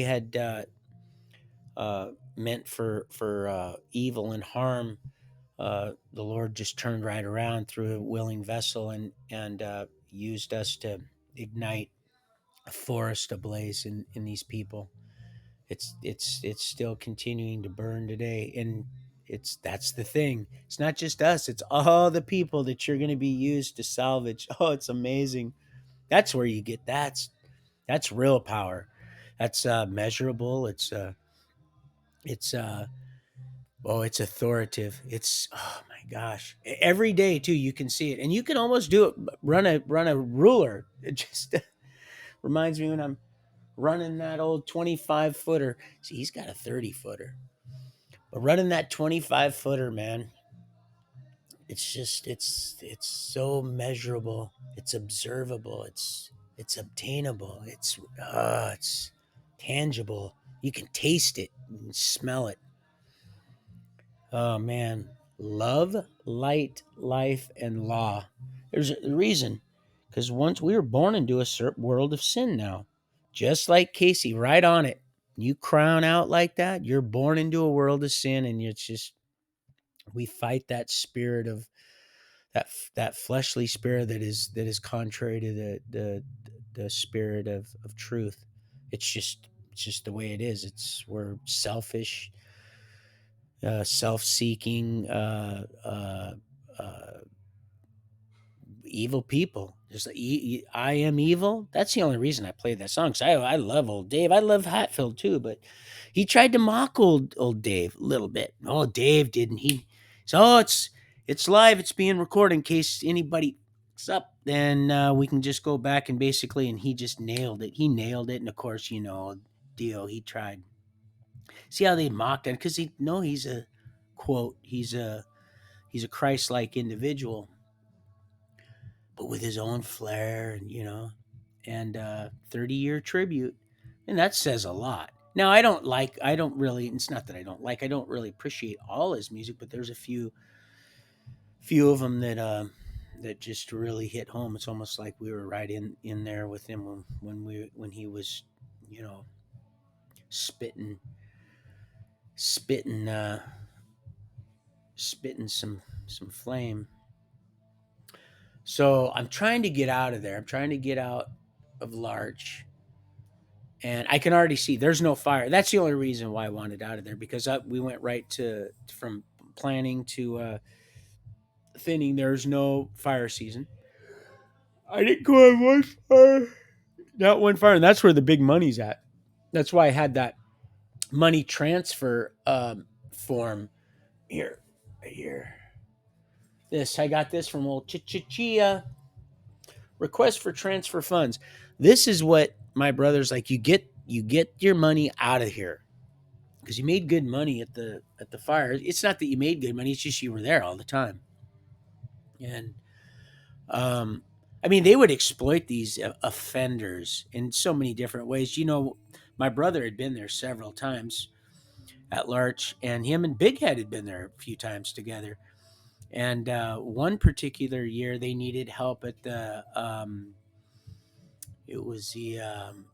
had meant for evil and harm, the Lord just turned right around through a willing vessel, and used us to ignite a forest ablaze in these people. It's still continuing to burn today, and that's the thing. It's not just us; it's all the people that you're going to be used to salvage. Oh, it's amazing. That's where you get that's real power. That's measurable. It's it's authoritative. It's, oh my gosh, every day too. You can see it, and you can almost do it. Run a ruler. It just reminds me when I'm running that old 25-footer. See, he's got a 30-footer, but running that 25-footer, man, it's so measurable. It's observable. It's obtainable. It's tangible. You can taste it and smell it. Oh man, love, light, life, and law. There's a reason, because once we were born into a certain world of sin now, just like Casey, right on it. You crown out like that, you're born into a world of sin, and it's just, we fight that spirit of that fleshly spirit that is contrary to the spirit of truth. It's just the way it is. We're selfish, self-seeking, evil people. Just like, I am evil. That's the only reason I played that song. Cause I love old Dave. I love Hatfield too, but he tried to mock old Dave a little bit. Oh, Dave didn't. So it's live. It's being recorded in case anybody fucks up. Then we can just go back and basically, and he just nailed it. He nailed it, and of course, Dio. He tried. See how they mocked him, because he's a quote. He's a Christ-like individual, but with his own flair, and 30-year tribute, and that says a lot. Now, I don't really. It's not that I don't like. I don't really appreciate all his music, but there's a few of them that that just really hit home. It's almost like we were right in there with him when he was, you know, spitting spitting spitting some flame. So I'm trying to get out of there. I'm trying to get out of Larch, and I can already see there's no fire. That's the only reason why I wanted out of there, because we went right to from planning to thinning. There's no fire season. I didn't go on one fire, not one fire, and that's where the big money's at. That's why I had that money transfer form here. Here, this I got this from old Chichichia. Request for transfer funds. This is what my brother's like. You get your money out of here, because you made good money at the fire. It's not that you made good money; it's just you were there all the time. And I mean, they would exploit these offenders in so many different ways. My brother had been there several times at Larch, and him and Big Head had been there a few times together. And one particular year, they needed help at the it was the um,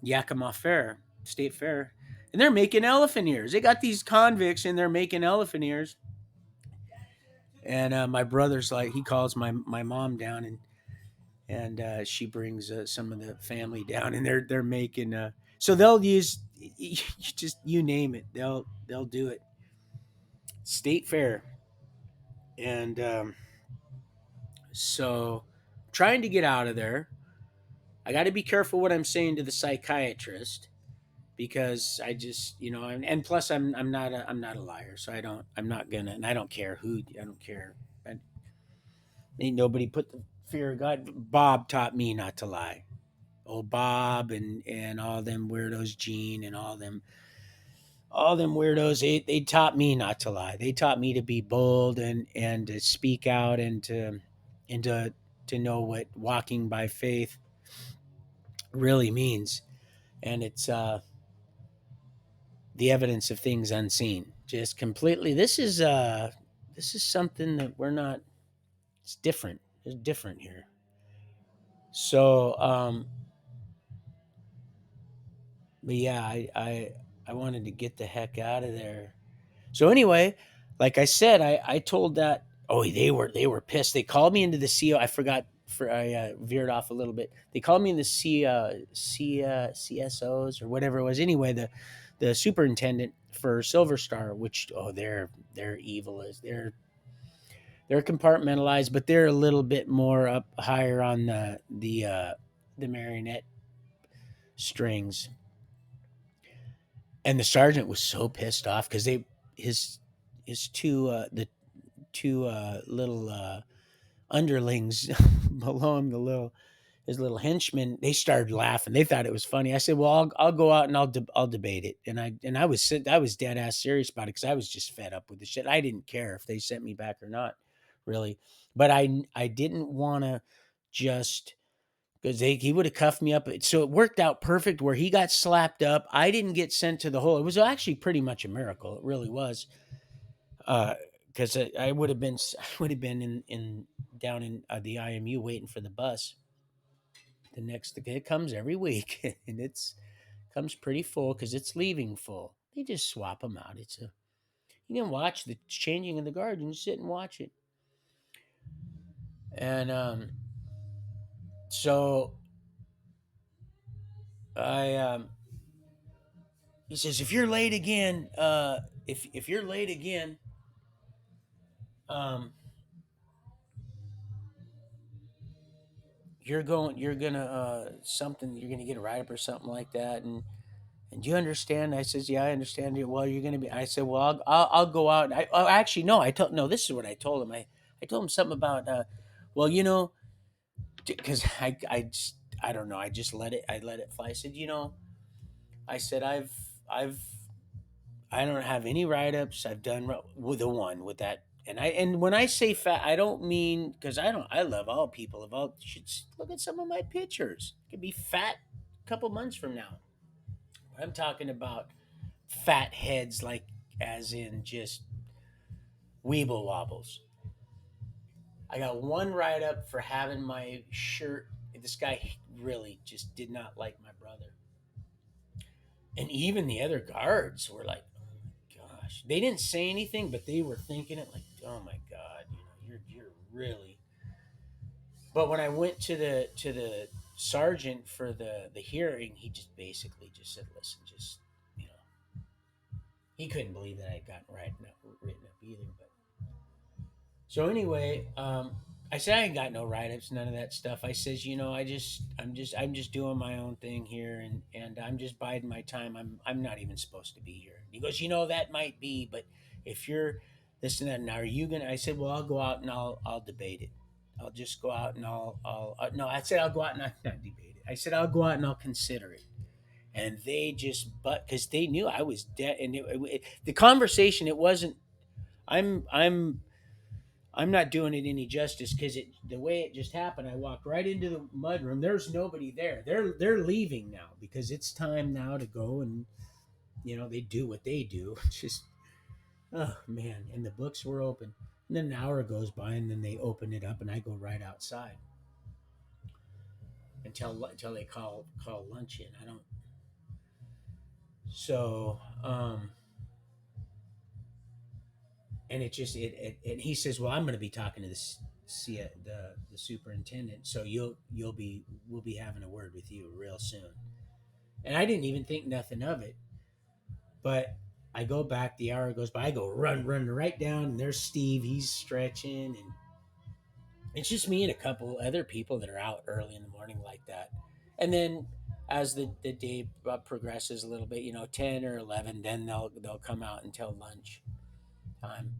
Yakima Fair, State Fair, and they're making elephant ears. They got these convicts, and they're making elephant ears. And my brother's like, he calls my mom down, and she brings some of the family down, and they're making. So they'll use just you name it, they'll do it. State Fair, and so trying to get out of there. I got to be careful what I'm saying to the psychiatrist, because I just, and plus I'm not a liar, so I'm not gonna, and I don't care. I, Ain't nobody put the fear of God. Bob taught me not to lie. Oh, Bob and all them weirdos, Gene and all them weirdos. They taught me not to lie. They taught me to be bold and to speak out, and to know what walking by faith really means. And it's the evidence of things unseen. Just completely. This is something that we're not. It's different. It's different here. So, but yeah, I wanted to get the heck out of there. So anyway, like I said, I told that. Oh, they were pissed. They called me into the CO. I forgot. I veered off a little bit. They called me in the CSOs or whatever it was. Anyway, the superintendent for Silver Star, which, they're evil, as they're compartmentalized, but they're a little bit more up higher on the marionette strings. And the sergeant was so pissed off because his his two little underlings below him, his little henchmen, they started laughing. They thought it was funny. I said, "Well, I'll go out and I'll debate it." And I was dead ass serious about it, because I was just fed up with the shit. I didn't care if they sent me back or not, really, but I didn't want to just, because he would have cuffed me up. So it worked out perfect where he got slapped up. I didn't get sent to the hole. It was actually pretty much a miracle. It really was. Because I would have been I would have been in down in the IMU waiting for the bus. It comes every week, and it's comes pretty full because it's leaving full. They just swap them out. You can watch the changing of the guard. You can sit and watch it. And so I he says, if you're late again, if you're late again, um, you're gonna get a write up or something like that. And you understand? I says, yeah, I understand it. Well, you're gonna be. I said, well, I'll go out. Actually, no, no, this is what I told him. I told him something about, well, because I don't know. I let it fly. I said, I said, I've I don't have any write ups. I've done with the one with that. And when I say fat, I don't mean, because I love all people of all. You should look at some of my pictures. I could be fat a couple months from now. I'm talking about fat heads, like as in just weeble wobbles. I got one write up for having my shirt. This guy really just did not like my brother. And even the other guards were like, oh my gosh. They didn't say anything, but they were thinking it like, oh my God, you're really. But when I went to the sergeant for the hearing, he just basically just said, listen, just you know, he couldn't believe that I had gotten written up either. But so anyway, I said I ain't got no write ups, none of that stuff. I says, I'm just doing my own thing here, and I'm just biding my time. I'm not even supposed to be here. He goes, that might be, but if you're this and that, now are you gonna? I said, well, I'll go out and I'll debate it. I'll just go out and I'll no. I said I'll go out and not debate it. I said I'll go out and I'll consider it. And they just because they knew I was dead, and the conversation it wasn't. I'm not doing it any justice because the way it just happened. I walked right into the mudroom. There's nobody there. They're leaving now because it's time now to go and they do what they do. It's just oh man, and the books were open. And then an hour goes by, and then they open it up, and I go right outside until they call lunch in. I don't. So and it just and he says, well, I'm going to be talking to the superintendent, so we'll be having a word with you real soon. And I didn't even think nothing of it, but I go back, the hour goes by, I go run right down, and there's Steve, he's stretching, and it's just me and a couple other people that are out early in the morning like that. And then as the day progresses a little bit, 10 or 11, then they'll come out until lunch time.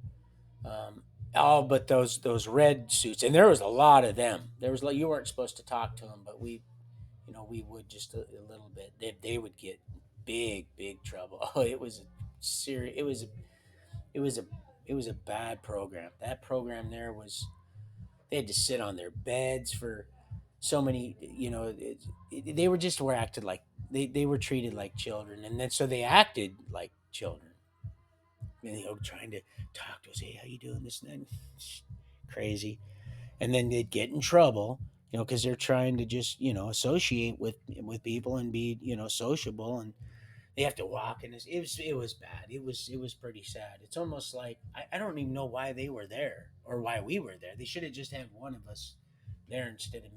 um, all but those red suits, and there was a lot of them. There was like you weren't supposed to talk to them, but we would just a little bit. They would get big trouble. Oh, it was a serious. It was a it was a bad program. That program there was they had to sit on their beds for so many. They were just were acted like they were treated like children, and then so they acted like children. Trying to talk to us. Hey, how you doing? This and that. Crazy. And then they'd get in trouble, because they're trying to just, associate with people and be, sociable, and they have to walk. And it was bad. It was pretty sad. It's almost like I don't even know why they were there or why we were there. They should have just had one of us there instead of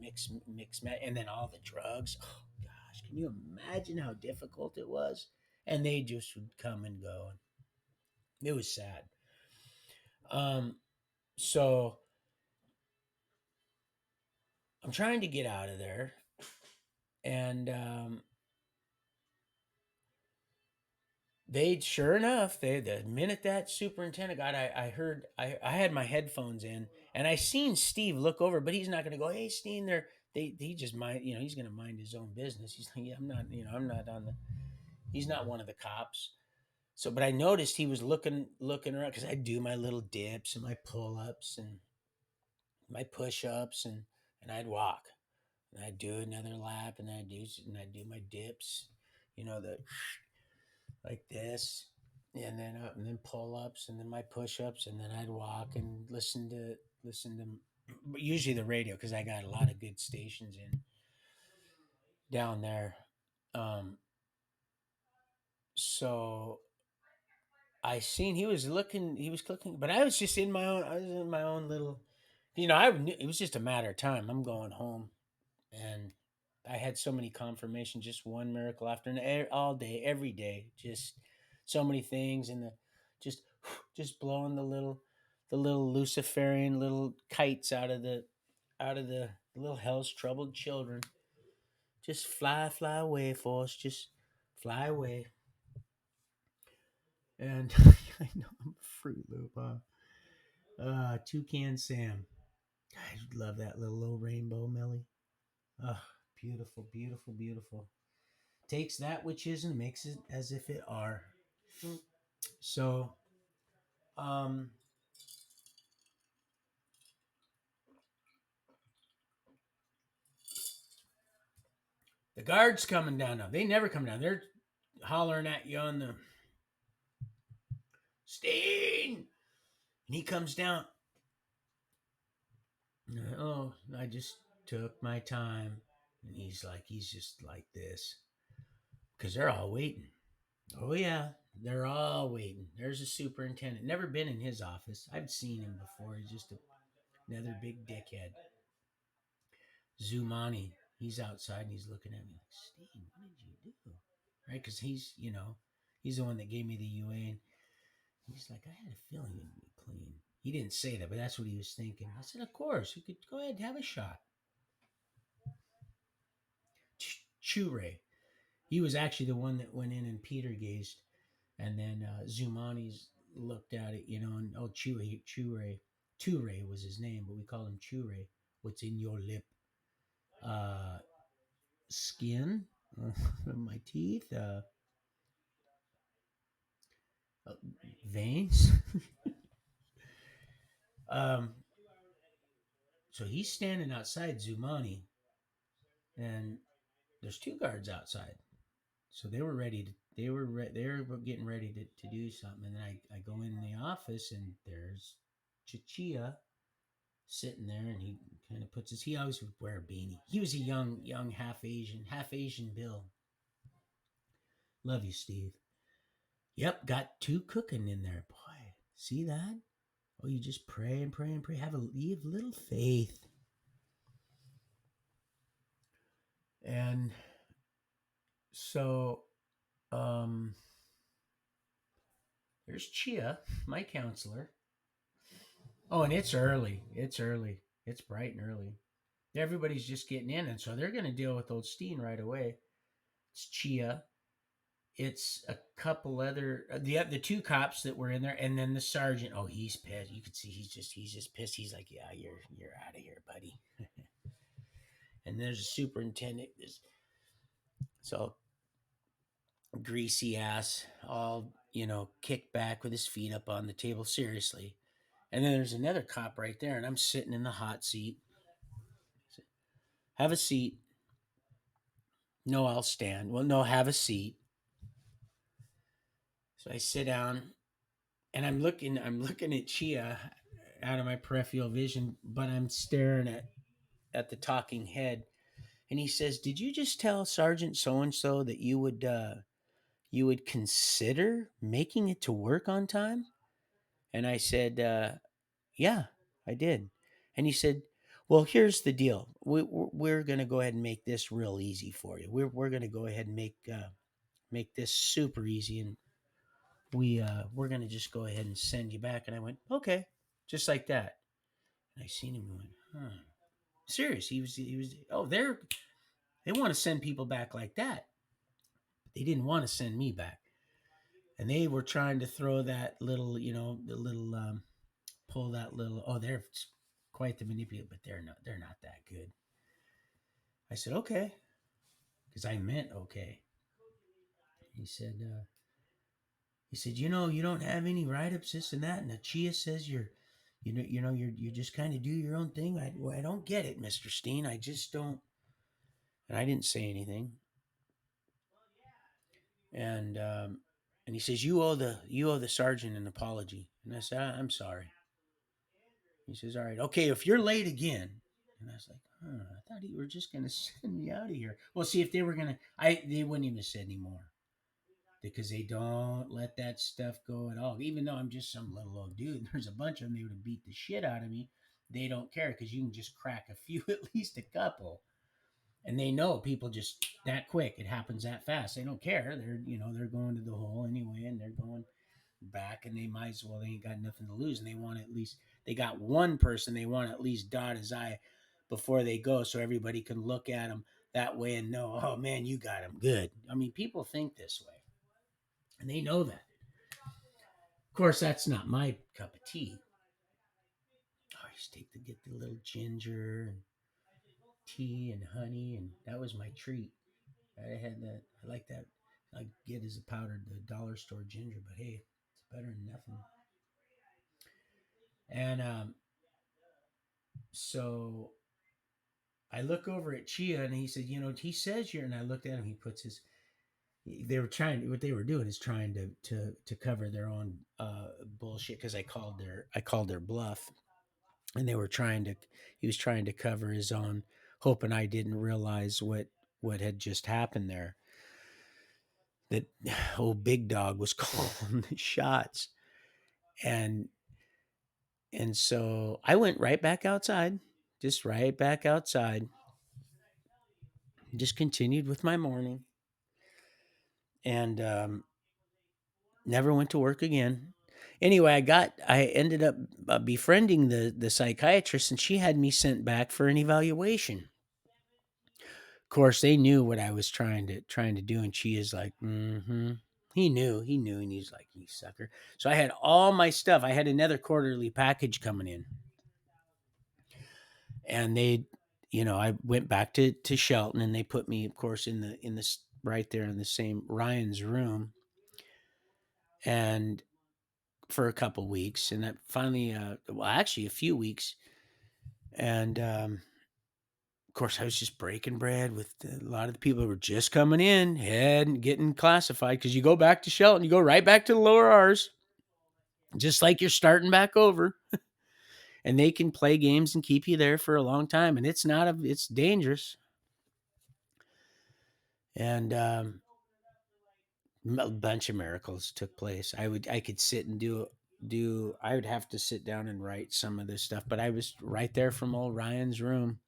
and then all the drugs. Oh gosh, can you imagine how difficult it was? And they just would come and go. It was sad. Um, so I'm trying to get out of there, and they sure enough, the minute that superintendent got, I heard I had my headphones in, and I seen Steve look over, but he's not going to go, hey Steve, he just mind, he's going to mind his own business. He's like, yeah, I'm not on the, he's not one of the cops. So, but I noticed he was looking around because I do my little dips and my pull ups and my push ups, and I'd walk. And I'd do another lap, and I'd do my dips, the like this, and then up, and then pull ups, and then my push ups, and then I'd walk and listen to usually the radio because I got a lot of good stations in down there. Um, so I seen he was clicking, but I was just in my own. I was in my own little, I knew it was just a matter of time. I'm going home, and I had so many confirmations, just one miracle after all day, every day, just so many things, and just just blowing the little Luciferian little kites out of the little hell's troubled children. Just fly away, Force. Just fly away. And I know I'm a Fruit Loop, huh? Toucan Sam. I love that little rainbow, Melly. Oh, beautiful, beautiful, beautiful. Takes that which is and makes it as if it are. So, um, the guards coming down now. They never come down. They're hollering at you on the Steen, and he comes down. Oh, I just took my time. And he's just like this because they're all waiting. Oh, yeah, they're all waiting. There's a superintendent. Never been in his office. I've seen him before. He's just another big dickhead. Zumani, he's outside and he's looking at me like, Steve, what did you do? Right? Because he's the one that gave me the UA. And he's like, I had a feeling it'd be clean. He didn't say that, but that's what he was thinking. I said, of course, you could go ahead, have a shot. Chure. He was actually the one that went in and Peter gazed. And then Zumani's looked at it, and Chure was his name, but we call him Chure. What's in your lip? Uh, Skin, my teeth, uh, veins. um, so he's standing outside Zumani, and there's two guards outside. So they were ready to. They were getting ready to do something, and then I go in the office, and there's Chichia sitting there, and he kind of puts his. He always would wear a beanie. He was a young half Asian Bill. Love you, Steve. Yep, got two cooking in there, boy. See that? Oh, you just pray and pray and pray. Have little faith. And so, um, there's Chia, my counselor. Oh, and it's early. It's early. It's bright and early. Everybody's just getting in, and so they're going to deal with old Steen right away. It's Chia. It's a couple other the two cops that were in there, and then the sergeant. Oh, he's pissed. You could see he's just pissed. He's like, yeah, you're out of here, buddy. And there's a superintendent. So greasy ass, all kicked back with his feet up on the table. Seriously. And then there's another cop right there, and I'm sitting in the hot seat. Have a seat. No, I'll stand. Well, no, have a seat. So I sit down, and I'm looking at Chia out of my peripheral vision, but I'm staring at the talking head. And he says, "Did you just tell Sergeant so and so that you would consider making it to work on time?" And I said, "Yeah, I did." And he said, "Well, here's the deal. We're going to go ahead and make this real easy for you. We're going to go ahead and make this super easy, and we're going to just go ahead and send you back." And I went, "Okay," just like that. And I seen him and went, "Huh." Serious. He was. Oh, they want to send people back like that. They didn't want to send me back, and they were trying to throw that little, the little pull that little. Oh, they're quite the manipulator, but they're not that good. I said, "Okay," because I meant okay. He said, "You don't have any write ups, this and that." And the Chia says you just kind of do your own thing. I don't get it, Mister Steen. I just don't. And I didn't say anything. And he says, you owe the sergeant an apology." And I said, I'm sorry." He says, "All right, okay, if you're late again." And I was like, I thought you were just gonna send me out of here. Well, see, if they were gonna, they wouldn't even have said anymore, because they don't let that stuff go at all. Even though I'm just some little old dude, there's a bunch of them. They would have beat the shit out of me. They don't care, because you can just crack a few, at least a couple, and they know people just that quick. It happens that fast. They don't care. They're going to the hole anyway, and they're going back, and they might as well. They ain't got nothing to lose, and they want at least they got one person they want to at least dot his I before they go, so everybody can look at him that way and know, oh man, you got him good. I mean, people think this way, and they know that. Of course, that's not my cup of tea. I used to get the little ginger and tea and honey, and that was my treat. I had that. I like that. I get as a powdered the dollar store ginger, but hey, it's better than nothing. And so I look over at Chia, and he said, he says you're, and I looked at him. He puts his. They were trying. What they were doing is trying to cover their own bullshit, because I called their bluff. and they were trying to he was trying to cover his own, hoping I didn't realize what had just happened there, that old big dog was calling the shots. And and so I went right back outside, just right back outside, just continued with my morning, and never went to work again. Anyway, I ended up befriending the psychiatrist, and she had me sent back for an evaluation. Of course, they knew what I was trying to do, and she is like, mm-hmm. He knew, and he's like, you sucker. So I had all my stuff. I had another quarterly package coming in, and I went back to Shelton, and they put me, of course, in this right there in the same Ryan's room, and for a couple weeks, and that finally, well, actually a few weeks, and of course, I was just breaking bread with a lot of the people who were just coming in, and getting classified, because you go back to Shelton, you go right back to the lower R's, just like you're starting back over, and they can play games and keep you there for a long time, and it's dangerous, and a bunch of miracles took place. I could sit and do I would have to sit down and write some of this stuff, but I was right there from old Ryan's room.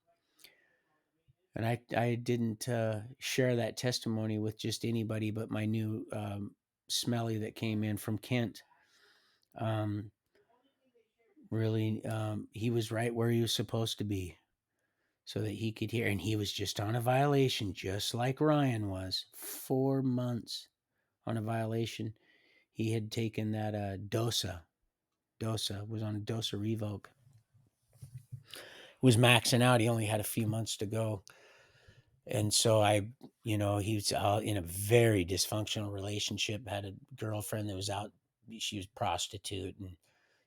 And I didn't share that testimony with just anybody but my new smelly that came in from Kent. Um, really, he was right where he was supposed to be, so that he could hear. And he was just on a violation, just like Ryan was. 4 months on a violation. He had taken that DOSA. DOSA was on a DOSA revoke. Was maxing out. He only had a few months to go. And so he was in a very dysfunctional relationship, had a girlfriend that was out, she was prostitute, and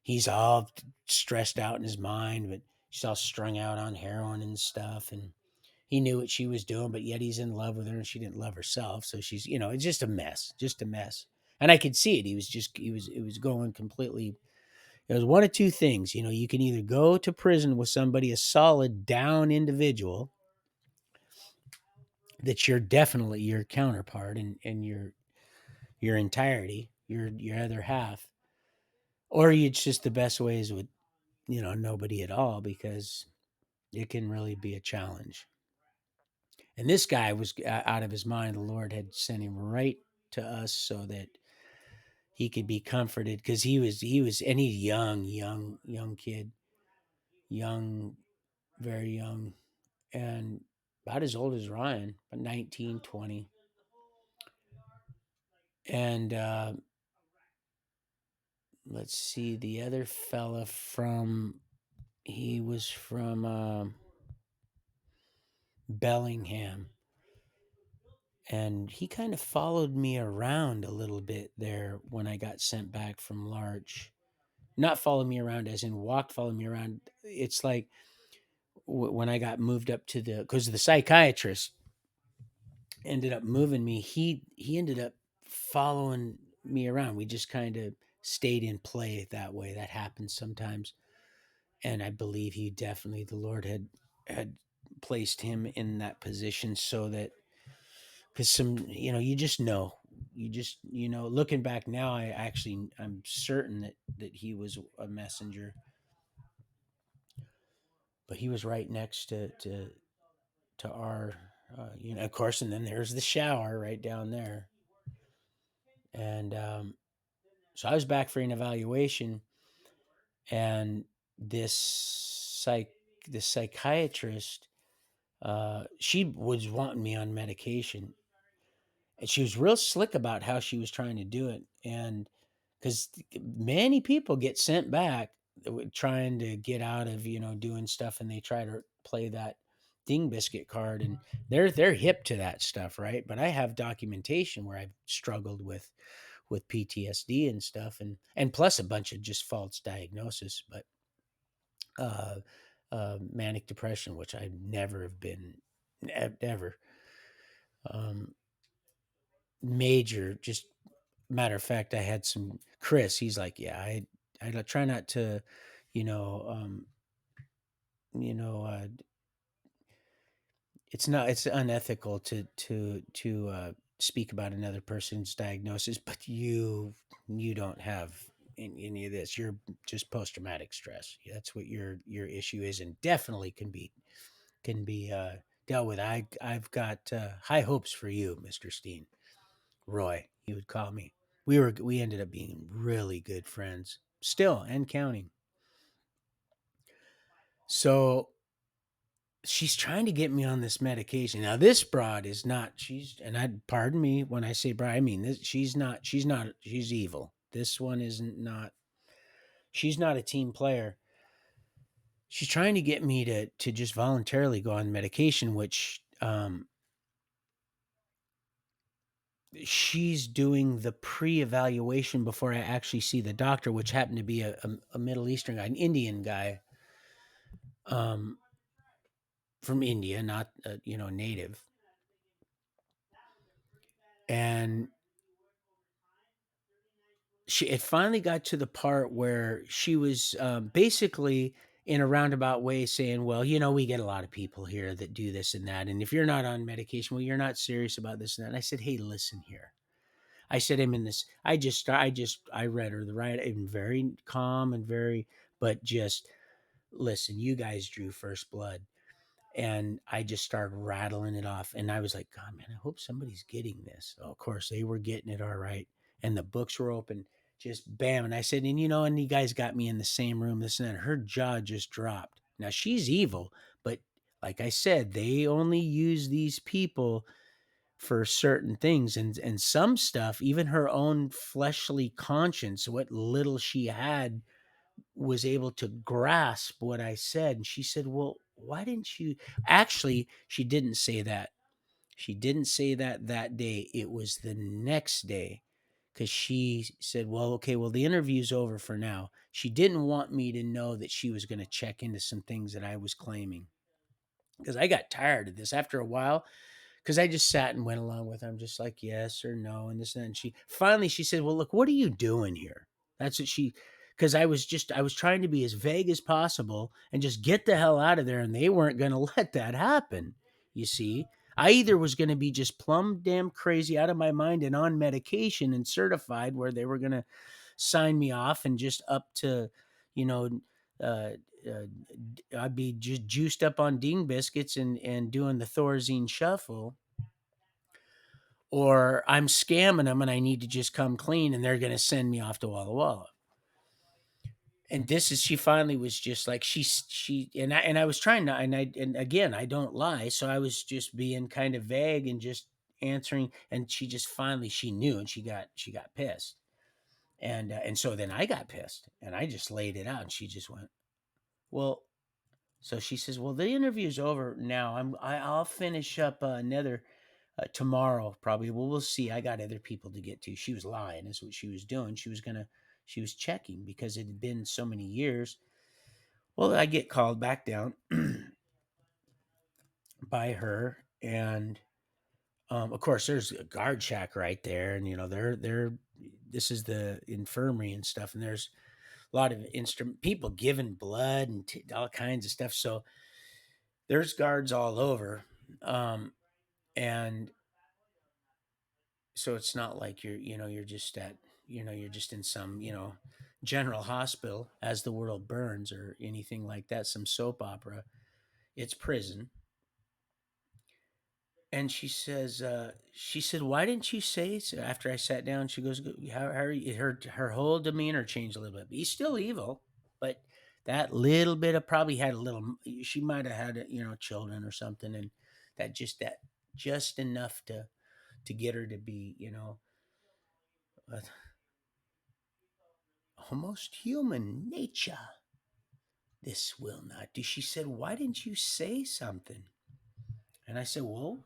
he's all stressed out in his mind, but she's all strung out on heroin and stuff. And he knew what she was doing, but yet he's in love with her, and she didn't love herself. So she's, it's just a mess, just a mess. And I could see it. It was going completely. It was one of two things. You can either go to prison with somebody, a solid down individual, that you're definitely your counterpart, and your entirety, your other half, or it's just the best ways with nobody at all, because it can really be a challenge. And this guy was out of his mind. The Lord had sent him right to us so that he could be comforted, because and he's young kid, young, very young, and about as old as Ryan, about 19, 20. And let's see, the other fella he was from Bellingham, and he kind of followed me around a little bit there when I got sent back from Larch. Not followed me around as in walked, followed me around. It's like when I got moved up because the psychiatrist ended up moving me. He ended up following me around. We just kind of stayed in play that way. That happens sometimes. And I believe the Lord had placed him in that position, so that, because looking back now, I'm certain that he was a messenger, but he was right next to our, of course, and then there's the shower right down there. And so I was back for an evaluation, and this this psychiatrist, she was wanting me on medication, and she was real slick about how she was trying to do it. And because many people get sent back trying to get out of doing stuff, and they try to play that ding biscuit card, and they're hip to that stuff, right? But I have documentation where I've struggled with PTSD and stuff, and plus a bunch of just false diagnosis. But uh manic depression, which I never have been, ever. um Major, just matter of fact, I had Chris, he's like, yeah, I try not to, you know, um, you know, it's unethical to speak about another person's diagnosis, but you don't have any of this. You're just post traumatic stress. That's what your issue is, and definitely can be dealt with. I've got high hopes for you, Mr. Steen. Roy, he would call me. We ended up being really good friends, still and counting. So she's trying to get me on this medication. Now this broad is not she's and I pardon me when I say broad, I mean this she's evil. This one isn't not she's not a team player. She's trying to get me to just voluntarily go on medication, which she's doing the pre-evaluation before I actually see the doctor, which happened to be a Middle Eastern guy, an Indian guy, um, from India, not native. And it finally got to the part where she was basically in a roundabout way saying, well, we get a lot of people here that do this and that, and if you're not on medication, well, you're not serious about this and that. And I said, hey, listen here. I said, I'm in this. I read her the right, and very calm and very, but just listen. You guys drew first blood, and I just started rattling it off, and I was like, God, man, I hope somebody's getting this. Oh, of course, they were getting it all right, and the books were open. Just bam, and I said, and you guys got me in the same room. This and that. Her jaw just dropped. Now she's evil, but like I said, they only use these people for certain things, and some stuff, even her own fleshly conscience, what little she had, was able to grasp what I said. And she said, well, why didn't you actually, she didn't say that. She didn't say that day. It was the next day, because she said, well, okay, well, the interview's over for now. She didn't want me to know that she was going to check into some things that I was claiming, because I got tired of this after a while, because I just sat and went along with her. I'm just like, yes or no, and this and that. And she said, well, look, what are you doing here? That's what she, because I was trying to be as vague as possible and just get the hell out of there. And they weren't going to let that happen. You see, I either was going to be just plumb damn crazy out of my mind and on medication and certified, where they were going to sign me off and just up to, you know, uh, uh, I'd be just juiced up on Dean biscuits and doing the Thorazine shuffle, or I'm scamming them and I need to just come clean and they're going to send me off to Walla Walla. And this is, she finally was just like, and I was trying to, and again, I don't lie. So I was just being kind of vague and just answering. And she just finally, she knew, and she got pissed. And so then I got pissed and I just laid it out, and she just went, well, so she says, well, the interview's over now. I'll finish up another tomorrow probably. Well, we'll see. I got other people to get to. She was lying, is what she was doing. She was checking because it had been so many years. Well, I get called back down by her, and of course, there's a guard shack right there, and they're this is the infirmary and stuff, and there's a lot of instrument people giving blood and all kinds of stuff. So there's guards all over, and so it's not like you're just at, you're just in some, general hospital as the world burns or anything like that, some soap opera. It's prison. And she said, why didn't you say so? After I sat down, she goes, how are you? Her whole demeanor changed a little bit. He's still evil, but that little bit of, probably had a little, she might have had, children or something. And that just enough to get her to be, uh, almost human nature. This will not do. She said, why didn't you say something? And I said, well,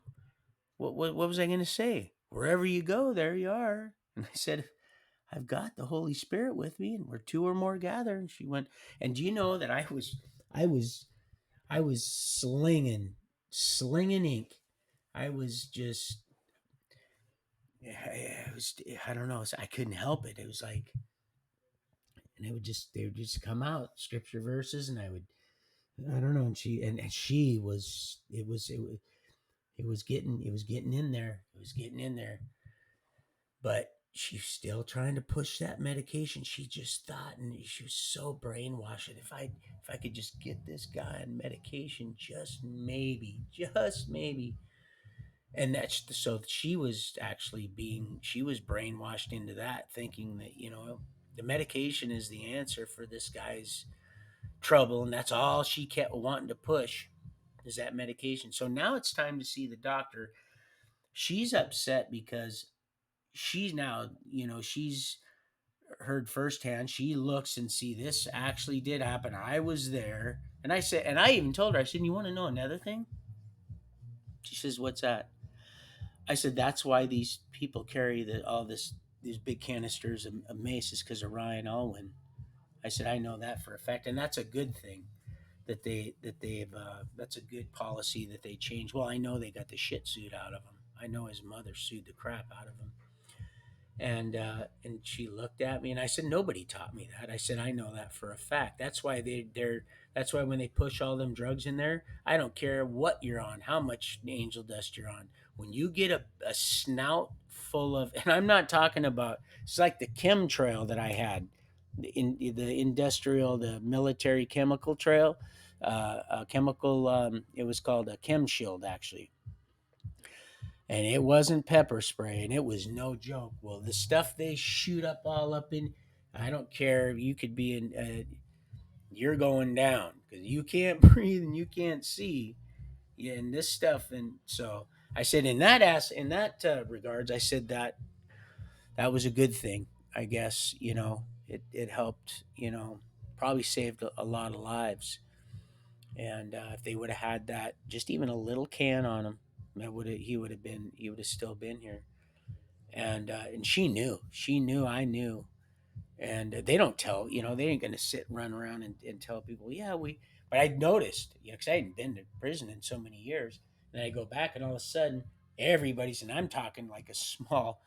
what was I going to say? Wherever you go, there you are. And I said, I've got the Holy Spirit with me, and where two or more gather. And she went, and do you know that I was, I was slinging ink. I was just, I don't know. I couldn't help it. It was like, and they would just come out scripture verses, and I would I don't know. And she was, it was getting in there. It was getting in there. But she's still trying to push that medication. She just thought, and she was so brainwashed. If I could just get this guy on medication, just maybe. And that's so she was actually she was brainwashed into that, thinking that the medication is the answer for this guy's trouble, and that's all she kept wanting to push is that medication. So now it's time to see the doctor. She's upset because she's now, she's heard firsthand. She looks and see this actually did happen. I was there, and I said, and I even told her, I said, "You want to know another thing?" She says, "What's that?" I said, "That's why these people carry all these big canisters of mace is because of Ryan Alwyn." I said, "I know that for a fact, and that's a good thing they've that's a good policy that they changed." Well, I know they got the shit sued out of him. I know his mother sued the crap out of him. And she looked at me, and I said, "Nobody taught me that." I said, "I know that for a fact. That's why that's why when they push all them drugs in there, I don't care what you're on, how much angel dust you're on. When you get a snout full of, and I'm not talking about, it's like the chemtrail that I had, the military chemical trail, chemical. It was called a chem shield, actually, and it wasn't pepper spray, and it was no joke. Well, the stuff they shoot up all up in, I don't care. You could be in, you're going down because you can't breathe and you can't see. Yeah, and this stuff, and so I said in that regards, I said that was a good thing. I guess it helped. Probably saved a lot of lives. And if they would have had that, just even a little can on him, that would have he would have still been here. And she knew, I knew, and they don't tell, they ain't gonna sit and run around and tell people, yeah, we. But I noticed, because I hadn't been to prison in so many years, and I go back, and all of a sudden, everybody's, and I'm talking like a small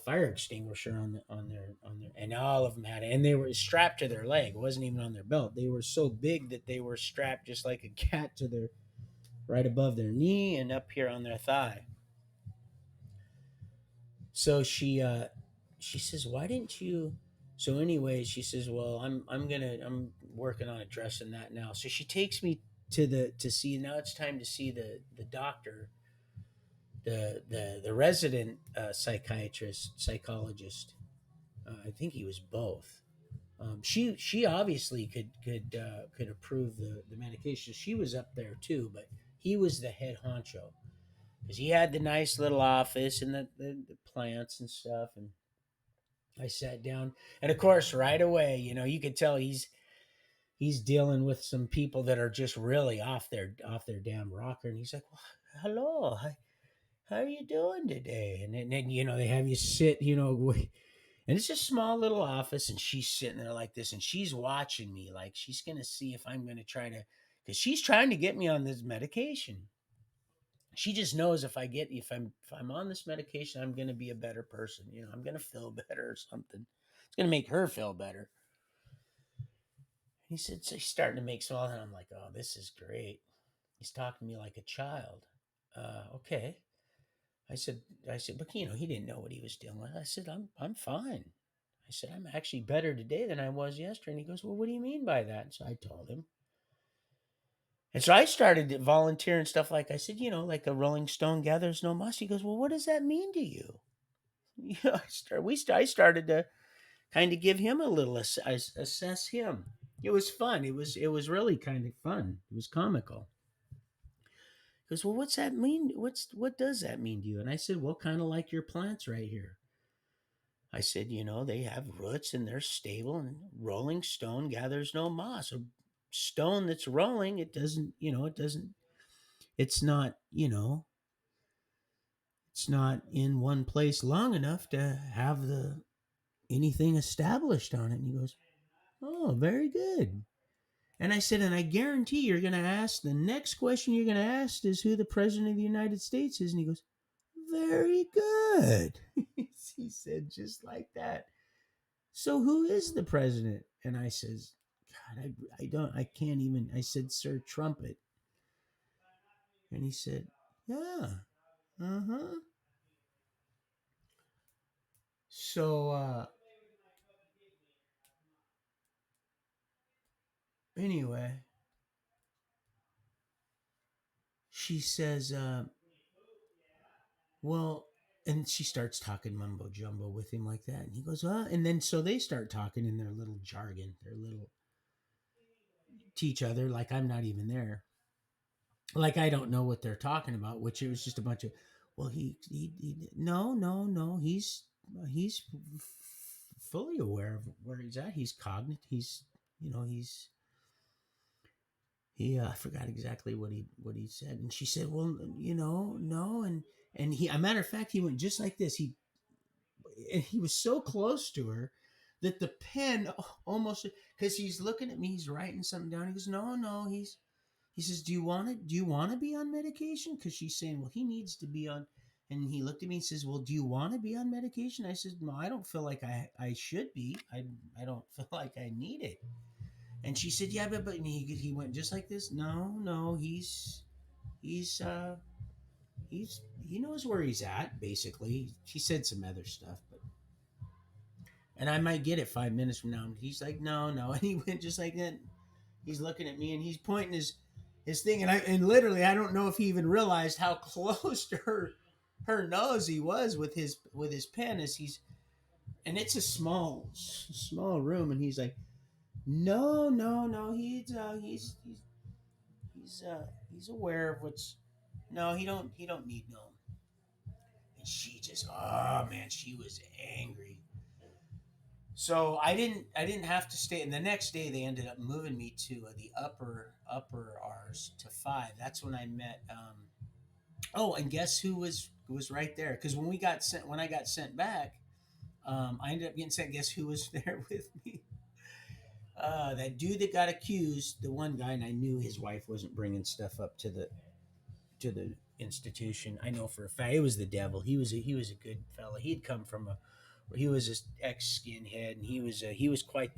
fire extinguisher on their, and all of them had it, and they were strapped to their leg. It wasn't even on their belt. They were so big that they were strapped just like a cat to their right above their knee and up here on their thigh. So she says, "Why didn't you?" So anyway, she says, "Well, I'm working on addressing that now." So she takes me to see, now it's time to see the doctor, the resident psychologist. I think he was both. She obviously could approve the medication. She was up there too, but he was the head honcho because he had the nice little office and the plants and stuff. And I sat down, and of course, right away, you could tell he's dealing with some people that are just really off their damn rocker. And he's like, well, "Hello, how are you doing today?" And then they have you sit, and it's a small little office, and she's sitting there like this, and she's watching me like she's gonna see if I'm gonna try to, because she's trying to get me on this medication. She just knows if I'm on this medication, I'm gonna be a better person. I'm gonna feel better or something. It's gonna make her feel better. He said, so he's starting to make small, and I'm like, oh, this is great. He's talking to me like a child. Okay. I said, but he didn't know what he was dealing with. I said, I'm fine. I said, I'm actually better today than I was yesterday. And he goes, well, what do you mean by that? And so I told him. And so I started to volunteer and stuff, like I said, like a Rolling Stone gathers no moss. He goes, well, what does that mean to you? I started to kind of give him a little assess him. It was fun. It was really kind of fun. It was comical. He goes, well, what's that mean? What does that mean to you? And I said, well, kind of like your plants right here. I said, they have roots and they're stable, and rolling stone gathers no moss. A stone that's rolling, it's not, it's not in one place long enough to have the anything established on it. And he goes, oh, very good. And I said, and I guarantee you're going to ask, the next question you're going to ask is who the president of the United States is. And he goes, very good. He said, just like that. So who is the president? And I says, God, I can't even. I said, Sir Trumpet. And he said, yeah. Uh-huh. So, anyway, she says, well, and she starts talking mumbo jumbo with him like that. And he goes, and then so they start talking in their little jargon, their little to each other, like I'm not even there. Like I don't know what they're talking about, which it was just a bunch of, well, he no, no, no, he's fully aware of where he's at. He's cognate. He's, you know, I forgot exactly what he said. And she said, well, no. And he, a matter of fact, he went just like this. He was so close to her that the pen almost, because he's looking at me, he's writing something down. He goes, no, he says, do you want to be on medication? Because she's saying, well, he needs to be on. And he looked at me and says, well, do you want to be on medication? I said, no, I don't feel like I should be. I don't feel like I need it. And she said, yeah, but he went just like this. No, he's he knows where he's at, basically. He said some other stuff, but, and I might get it 5 minutes from now. And he's like, no. And he went just like that. He's looking at me and he's pointing his thing, and literally I don't know if he even realized how close to her nose he was with his pen as he's, and it's a small room, and he's like, no, he's aware of what's, no, he don't need no. And she just, oh man, she was angry. So I didn't have to stay. And the next day they ended up moving me to the upper R's to 5. That's when I met. Oh, and guess who was right there? Because when I got sent back, I ended up getting sent. Guess who was there with me? That dude that got accused, the one guy, and I knew his wife wasn't bringing stuff up to the institution. I know for a fact it was the devil. He was a good fella. He'd come from a, he was an ex skinhead, and he was quite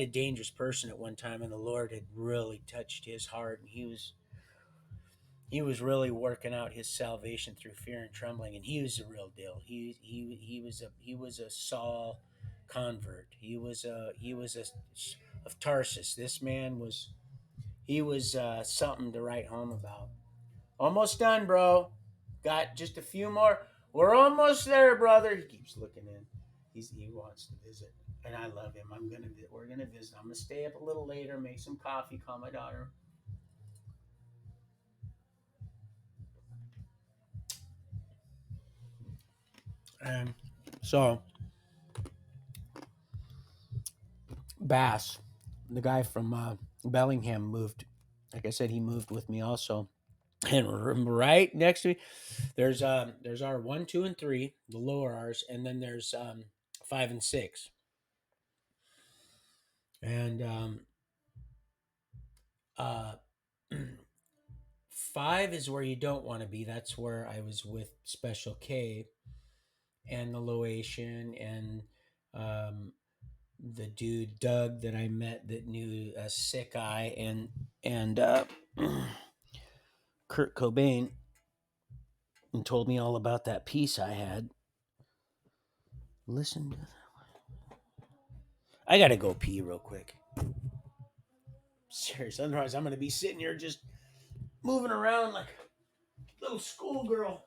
a dangerous person at one time, and the Lord had really touched his heart, and he was really working out his salvation through fear and trembling, and he was the real deal. He was a Saul convert. He was a of Tarsus. This man was, he was something to write home about. Almost done, bro. Got just a few more. We're almost there, brother. He keeps looking in. He wants to visit, and I love him. We're gonna visit. I'm gonna stay up a little later, make some coffee, call my daughter. And so Bass, the guy from Bellingham, moved. Like I said, he moved with me also. And right next to me, there's our 1, 2, and 3, the lower R's, and then there's 5 and 6. And uh, 5 is where you don't want to be. That's where I was with Special K and the Loation and um, the dude Doug that I met that knew a Sick Eye and Kurt Cobain, and told me all about that piece I had. Listen, I gotta go pee real quick. Serious, otherwise I'm gonna be sitting here just moving around like a little schoolgirl.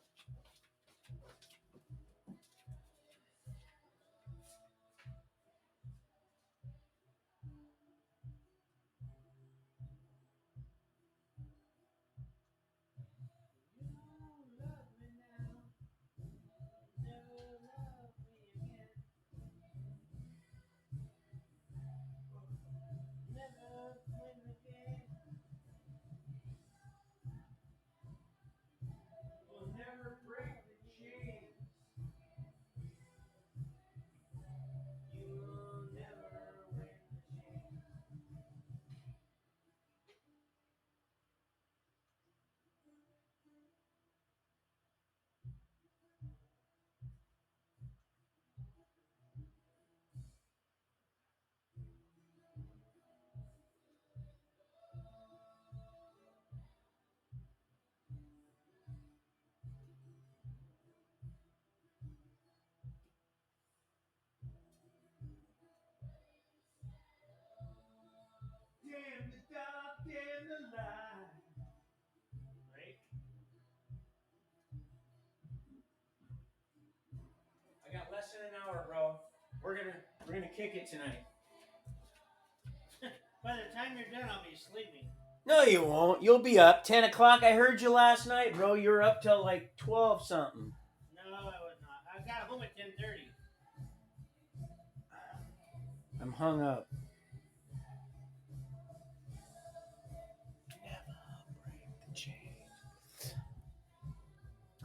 We're gonna kick it tonight. By the time you're done, I'll be sleeping. No, you won't. You'll be up 10 o'clock. I heard you last night, bro. You were up till like 12 something. No, I was not. I got home at 10:30. I'm hung up. Never break the chain.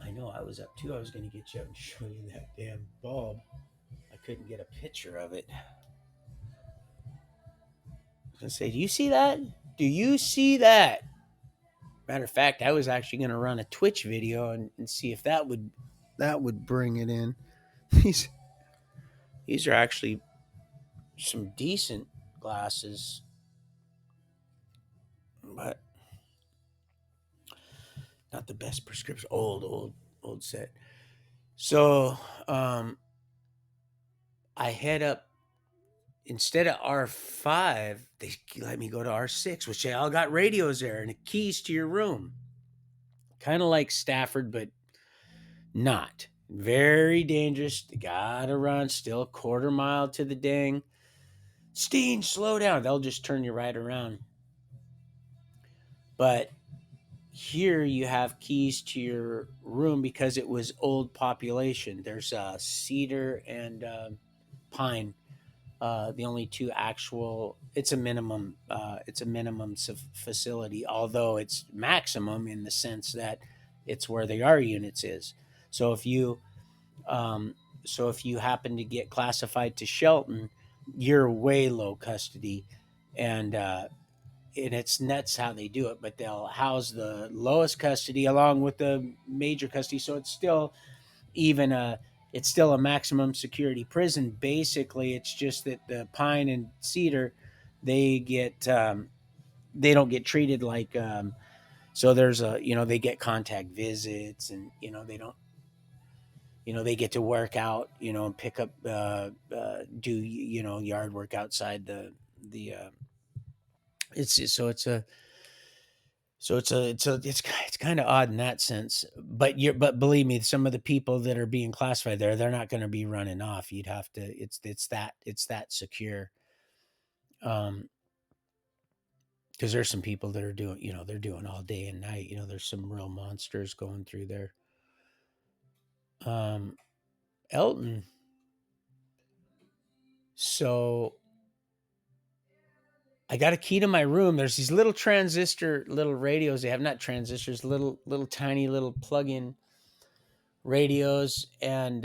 I know. I was up too. I was going to get you up and show you that damn bulb. I couldn't get a picture of it. I was going to say, do you see that? Do you see that? Matter of fact, I was actually going to run a Twitch video and see if that would bring it in. These are actually some decent glasses, but not the best prescription. Old set. So I head up. Instead of R5, they let me go to R6, which they all got radios there and the keys to your room. Kind of like Stafford, but not. Very dangerous. You gotta run still a quarter mile to the dang. Steen, slow down. They'll just turn you right around. But here you have keys to your room because it was old population. There's cedar and pine. The only two actual. It's a minimum. It's a minimum facility, although it's maximum in the sense that it's where the R units is. So if you happen to get classified to Shelton, you're way low custody, and it's nuts how they do it. But they'll house the lowest custody along with the major custody, so it's still even it's still a maximum security prison. Basically, it's just that the pine and cedar, they get they don't get treated like so there's a they get contact visits, and they don't they get to work out, and pick up do yard work outside the it's so it's a so it's kind of odd in that sense, but believe me, some of the people that are being classified there, they're not going to be running off. You'd have to. It's that secure. Because there's some people that are doing, they're doing all day and night. There's some real monsters going through there. Elton. So I got a key to my room. There's these little transistor, little radios. They have not transistors, little tiny little plug-in radios, and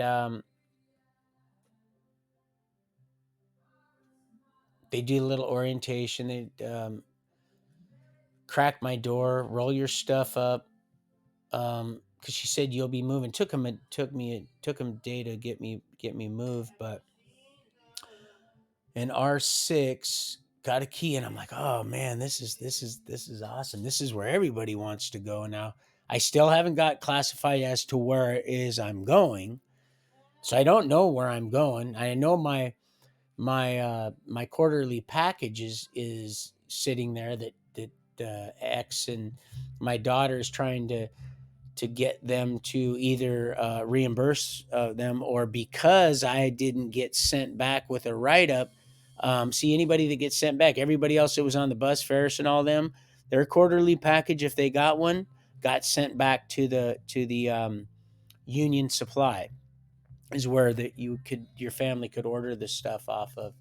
they do a little orientation. They crack my door, roll your stuff up, because she said you'll be moving. Took him a day to get me moved, but in R6 got a key, and I'm like, oh man, this is awesome. This is where everybody wants to go now. I still haven't got classified as to where it is I'm going, so I don't know where I'm going. I know my quarterly package is sitting there that X, and my daughter is trying to get them to either reimburse them, or because I didn't get sent back with a write-up. See, anybody that gets sent back, everybody else that was on the bus, Ferris and all them, their quarterly package, if they got one, got sent back to the Union Supply, is where your family could order the stuff off of.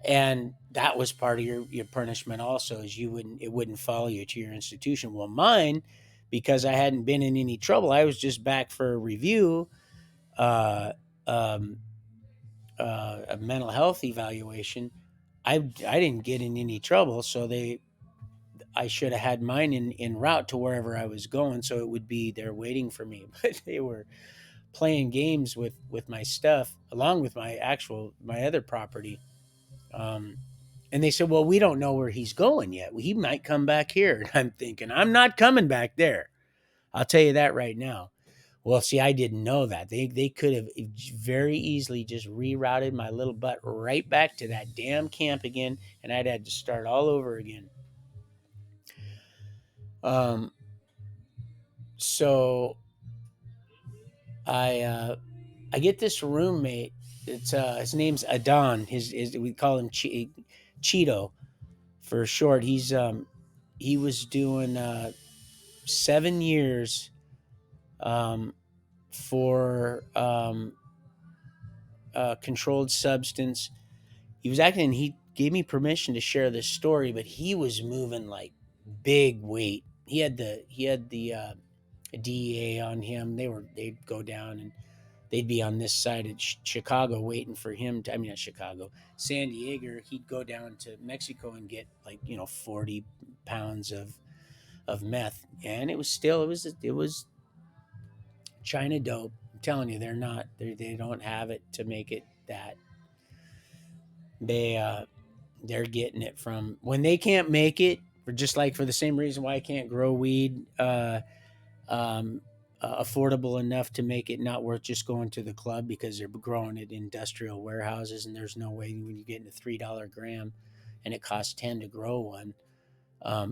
And that was part of your punishment also, is it wouldn't follow you to your institution. Well, mine, because I hadn't been in any trouble, I was just back for a review, uh, um, a mental health evaluation. I didn't get in any trouble, so I should have had mine in route to wherever I was going, so it would be there waiting for me. But they were playing games with my stuff, along with my other property. And they said, well, we don't know where he's going yet. He might come back here. And I'm thinking, I'm not coming back there. I'll tell you that right now. Well, see, I didn't know that. They could have very easily just rerouted my little butt right back to that damn camp again, and I'd had to start all over again. So I get this roommate it's his name's Adon. His we call him Cheeto for short. He was doing 7 years um, for controlled substance. He was acting. He gave me permission to share this story, but he was moving like big weight. He had the DEA on him. They'd go down and they'd be on this side of Chicago waiting for him to, I mean, not Chicago, San Diego. He'd go down to Mexico and get like, 40 pounds of meth. And it was China dope. I'm telling you, they don't have it to make it that. They, they're getting it from when they can't make it, for just like for the same reason why I can't grow weed um, affordable enough to make it not worth just going to the club, because they're growing it in industrial warehouses, and there's no way when you get in a $3 gram and it costs 10 to grow one.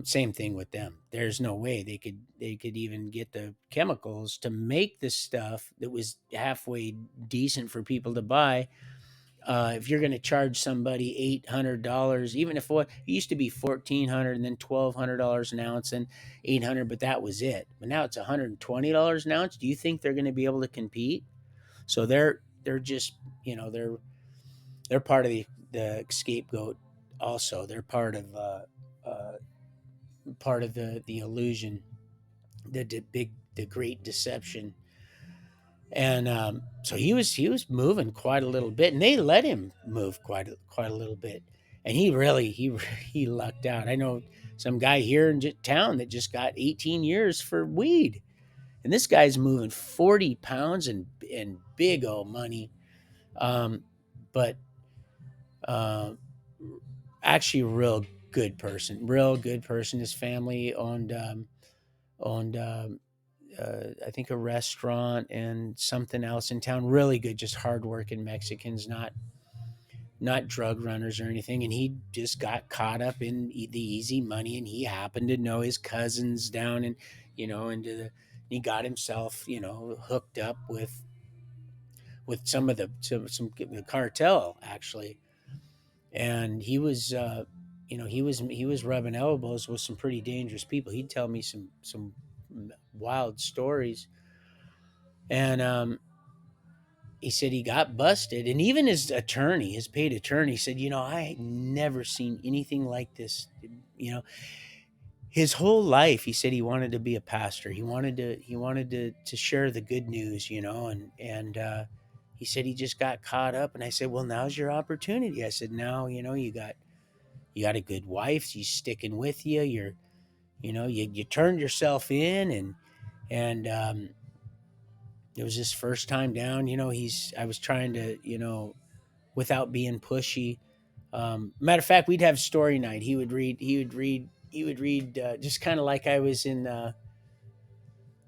Same thing with them. There's no way they could even get the chemicals to make the stuff that was halfway decent for people to buy. If you're going to charge somebody $800, even if what it used to be 1,400 and then $1,200 an ounce and 800, but that was it. But now it's $120 an ounce. Do you think they're going to be able to compete? So they're just they're part of the scapegoat. Also, they're uh, part of the illusion, the great deception. And so he was moving quite a little bit, and they let him move quite a little bit. And he lucked out. I know some guy here in town that just got 18 years for weed, and this guy's moving 40 pounds and big old money. But uh, actually, real good person. His family owned I think a restaurant and something else in town. Really good, just hardworking Mexicans, not drug runners or anything. And he just got caught up in the easy money, and he happened to know his cousins down and into the. He got himself hooked up with some the cartel actually, and he was rubbing elbows with some pretty dangerous people. He'd tell me some wild stories. And he said he got busted, and even his paid attorney said, I had never seen anything like this. You know, his whole life, he said he wanted to be a pastor. He wanted to share the good news, and he said he just got caught up. And I said, well, now's your opportunity. I said, now, you got a good wife. She's sticking with you. You turned yourself in, and it was his first time down. I was trying to, without being pushy. Matter of fact, we'd have story night. He would read just kind of like I was in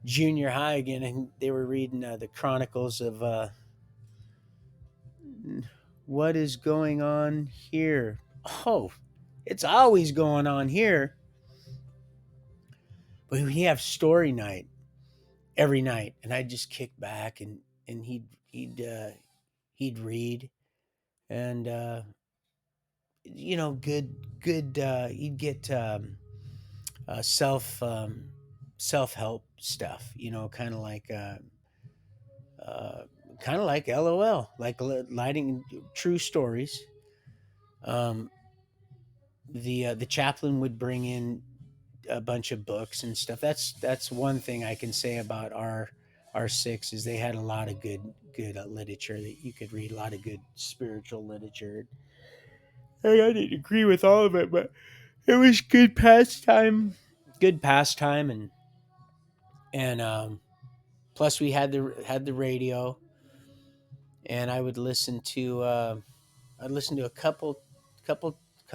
junior high again, and they were reading the chronicles of what is going on here. Oh, it's always going on here. But we have story night every night, and I'd just kick back, and he'd read, and good. He'd get self help stuff. Uh, kind of like LOL, like lighting true stories. Um, the chaplain would bring in a bunch of books and stuff. That's one thing I can say about our six, is they had a lot of good literature that you could read, a lot of good spiritual literature. Hey, I didn't agree with all of it, but it was good pastime, and plus we had the radio, and I'd listen to a couple.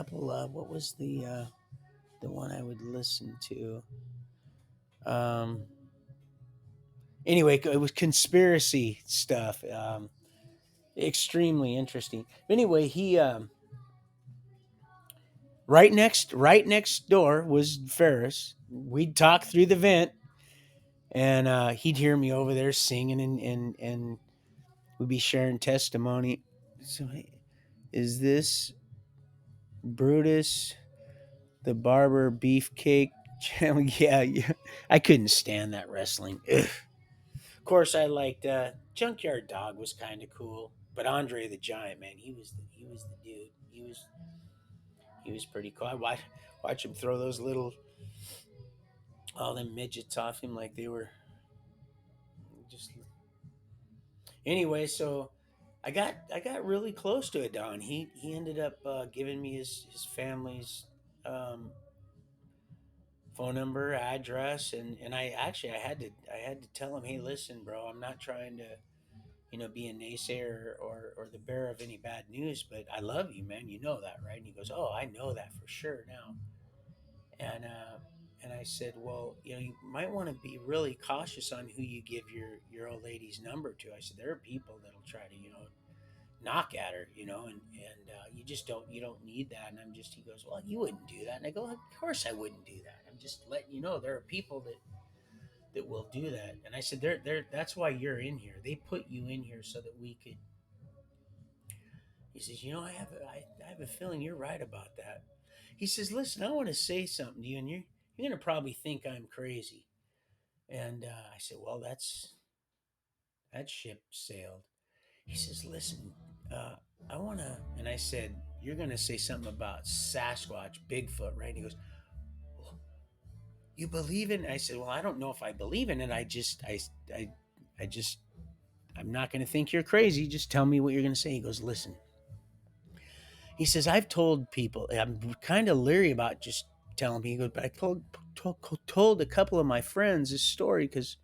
What was the one I would listen to? Um, anyway, it was conspiracy stuff. Extremely interesting. Anyway, he right next door was Ferris. We'd talk through the vent, and he'd hear me over there singing, and we'd be sharing testimony. So is this Brutus the Barber Beefcake channel? Yeah, yeah. I couldn't stand that wrestling. Ugh. Of course, I liked Junkyard Dog was kind of cool, but Andre the Giant, man, he was the dude. He was pretty cool. I watch him throw those little all them midgets off him like they were just anyway. So I got really close to Adon. He ended up giving me his family's um, phone number, address, and I had to tell him, hey, listen, bro, I'm not trying to be a naysayer or the bearer of any bad news, but I love you, man. You know that, right? And he goes, oh, I know that for sure now. And I said, well, you might want to be really cautious on who you give your old lady's number to. I said, there are people that'll try to knock at her, and you don't need that. And he goes, well, you wouldn't do that. And I go, of course I wouldn't do that. I'm just letting you know there are people that will do that. And I said, that's why you're in here. They put you in here so that we could. He says, I have a feeling you're right about that. He says, listen, I want to say something to you, and you're going to probably think I'm crazy. And I said, well, that ship sailed. He says, listen, uh, I want to, and I said, you're going to say something about Sasquatch, Bigfoot, right? And he goes, well, you believe in it? I said, well, I don't know if I believe in it. I just, I'm not going to think you're crazy. Just tell me what you're going to say. He goes, listen, he says, I've told people, I'm kind of leery about just telling people, but I told a couple of my friends this story because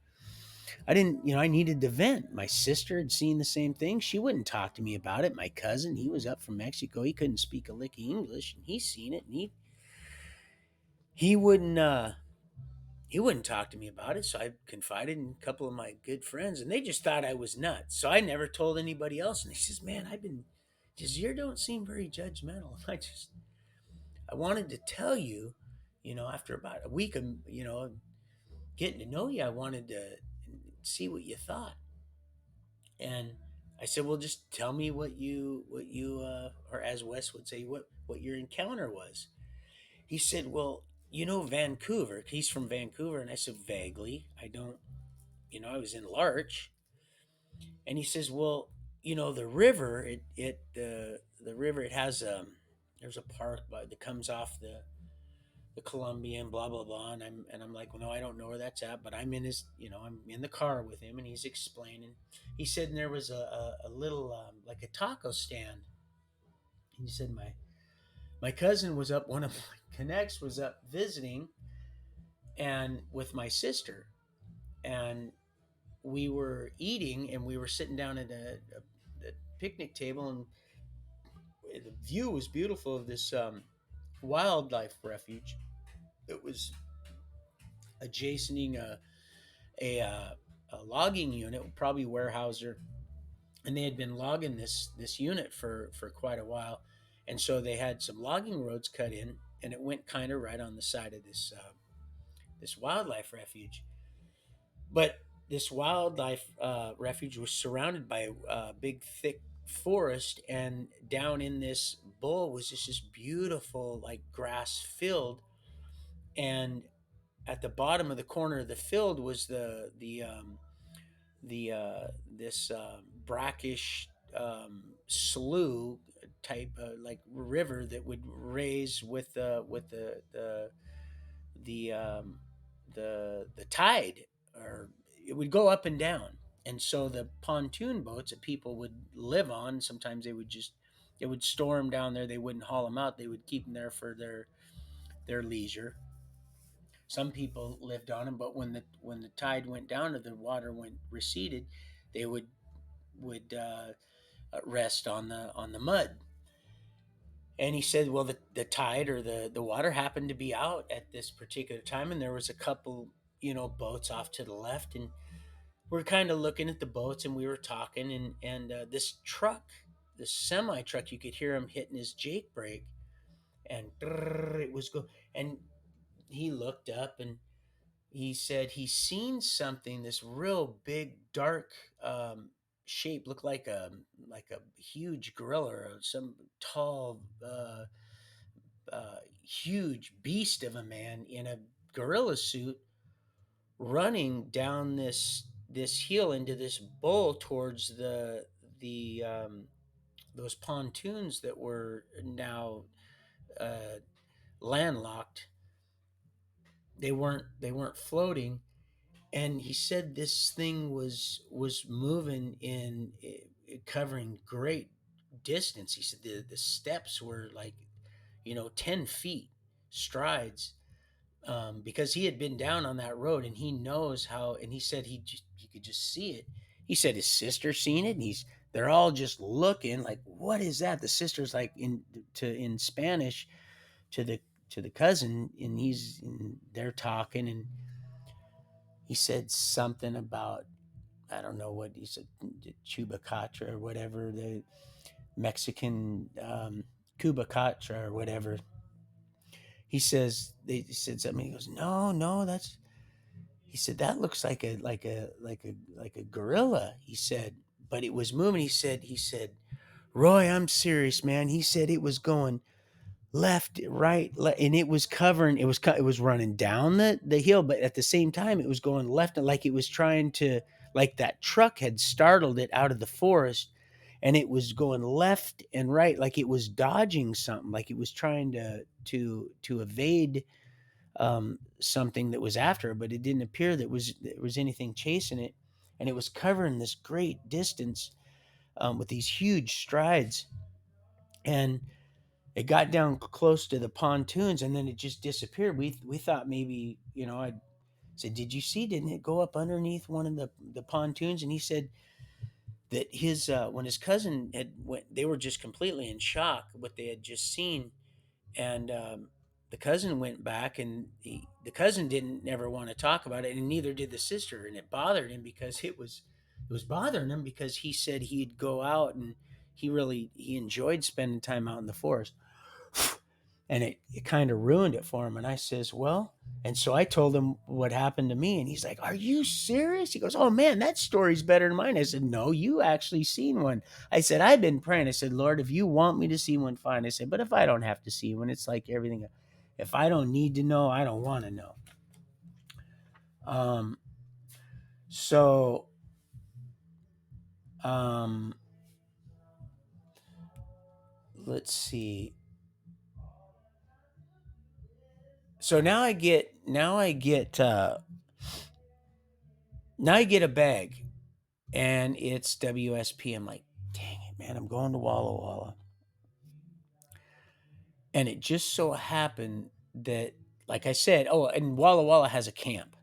I didn't, I needed to vent. My sister had seen the same thing. She wouldn't talk to me about it. My cousin, he was up from Mexico. He couldn't speak a lick of English, and he's seen it, and he wouldn't he wouldn't talk to me about it. So I confided in a couple of my good friends, and they just thought I was nuts. So I never told anybody else. And he says, "Man, Jazeer don't seem very judgmental." I wanted to tell you, after about a week of getting to know you, I wanted to see what you thought. And I said, well, just tell me what you or as Wes would say, what your encounter was. He said, well, Vancouver. He's from Vancouver, and I said, vaguely. I don't, I was in Larch, and he says, well, the river, the river, it has there's a park that comes off the Columbia and blah blah blah, and I'm like, well, no, I don't know where that's at, but I'm in the car with him, and he's explaining. He said, and there was a little like a taco stand. He said my cousin was up, one of my connects was up visiting, and with my sister, and we were eating, and we were sitting down at a picnic table, and the view was beautiful of this wildlife refuge. It was adjacent a a logging unit, probably Weyerhaeuser, and they had been logging this unit for quite a while, and so they had some logging roads cut in, and it went kind of right on the side of this wildlife refuge. But this wildlife refuge was surrounded by a big thick forest, and down in this bowl was just this beautiful like grass field, and at the bottom of the corner of the field was the this brackish slough type like river that would raise with the tide, or it would go up and down. And so the pontoon boats that people would live on, sometimes they would store them down there. They wouldn't haul them out. They would keep them there for their leisure. Some people lived on them, but when the tide went down or the water went receded, they would rest on the mud. And he said, well, the tide or the water happened to be out at this particular time, and there was a couple boats off to the left, and we're kind of looking at the boats, and we were talking, and this truck, this semi truck, you could hear him hitting his jake brake, and it was go, and he looked up, and he said he seen something, this real big dark shape, looked like a huge gorilla or some tall, huge beast of a man in a gorilla suit running down this hill into this bowl towards the those pontoons that were now uh, landlocked. They weren't floating, and he said this thing was moving in covering great distance. He said the steps were like 10 feet strides, because he had been down on that road and he knows how. And he said he could just see it. He said his sister seen it, and they're all just looking like, what is that? The sister's like in Spanish to the cousin, and they're talking, and he said something about, I don't know what he said, chubacatra or whatever, the Mexican, cubacatra or whatever. He said something. He goes, no, no, that's. He said that looks like a gorilla. He said, but it was moving. He said, Roy, I'm serious, man. He said it was going left, right, and it was covering. It was running down the hill, but at the same time, it was going left, like it was trying to, like that truck had startled it out of the forest, and it was going left and right, like it was dodging something, like it was trying to evade something that was after it, but it didn't appear that there was anything chasing it, and it was covering this great distance, with these huge strides, and it got down close to the pontoons, and then it just disappeared. We thought maybe, I said, "Did you see? Didn't it go up underneath one of the pontoons?" And he said that his when his cousin had went, they were just completely in shock what they had just seen, and the cousin went back, and the cousin didn't never want to talk about it, and neither did the sister, and it bothered him because it was bothering him, because he said he'd go out, and he enjoyed spending time out in the forest, and it kind of ruined it for him. And I says, well, and so I told him what happened to me, and he's like, are you serious? He goes, oh man, that story's better than mine. I said, no, you actually seen one. I said, I've been praying. I said, Lord, if you want me to see one, fine. I said, but if I don't have to see one, it's like everything. If I don't need to know, I don't want to know. Um, so, um, let's see. So now I get a bag, and it's WSP. I'm like, dang it, man, I'm going to Walla Walla. And it just so happened that, like I said, oh, and Walla Walla has a camp.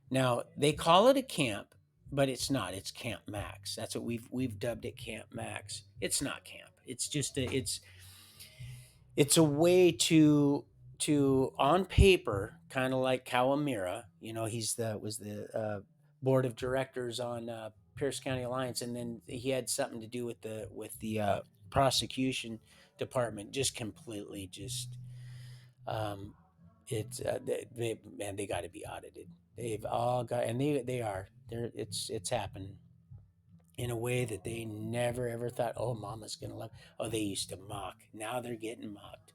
Now they call it a camp, but it's not. It's Camp Max. That's what we've dubbed it, Camp Max. It's not camp. It's just it's a way to on paper, kind of like Kawamira. He's the was the board of directors on Pierce County Alliance, and then he had something to do with the prosecution department. Just completely, just it's man, they got to be audited. They've all got, and they are. It's happened in a way that they never ever thought. Oh, Mama's gonna love. Oh, they used to mock. Now they're getting mocked.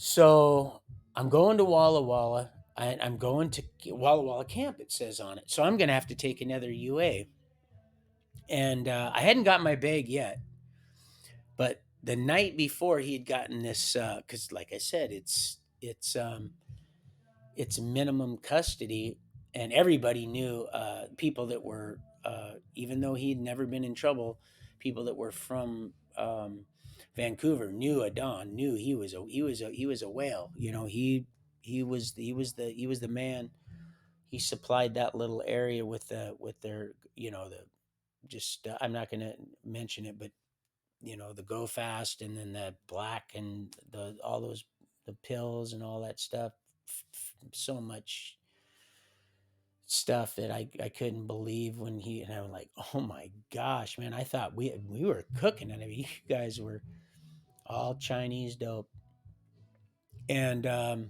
So I'm going to Walla Walla. I'm going to Walla Walla Camp, it says on it. So I'm going to have to take another UA. And I hadn't got my bag yet. But the night before, he had gotten this, because, like I said, it's minimum custody, and everybody knew, people that were, even though he'd never been in trouble, people that were from Vancouver knew Adon, knew he was a whale. He was the man. He supplied that little area with their, the just, I'm not going to mention it, but the Go Fast, and then the black, and the all those, the pills and all that stuff. So much stuff that I couldn't believe when and I'm like, oh my gosh, man, I thought we were cooking, and I mean, you guys were all Chinese dope. And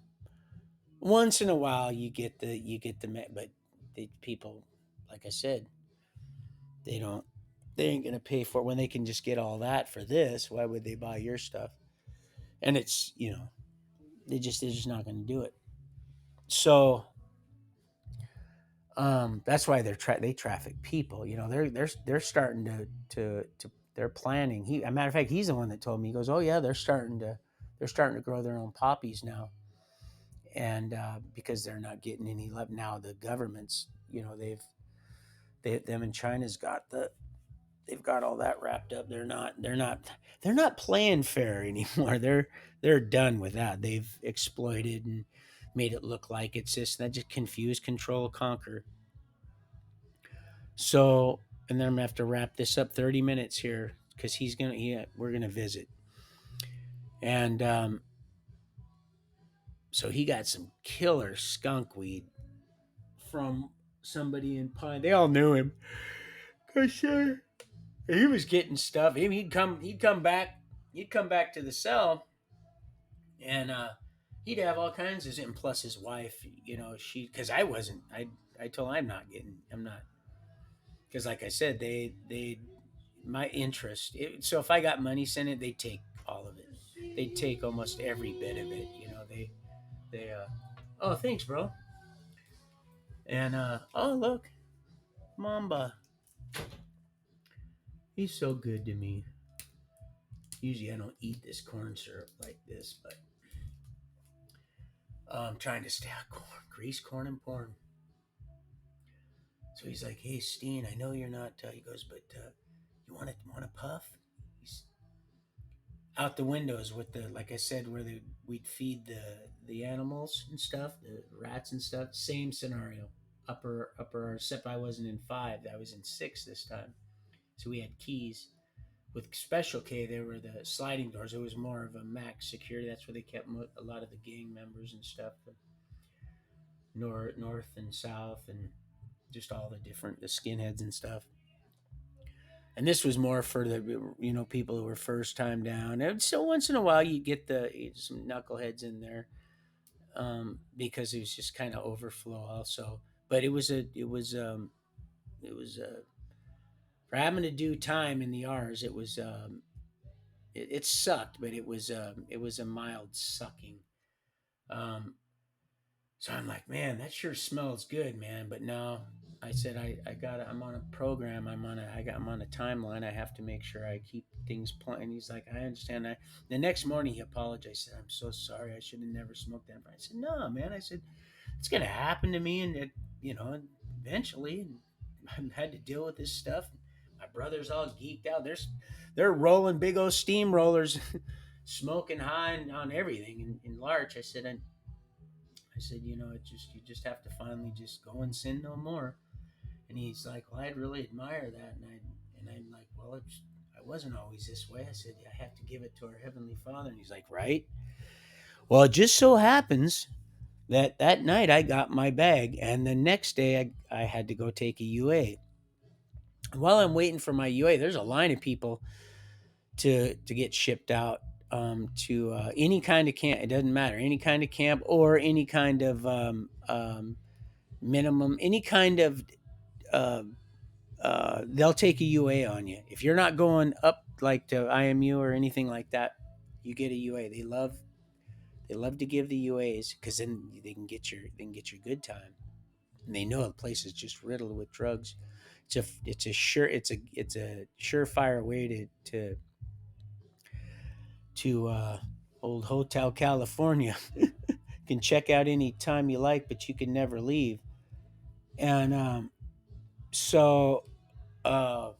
once in a while you get the but the people, like I said, They don't. They ain't gonna pay for it when they can just get all that for this. Why would they buy your stuff? And it's they're just not gonna do it. So that's why they traffic people. They're starting to they're planning. He, a matter of fact, he's the one that told me. He goes, "Oh yeah, they're starting to grow their own poppies now, and because they're not getting any love now. The governments, them in China's got they've got all that wrapped up. They're not playing fair anymore. They're done with that. They've exploited and made it look like it's just that just confuse, control, conquer. So, and then I'm gonna have to wrap this up 30 minutes here because we're gonna visit, and so he got some killer skunk weed from somebody in Pine. They all knew him because he was getting stuff. He'd come back to the cell, and he'd have all kinds of, and plus his wife, she, because I told him I'm not, because like I said, they my interest. So if I got money sent it, they take all of it. They take almost every bit of it. They oh, thanks, bro. And oh, look, Mamba, he's so good to me. Usually I don't eat this corn syrup like this, but I'm trying to stay out corn, grease, corn, and porn. So he's like, "Hey, Steen, I know you're not." He goes, "But you want a puff?" He's out the windows with the, like I said, where we'd feed the animals and stuff, the rats and stuff. Same scenario. Upper. Except I wasn't in five. I was in six this time. So we had keys. With Special K, there were the sliding doors. It was more of a max security. That's where they kept a lot of the gang members and stuff, north and south, and just all the skinheads and stuff. And this was more for the people who were first time down. And so once in a while you get some knuckleheads in there, because it was just kind of overflow also. But it was for having to do time in the R's. It was it sucked, but it was a mild sucking. Um, So I'm like, man, that sure smells good, man. But no, I said, I'm on a program. I'm on a timeline. I have to make sure I keep things playing. He's like, I understand that. The next morning he apologized. He said, I'm so sorry. I should have never smoked that. I said, no, man. I said, it's going to happen to me. And eventually I had to deal with this stuff. My brother's all geeked out. They're rolling big old steamrollers, smoking high on everything in Larch. I said, you just have to finally just go and sin no more. And he's like, well, I'd really admire that. And I'm like, well, I wasn't always this way. I said, I have to give it to our Heavenly Father. And he's like, right. Well, it just so happens that night I got my bag, and the next day I had to go take a UA. While I'm waiting for my UA, there's a line of people to get shipped out, to any kind of camp. It doesn't matter, any kind of camp or any kind of minimum, any kind of uh, they'll take a UA on you if you're not going up like to IMU or anything like that. You get a UA. They love to give the UAs because then they can get your good time. And they know the place is just riddled with drugs. It's a surefire way to old Hotel California. You can check out any time you like, but you can never leave. And so uh,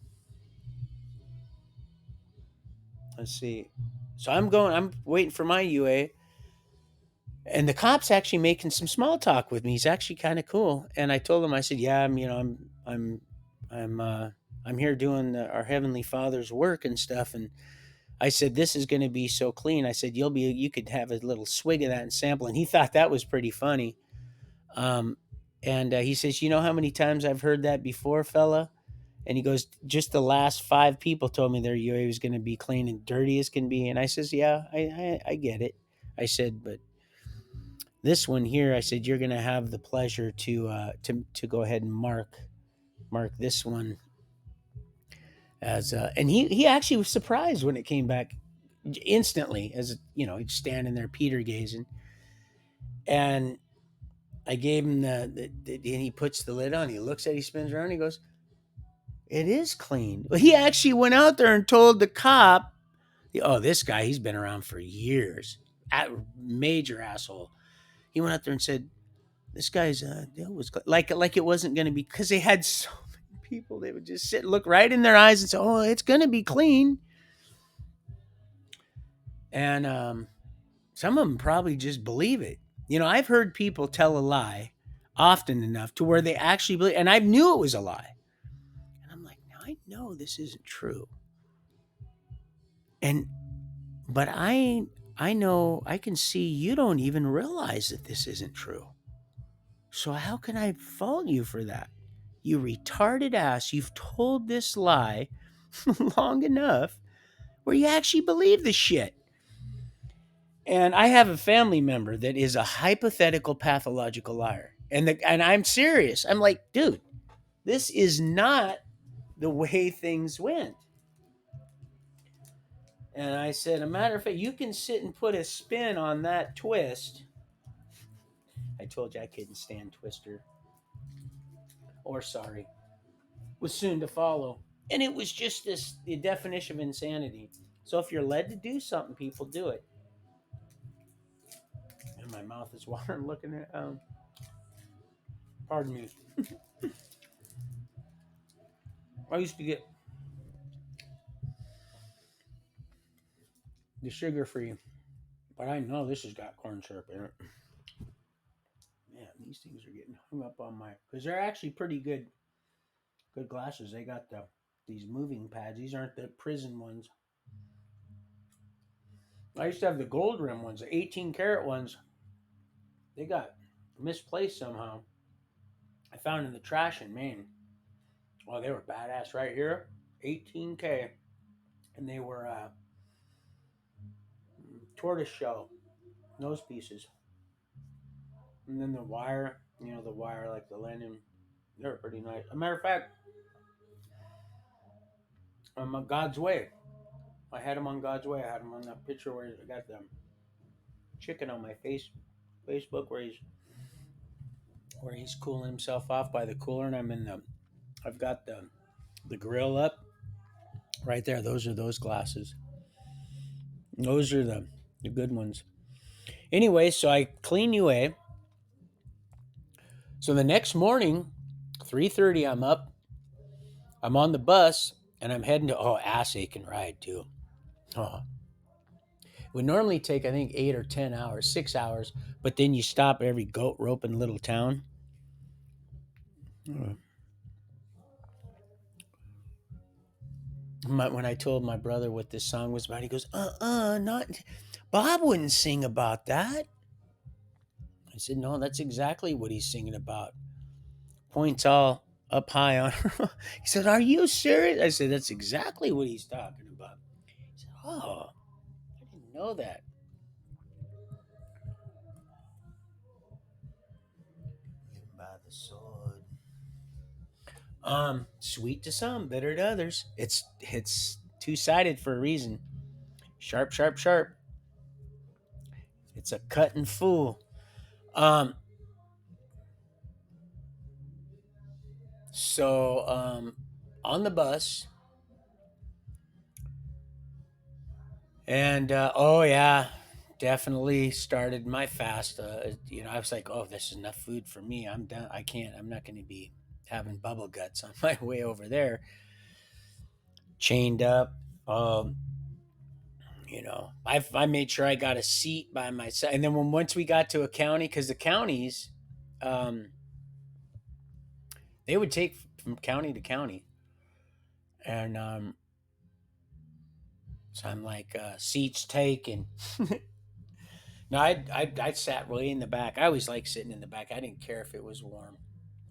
let's see. So I'm waiting for my UA, and the cop's actually making some small talk with me. He's actually kind of cool. And I told him, I said, yeah, I'm I'm here doing our Heavenly Father's work and stuff. And I said, this is going to be so clean. I said, you could have a little swig of that and sample. And he thought that was pretty funny. Um, and he says, you know how many times I've heard that before, fella? And he goes, just the last five people told me their UA was going to be clean and dirty as can be. And I says, yeah, I get it. I said, but this one here, I said, you're going to have the pleasure to go ahead and mark this one as and he actually was surprised when it came back instantly, as he's standing there Peter gazing. And I gave him and he puts the lid on, he looks at it, he spins around, he goes, it is clean. Well, he actually went out there and told the cop, oh, this guy, he's been around for years, major asshole. He went out there and said, this guy's deal was like it wasn't going to be, because they had so many people. They would just sit, look right in their eyes, and say, "Oh, it's going to be clean." And some of them probably just believe it. I've heard people tell a lie often enough to where they actually believe, and I knew it was a lie. And I'm like, now I know this isn't true. And but I know, I can see you don't even realize that this isn't true. So how can I fault you for that? You retarded ass. You've told this lie long enough where you actually believe the shit. And I have a family member that is a hypothetical pathological liar. And I'm serious. I'm like, dude, this is not the way things went. And I said, a matter of fact, you can sit and put a spin on that twist. I told you I couldn't stand Twister, or sorry, was soon to follow. And it was just the definition of insanity. So if you're led to do something, people do it. And my mouth is watering looking at, pardon me. I used to get the sugar free, but I know this has got corn syrup in it. Man, these things are getting hung up on because they're actually pretty good glasses. They got these moving pads. These aren't the prison ones. I used to have the gold rim ones, the 18 karat ones. They got misplaced somehow. I found in the trash in Maine. Well, they were badass right here, 18K, and they were tortoise shell nose pieces, and then the wire, the wire like the linen. They were pretty nice. As a matter of fact, I'm on God's Way. I had him on God's Way. I had him on that picture where I got the chicken on my Facebook where he's cooling himself off by the cooler, and I've got the grill up right there. Those are those glasses. Those are the good ones. Anyway, so I clean UA. So the next morning, 3:30, I'm up. I'm on the bus, and I'm heading to ass aching ride too. Oh, it would normally take, I think, 8 or 10 hours, 6 hours, but then you stop at every goat roping little town. Oh. When I told my brother what this song was about, he goes, not Bob wouldn't sing about that. I said, no, that's exactly what he's singing about. Points all up high on her. He said, are you serious? I said, that's exactly what he's talking about. He said, oh, I didn't know that. By the sword. Sweet to some, bitter to others. It's two-sided for a reason. Sharp, sharp, sharp. It's a cutting fool. Um, so on the bus, and oh yeah, definitely started my fast. I was like, oh, this is enough food for me. I'm done. I can't. I'm not going to be having bubble guts on my way over there. Chained up. I made sure I got a seat by myself. And then once we got to a county, because the counties, um, they would take from county to county, and so I'm like, seats taken. No, I sat way in the back. I always like sitting in the back. I didn't care if it was warm.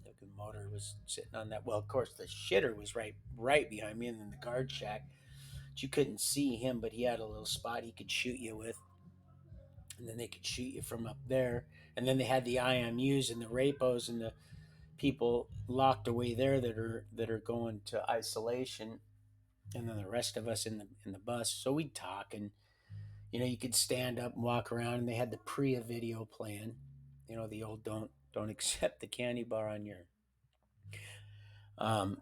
The motor was sitting on that. Well, of course, the shitter was right behind me, and then the guard shack. But you couldn't see him, but he had a little spot he could shoot you with, and then they could shoot you from up there. And then they had the IMUs and the rapos and the people locked away there that are going to isolation. and then the rest of us in the bus. So we'd talk, and you could stand up and walk around, and they had the Priya video playing. The old don't accept the candy bar on your. Um,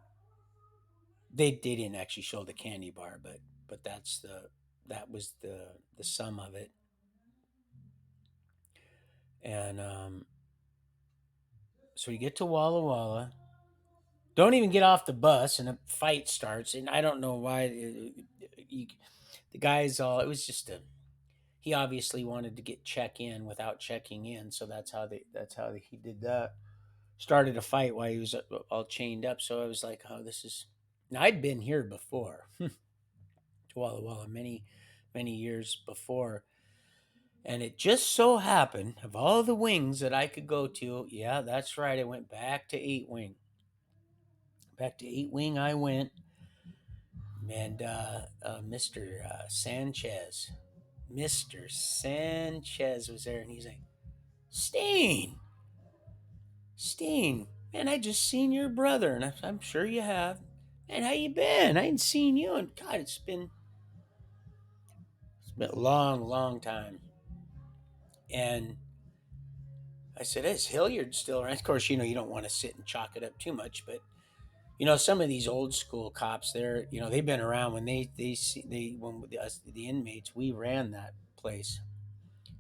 they didn't actually show the candy bar, but that was the sum of it. And so we get to Walla Walla. Don't even get off the bus, and a fight starts. And I don't know why. The guys all. It was just a. He obviously wanted to get check in without checking in, so that's how he did that. Started a fight while he was all chained up. So I was like, "Oh, this is." Now I'd been here before, to Walla Walla, many years before, and it just so happened of all the wings that I could go to. Yeah, that's right. I went back to Eight Wing. Back to Eight Wing, I went, and Mr. Sanchez was there, and he's like, Steen, Steen, man, I just seen your brother, and I'm sure you have. Man, how you been? I ain't seen you, and God, it's been a long, long time. And I said, is Hilliard still around? Of course, you don't want to sit and chalk it up too much, but some of these old school cops, they've been around when when the inmates, we ran that place,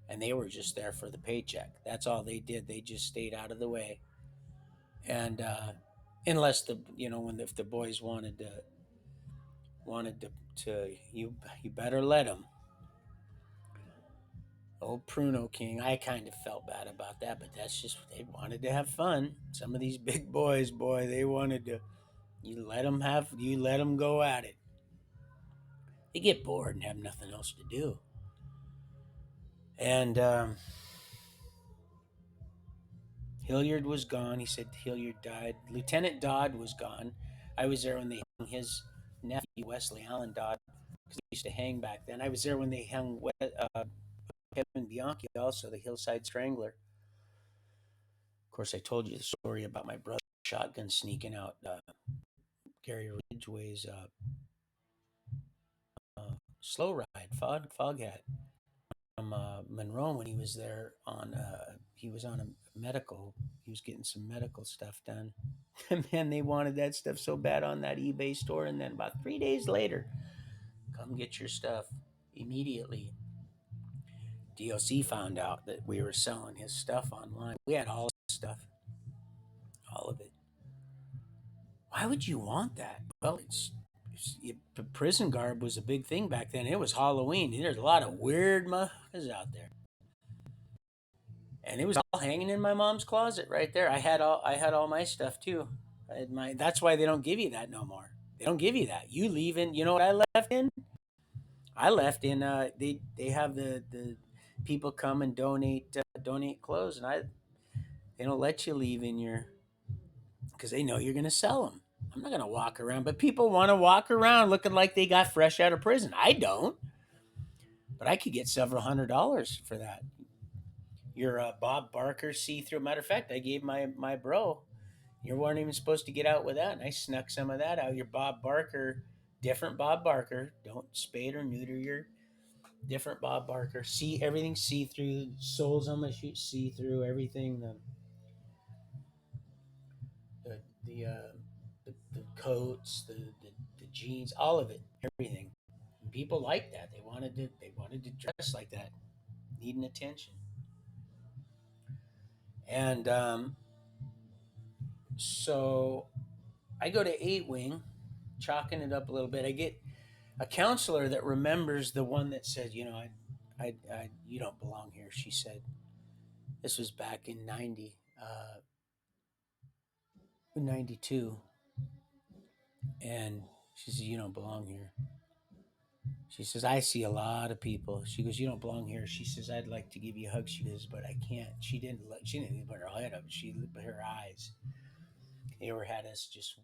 and they were just there for the paycheck. That's all they did. They just stayed out of the way, and unless when if the boys wanted to you better let them. Old Pruno King, I kind of felt bad about that, but that's just they wanted to have fun. Some of these big boys, boy, they wanted to. You let them go at it. They get bored and have nothing else to do. And Hilliard was gone. He said Hilliard died. Lieutenant Dodd was gone. I was there when they hung his nephew, Wesley Allen Dodd, because he used to hang back then. I was there when they hung Kevin Bianchi, also the Hillside Strangler. Of course, I told you the story about my brother shotgun sneaking out Gary Ridgway's slow ride, Foghat, from Monroe when he was there he was on a medical. He was getting some medical stuff done. Man, they wanted that stuff so bad on that eBay store, and then about 3 days later, come get your stuff immediately. DOC found out that we were selling his stuff online. We had all his stuff, all of it. Why would you want that? Well, prison garb was a big thing back then. It was Halloween. There's a lot of weird motherfuckers out there, and it was all hanging in my mom's closet right there. I had all my stuff too. That's why they don't give you that no more. They don't give you that. You leave in. You know what I left in? I left in. They have the people come and donate clothes, and they don't let you leave in your because they know you're going to sell them. I'm not going to walk around, but people want to walk around looking like they got fresh out of prison. I don't, but I could get several $100s for that. Your Bob Barker see-through. Matter of fact, I gave my bro. You weren't even supposed to get out with that, and I snuck some of that out. Your Bob Barker, different Bob Barker. Don't spade or neuter your different Bob Barker. See everything see-through. Soles on my shoes see-through. Everything. The coats, the jeans, all of it, everything. And people like that. They wanted to dress like that, needing attention. And so I go to Eight Wing, chalking it up a little bit. I get a counselor that remembers the one that said, you don't belong here. She said, this was back in 92. And she says, you don't belong here. She says, I see a lot of people. She goes, you don't belong here. She says, I'd like to give you a hug. She goes, but I can't. She didn't even put her head up. She put her eyes. They were had us just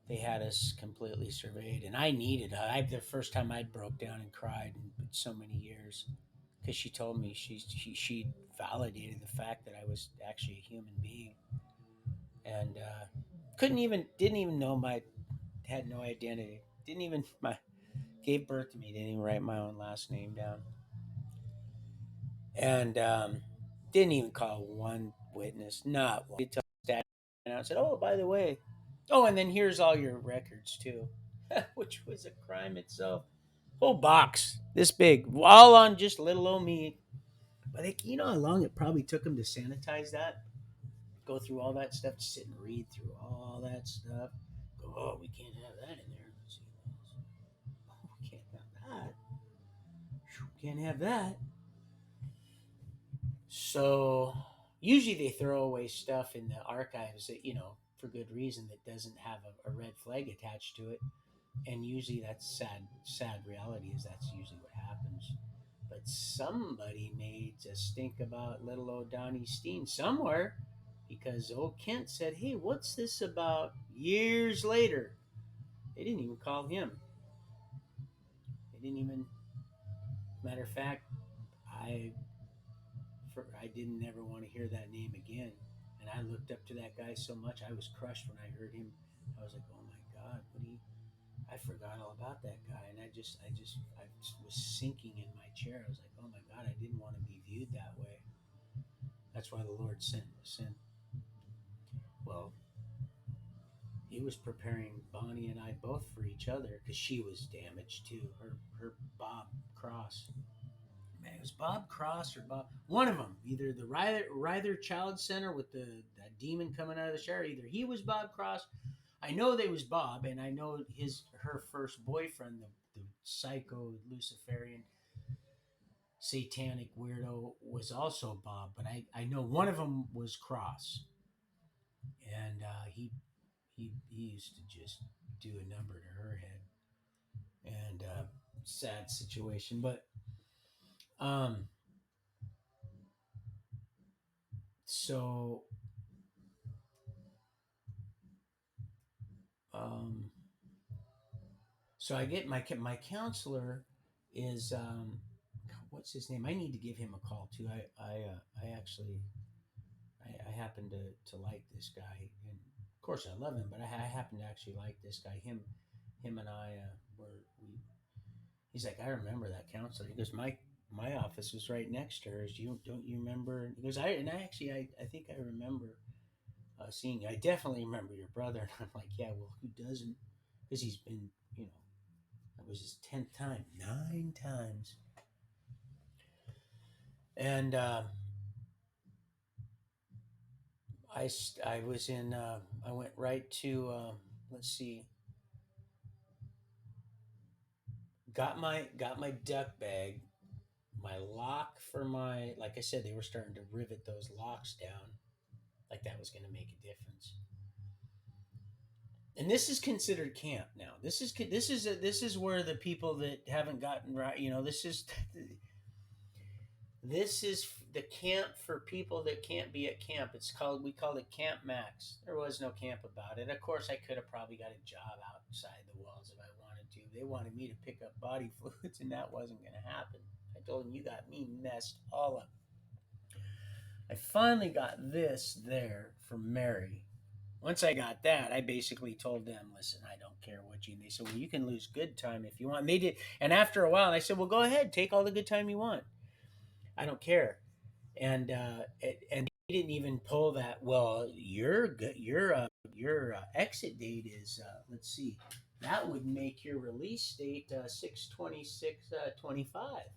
they had us completely surveyed. And I needed her. The first time I broke down and cried in so many years. Because she told me she validated the fact that I was actually a human being. And didn't even know my had no identity. Didn't even my gave birth to me. Didn't even write my own last name down, and didn't even call one witness. Not one. He told dad, and I said, "Oh, by the way, oh, and then here's all your records too," which was a crime itself. Whole box this big, all on just little old me. But you know how long it probably took him to sanitize that, go through all that stuff, to sit and read through all that stuff. Go, oh, we can't have that in there. Let's see. Oh, we can't have that. Can't have that. So usually they throw away stuff in the archives that, for good reason, that doesn't have a red flag attached to it. And usually that's sad reality is that's usually what happens. But somebody made a stink about little old Donnie Steen somewhere, because old Kent said, "Hey, what's this about?" Years later, they didn't even call him. They didn't even. Matter of fact, I I didn't ever want to hear that name again. And I looked up to that guy so much, I was crushed when I heard him. I was like, "Oh my God, what do you?" I forgot all about that guy, and I was sinking in my chair. I was like, "Oh my God, I didn't want to be viewed that way." That's why the Lord sent. Well, He was preparing Bonnie and I both for each other, because she was damaged too. Her Bob Cross. Man, it was Bob Cross or Bob. One of them, either the Ryther Child Center with that demon coming out of the shower. Either he was Bob Cross. I know they was Bob, and I know her first boyfriend, the psycho Luciferian satanic weirdo, was also Bob. But I know one of them was Cross, and he used to just do a number to her head, and sad situation. But um, so um, so I get my counselor is what's his name? I need to give him a call too. I actually I happen to like this guy, and of course I love him, but I happen to actually like this guy. Him and I were we. He's like, "I remember that counselor." He goes, My office was right next to hers. You don't you remember? He goes, I think I remember seeing you. I definitely remember your brother. And I'm like, "Yeah, well, who doesn't?" Because he's been, that was his 10th time, 9 times. And I was in, I went right to, let's see, got my duck bag, my lock for my, like I said, they were starting to rivet those locks down, like that was going to make a difference. And this is considered camp now. This is where the people that haven't gotten right, this is the camp for people that can't be at camp. We called it Camp Max. There was no camp about it. Of course, I could have probably got a job outside the walls if I wanted to. They wanted me to pick up body fluids, and that wasn't going to happen. I told them, "You got me messed all up." I finally got this there from Mary. Once I got that, I basically told them, "Listen, I don't care what you." And they said, "Well, you can lose good time if you want." And they did. And after a while, I said, "Well, go ahead, take all the good time you want. I don't care." And he didn't even pull that. Well, your exit date is, let's see, that would make your release date 6/26/25.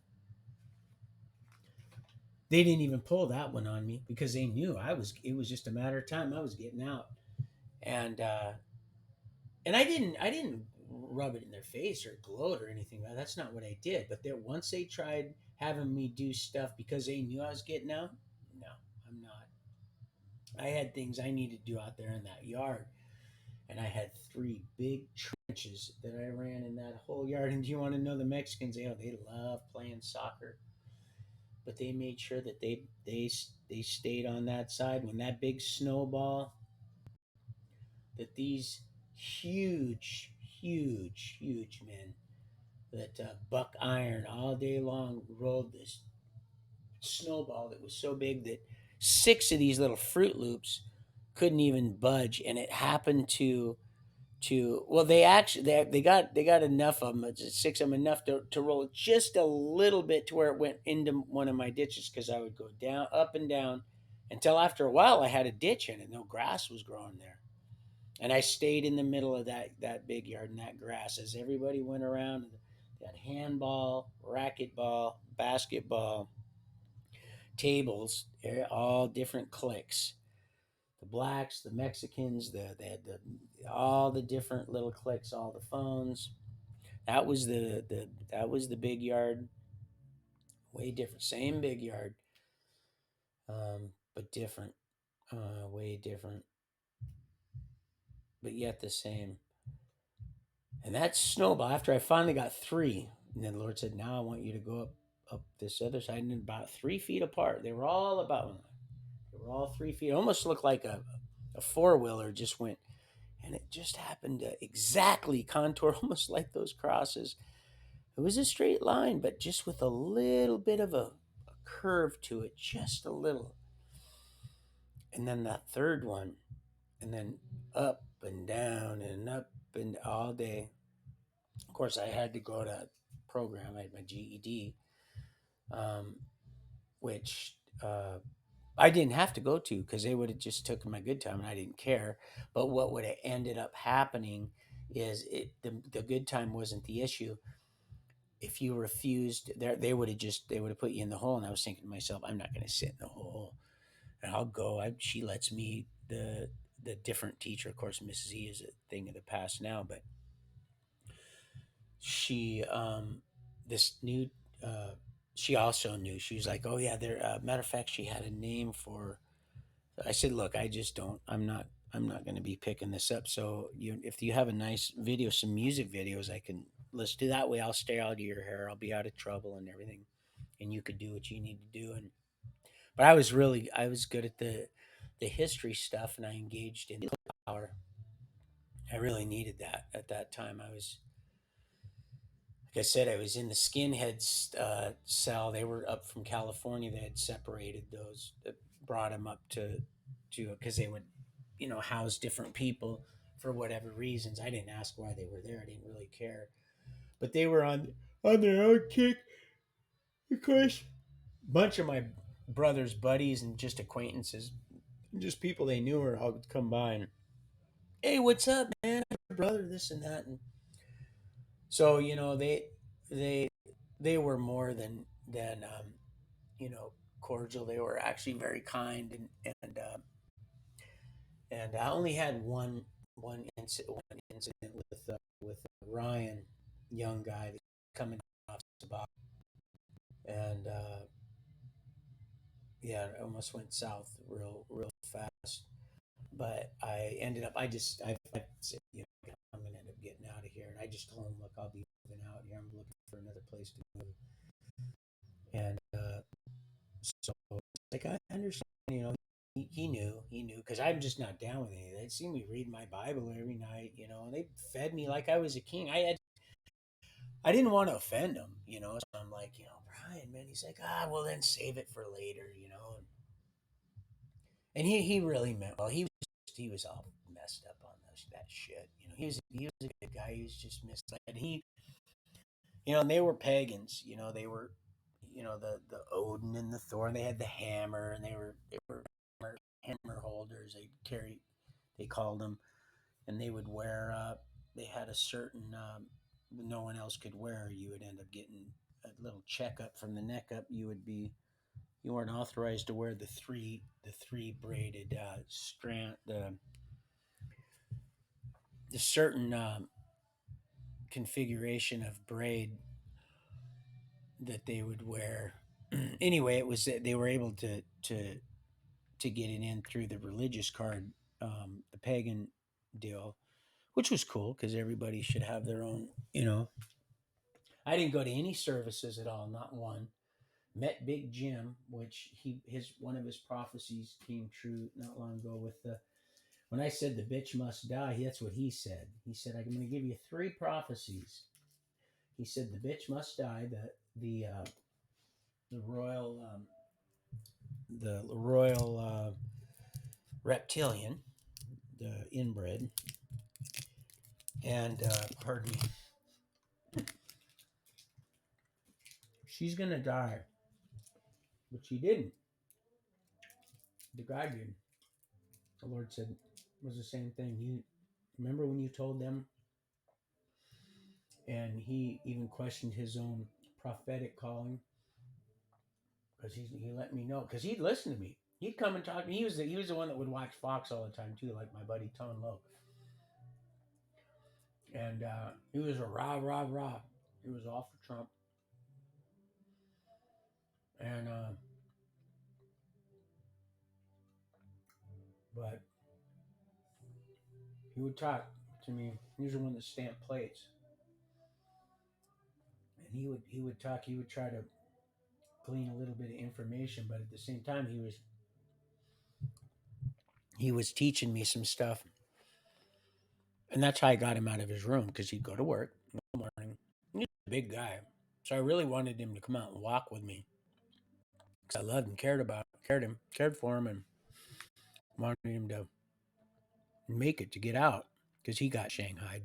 They didn't even pull that one on me, because they knew I was. It was just a matter of time. I was getting out, and I didn't rub it in their face or gloat or anything. That's not what I did. But once they tried having me do stuff because they knew I was getting out, no, I'm not. I had things I needed to do out there in that yard, and I had 3 big trenches that I ran in that whole yard. And do you want to know, the Mexicans? They love playing soccer, but they made sure that they stayed on that side when that big snowball, that these huge, huge, huge men that buck iron all day long rolled this snowball that was so big that 6 of these little Fruit Loops couldn't even budge, and it happened to to, well, they actually they got enough of them, six of them, enough to roll just a little bit to where it went into one of my ditches, because I would go down, up and down, until after a while I had a ditch in it. No grass was growing there, and I stayed in the middle of that big yard and that grass as everybody went around. That handball, racquetball, basketball, tables, all different cliques. The blacks, the Mexicans, they had all the different little cliques, all the phones. That was the big yard, way different. Same big yard, but different, way different, but yet the same. And that snowball. After I finally got three, and then the Lord said, "Now I want you to go up this other side," and about 3 feet apart. They were all about. They were all 3 feet. It almost looked like a four wheeler just went, and it just happened to exactly contour, almost like those crosses. It was a straight line, but just with a little bit of a curve to it, just a little. And then that third one, and then up and down and up and all day. Of course, I had to go to program. I had my GED, um, which I didn't have to go to, because they would have just taken my good time and I didn't care. But what would have ended up happening is the good time wasn't the issue. If you refused, they would have put you in the hole. And I was thinking to myself, I'm not going to sit in the hole, and I'll go. She lets me, the different teacher, of course, Mrs. E is a thing of the past now, but she this new she also knew. She was like, oh yeah, there, matter of fact, she had a name for. I said, look, I just don't. I'm not going to be picking this up. So if you have a nice video, some music videos, let's do that way. I'll stay out of your hair. I'll be out of trouble and everything, and you could do what you need to do. And but I was good at the history stuff, and I engaged in power. I really needed that at that time. I was, like I said, I was in the skinheads cell. They were up from California. They had separated those, that brought them up to because they would, house different people for whatever reasons. I didn't ask why they were there. I didn't really care, but they were on their own kick. Of course, bunch of my brother's buddies and just acquaintances, just people they knew, or all would come by and, hey, what's up, man? Your brother, this and that, and so they they were more than cordial. They were actually very kind, and I only had one incident with Ryan, young guy coming off the box, and yeah, it almost went south real fast. But I ended up, I said, I'm gonna end up getting out of here, and I just told him, look, I'll be moving out here. I'm looking for another place to move, and so like I understand, he knew because I'm just not down with anything. They'd see me read my Bible every night, and they fed me like I was a king. I didn't want to offend him, So I'm like, Brian, man. He's like, well, then save it for later. And he really meant well. He was all messed up on that shit. He was a good guy. He was just misled. And they were pagans. They were, the Odin and the Thor. And they had the hammer, and they were hammer holders. They called them, and they would wear. They had a certain no one else could wear. You would end up getting a little checkup from the neck up. You weren't authorized to wear the three braided strand, the certain configuration of braid that they would wear. Anyway, it was that they were able to get it in through the religious card, the pagan deal, which was cool because everybody should have their own. I didn't go to any services at all, not one. Met Big Jim, which his one of his prophecies came true not long ago with the. When I said the bitch must die, that's what he said. He said, I'm going to give you three prophecies. He said the bitch must die. The royal reptilian, the inbred, And pardon me, she's gonna die, but she didn't. The guy did. The Lord said it was the same thing. He remember when you told them, and he even questioned his own prophetic calling because he let me know because he'd listen to me. He'd come and talk to me. He was the one that would watch Fox all the time too, like my buddy Tone Lowe. And he was a rah rah rah. He was all for Trump, and but he would talk to me. He was the one that stamped plates, and he would talk. He would try to glean a little bit of information, but at the same time, he was teaching me some stuff, and that's how I got him out of his room because he'd go to work in the morning. He's a big guy, so I really wanted him to come out and walk with me because I loved him, cared for him, and wanted him to make it to get out because he got shanghaied.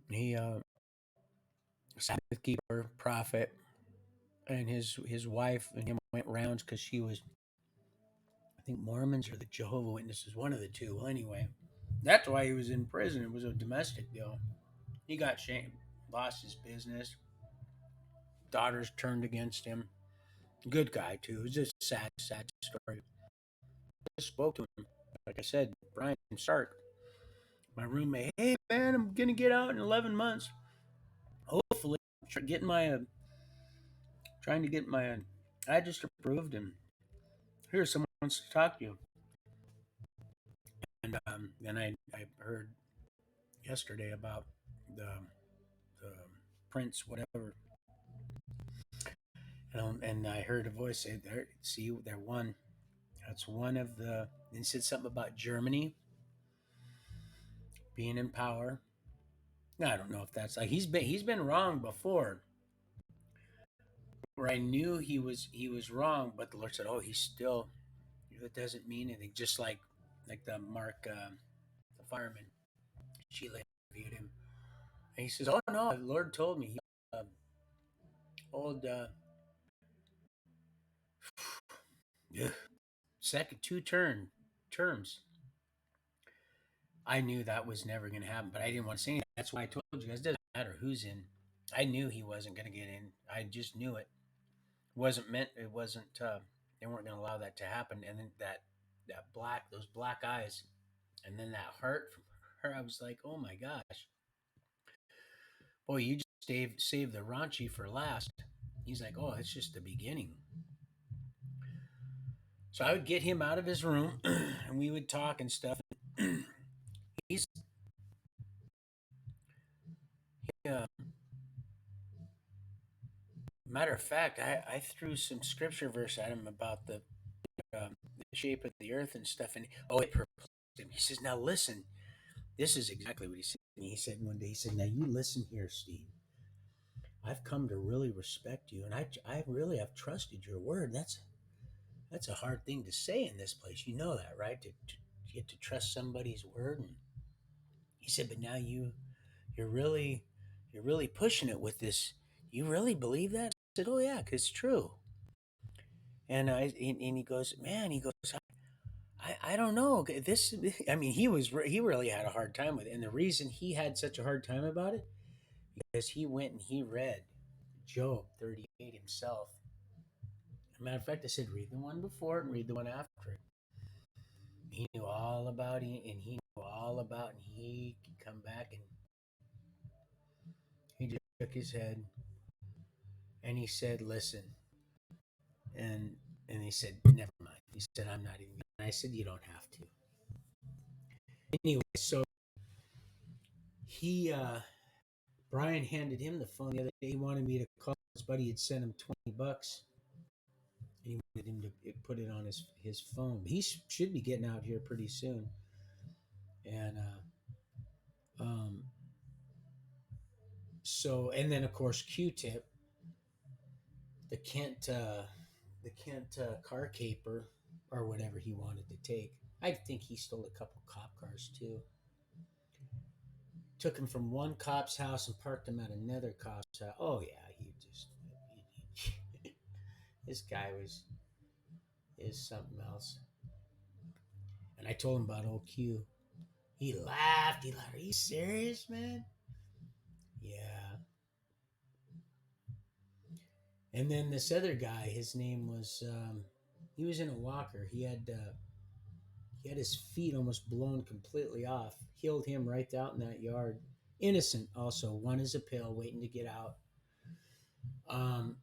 He Sabbath keeper, prophet, and his wife and him went rounds because she was, I think, Mormons or the Jehovah Witnesses, one of the two. Well, anyway, that's why he was in prison. It was a domestic deal. He got shamed, lost his business. Daughters turned against him. Good guy too. It was just a sad, sad story. I spoke to him. Like I said, Brian Stark, my roommate. Hey man, I'm gonna get out in 11 months. Hopefully, getting my trying to get my I just approved, and here someone wants to talk to you. And then I heard yesterday about the prince, whatever, and I heard a voice say, "There, see, they're one." That's one of the. And he said something about Germany being in power. I don't know if that's like he's been wrong before. Where I knew he was wrong, but the Lord said, "Oh, he's still. It doesn't mean anything." Just like the Mark, the fireman, Sheila interviewed him, and he says, "Oh no, the Lord told me." Old yeah, second terms. I knew that was never going to happen, but I didn't want to say anything. That's why I told you guys. It doesn't matter who's in. I knew he wasn't going to get in. I just knew it. It wasn't meant. It wasn't. They weren't going to allow that to happen. And then those black eyes, and then that heart from her. I was like, oh my gosh, boy, you just saved the raunchy for last. He's like, oh, it's just the beginning. So I would get him out of his room, and we would talk and stuff. He's uh, Matter of fact, I threw some scripture verse at him about the shape of the earth and stuff, and oh, it perplexed him. He says, "Now listen, this is exactly what he said." He said one day, he said, "Now you listen here, Steve. I've come to really respect you, and I really have trusted your word. That's a hard thing to say in this place. You know that, right? To get to trust somebody's word." And he said, "But now you're really you're really pushing it with this. You really believe that?" I said, "Oh yeah, 'cause it's true." And he goes, "Man," he goes, I don't know this. I mean, he really had a hard time with it, and the reason he had such a hard time about it because he went and he read Job 38 himself. As a matter of fact, I said read the one before it and read the one after it. He knew all about it, and he knew all about, and he could come back and he just shook his head and he said, "Listen," and he said, "Never mind." He said, "I'm not even." And I said, "You don't have to." Anyway, so he Brian handed him the phone the other day. He wanted me to call his buddy. Had sent him $20, and he wanted him to put it on his phone. He should be getting out here pretty soon. And and then of course Q-Tip, the Kent car caper or whatever he wanted to take. I think he stole a couple cop cars cars too. Took him from one cop's house and parked him at another cop's house. Oh yeah, this guy is something else. And I told him about old Q. He laughed. He laughed. Are you serious, man? Yeah. And then this other guy, his name was, he was in a walker. He had his feet almost blown completely off. Healed him right out in that yard. Innocent, also. One is a pill, waiting to get out. Um,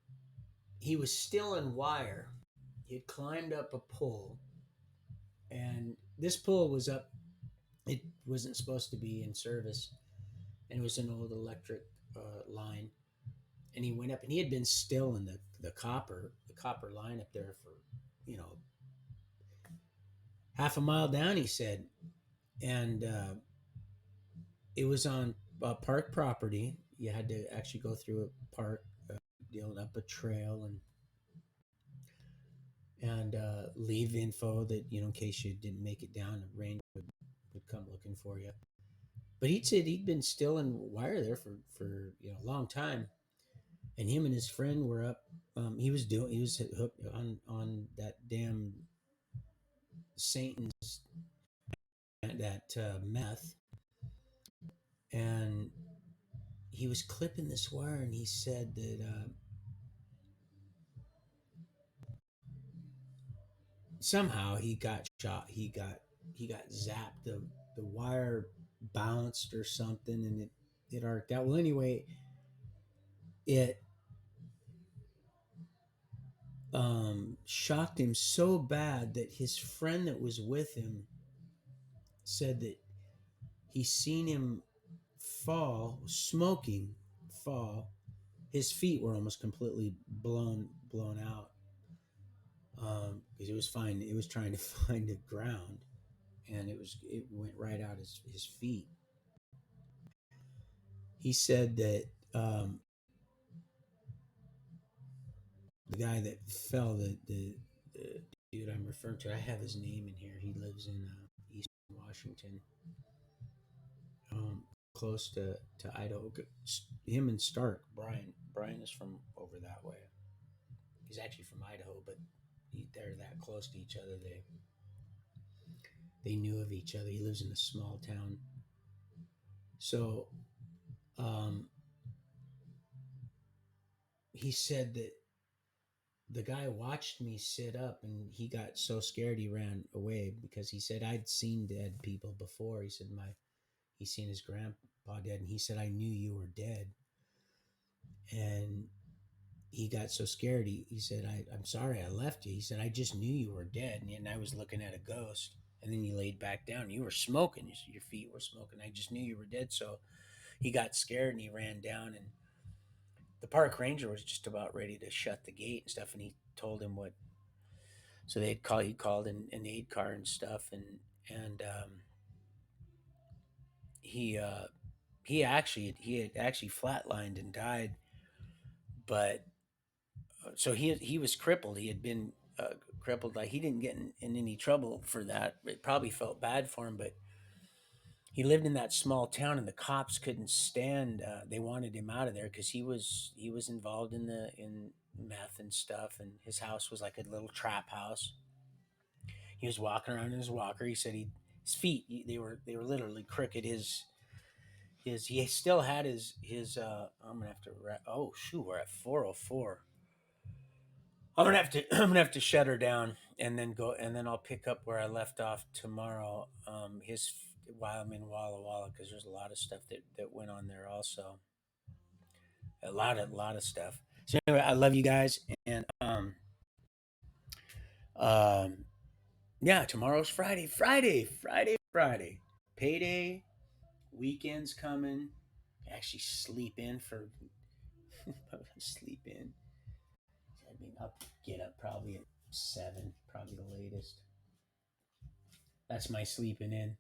he was still in wire. He had climbed up a pole, and this pole was up. It wasn't supposed to be in service, and it was an old electric line. And he went up, and he had been still in the copper line up there for, you know, half a mile down. He said, and it was on park property. You had to actually go through a park, dealing up a trail, and leave info that, you know, in case you didn't make it down, the ranger would come looking for you. But he said he'd been still in wire there for you know, a long time, and him and his friend were up. He was hooked on that damn Satan's, that meth, and he was clipping this wire, and he said that somehow he got shot. He got zapped. The wire bounced or something, and it arced out. Well, anyway, it shocked him so bad that his friend that was with him said that he seen him smoking, fall. His feet were almost completely blown out, because it was fine. It was trying to find the ground, and it went right out his feet. He said that the guy that fell, the dude I'm referring to, I have his name in here. He lives in Eastern Washington, close to Idaho. Him and Stark, Brian is from over that way. He's actually from Idaho, but they're that close to each other. They knew of each other. He lives in a small town. So um, he said that the guy watched me sit up, and he got so scared he ran away, because he said I'd seen dead people before. He said he's seen his grandpa dead, and he said I knew you were dead. And he got so scared. He said, I'm sorry I left you. He said, I just knew you were dead, and I was looking at a ghost. And then you laid back down. You were smoking. Your feet were smoking. I just knew you were dead. So he got scared, and he ran down. And the park ranger was just about ready to shut the gate and stuff. And he told him what. So he called an aid car and stuff. And he, he had actually flatlined and died. But so he was crippled. He had been crippled. Like, he didn't get in any trouble for that. It probably felt bad for him, but he lived in that small town, and the cops couldn't stand. They wanted him out of there because he was involved in meth and stuff, and his house was like a little trap house. He was walking around in his walker. He said his feet, they were literally crooked. His he still had his. I'm gonna have to. Oh shoot, we're at 4:04. I'm gonna have to shut her down and then go, and then I'll pick up where I left off tomorrow. His While I'm in Walla Walla, because there's a lot of stuff that went on there also. A lot of stuff. So anyway, I love you guys, and um yeah, tomorrow's Friday. Friday. Payday. Weekend's coming. Actually sleep in for sleep in. I mean, I'll get up probably at 7, probably the latest. That's my sleeping in.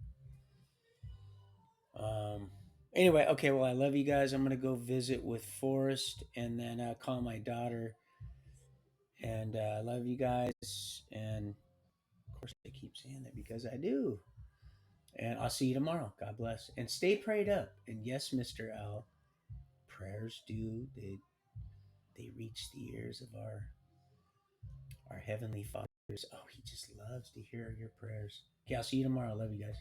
Um, anyway, okay. Well, I love you guys. I'm gonna go visit with Forrest, and then call my daughter. And I love you guys. And of course, I keep saying that because I do. And I'll see you tomorrow. God bless. And stay prayed up. And yes, Mr. L, prayers do they reach the ears of our heavenly fathers. Oh, he just loves to hear your prayers. Okay, I'll see you tomorrow. Love you guys.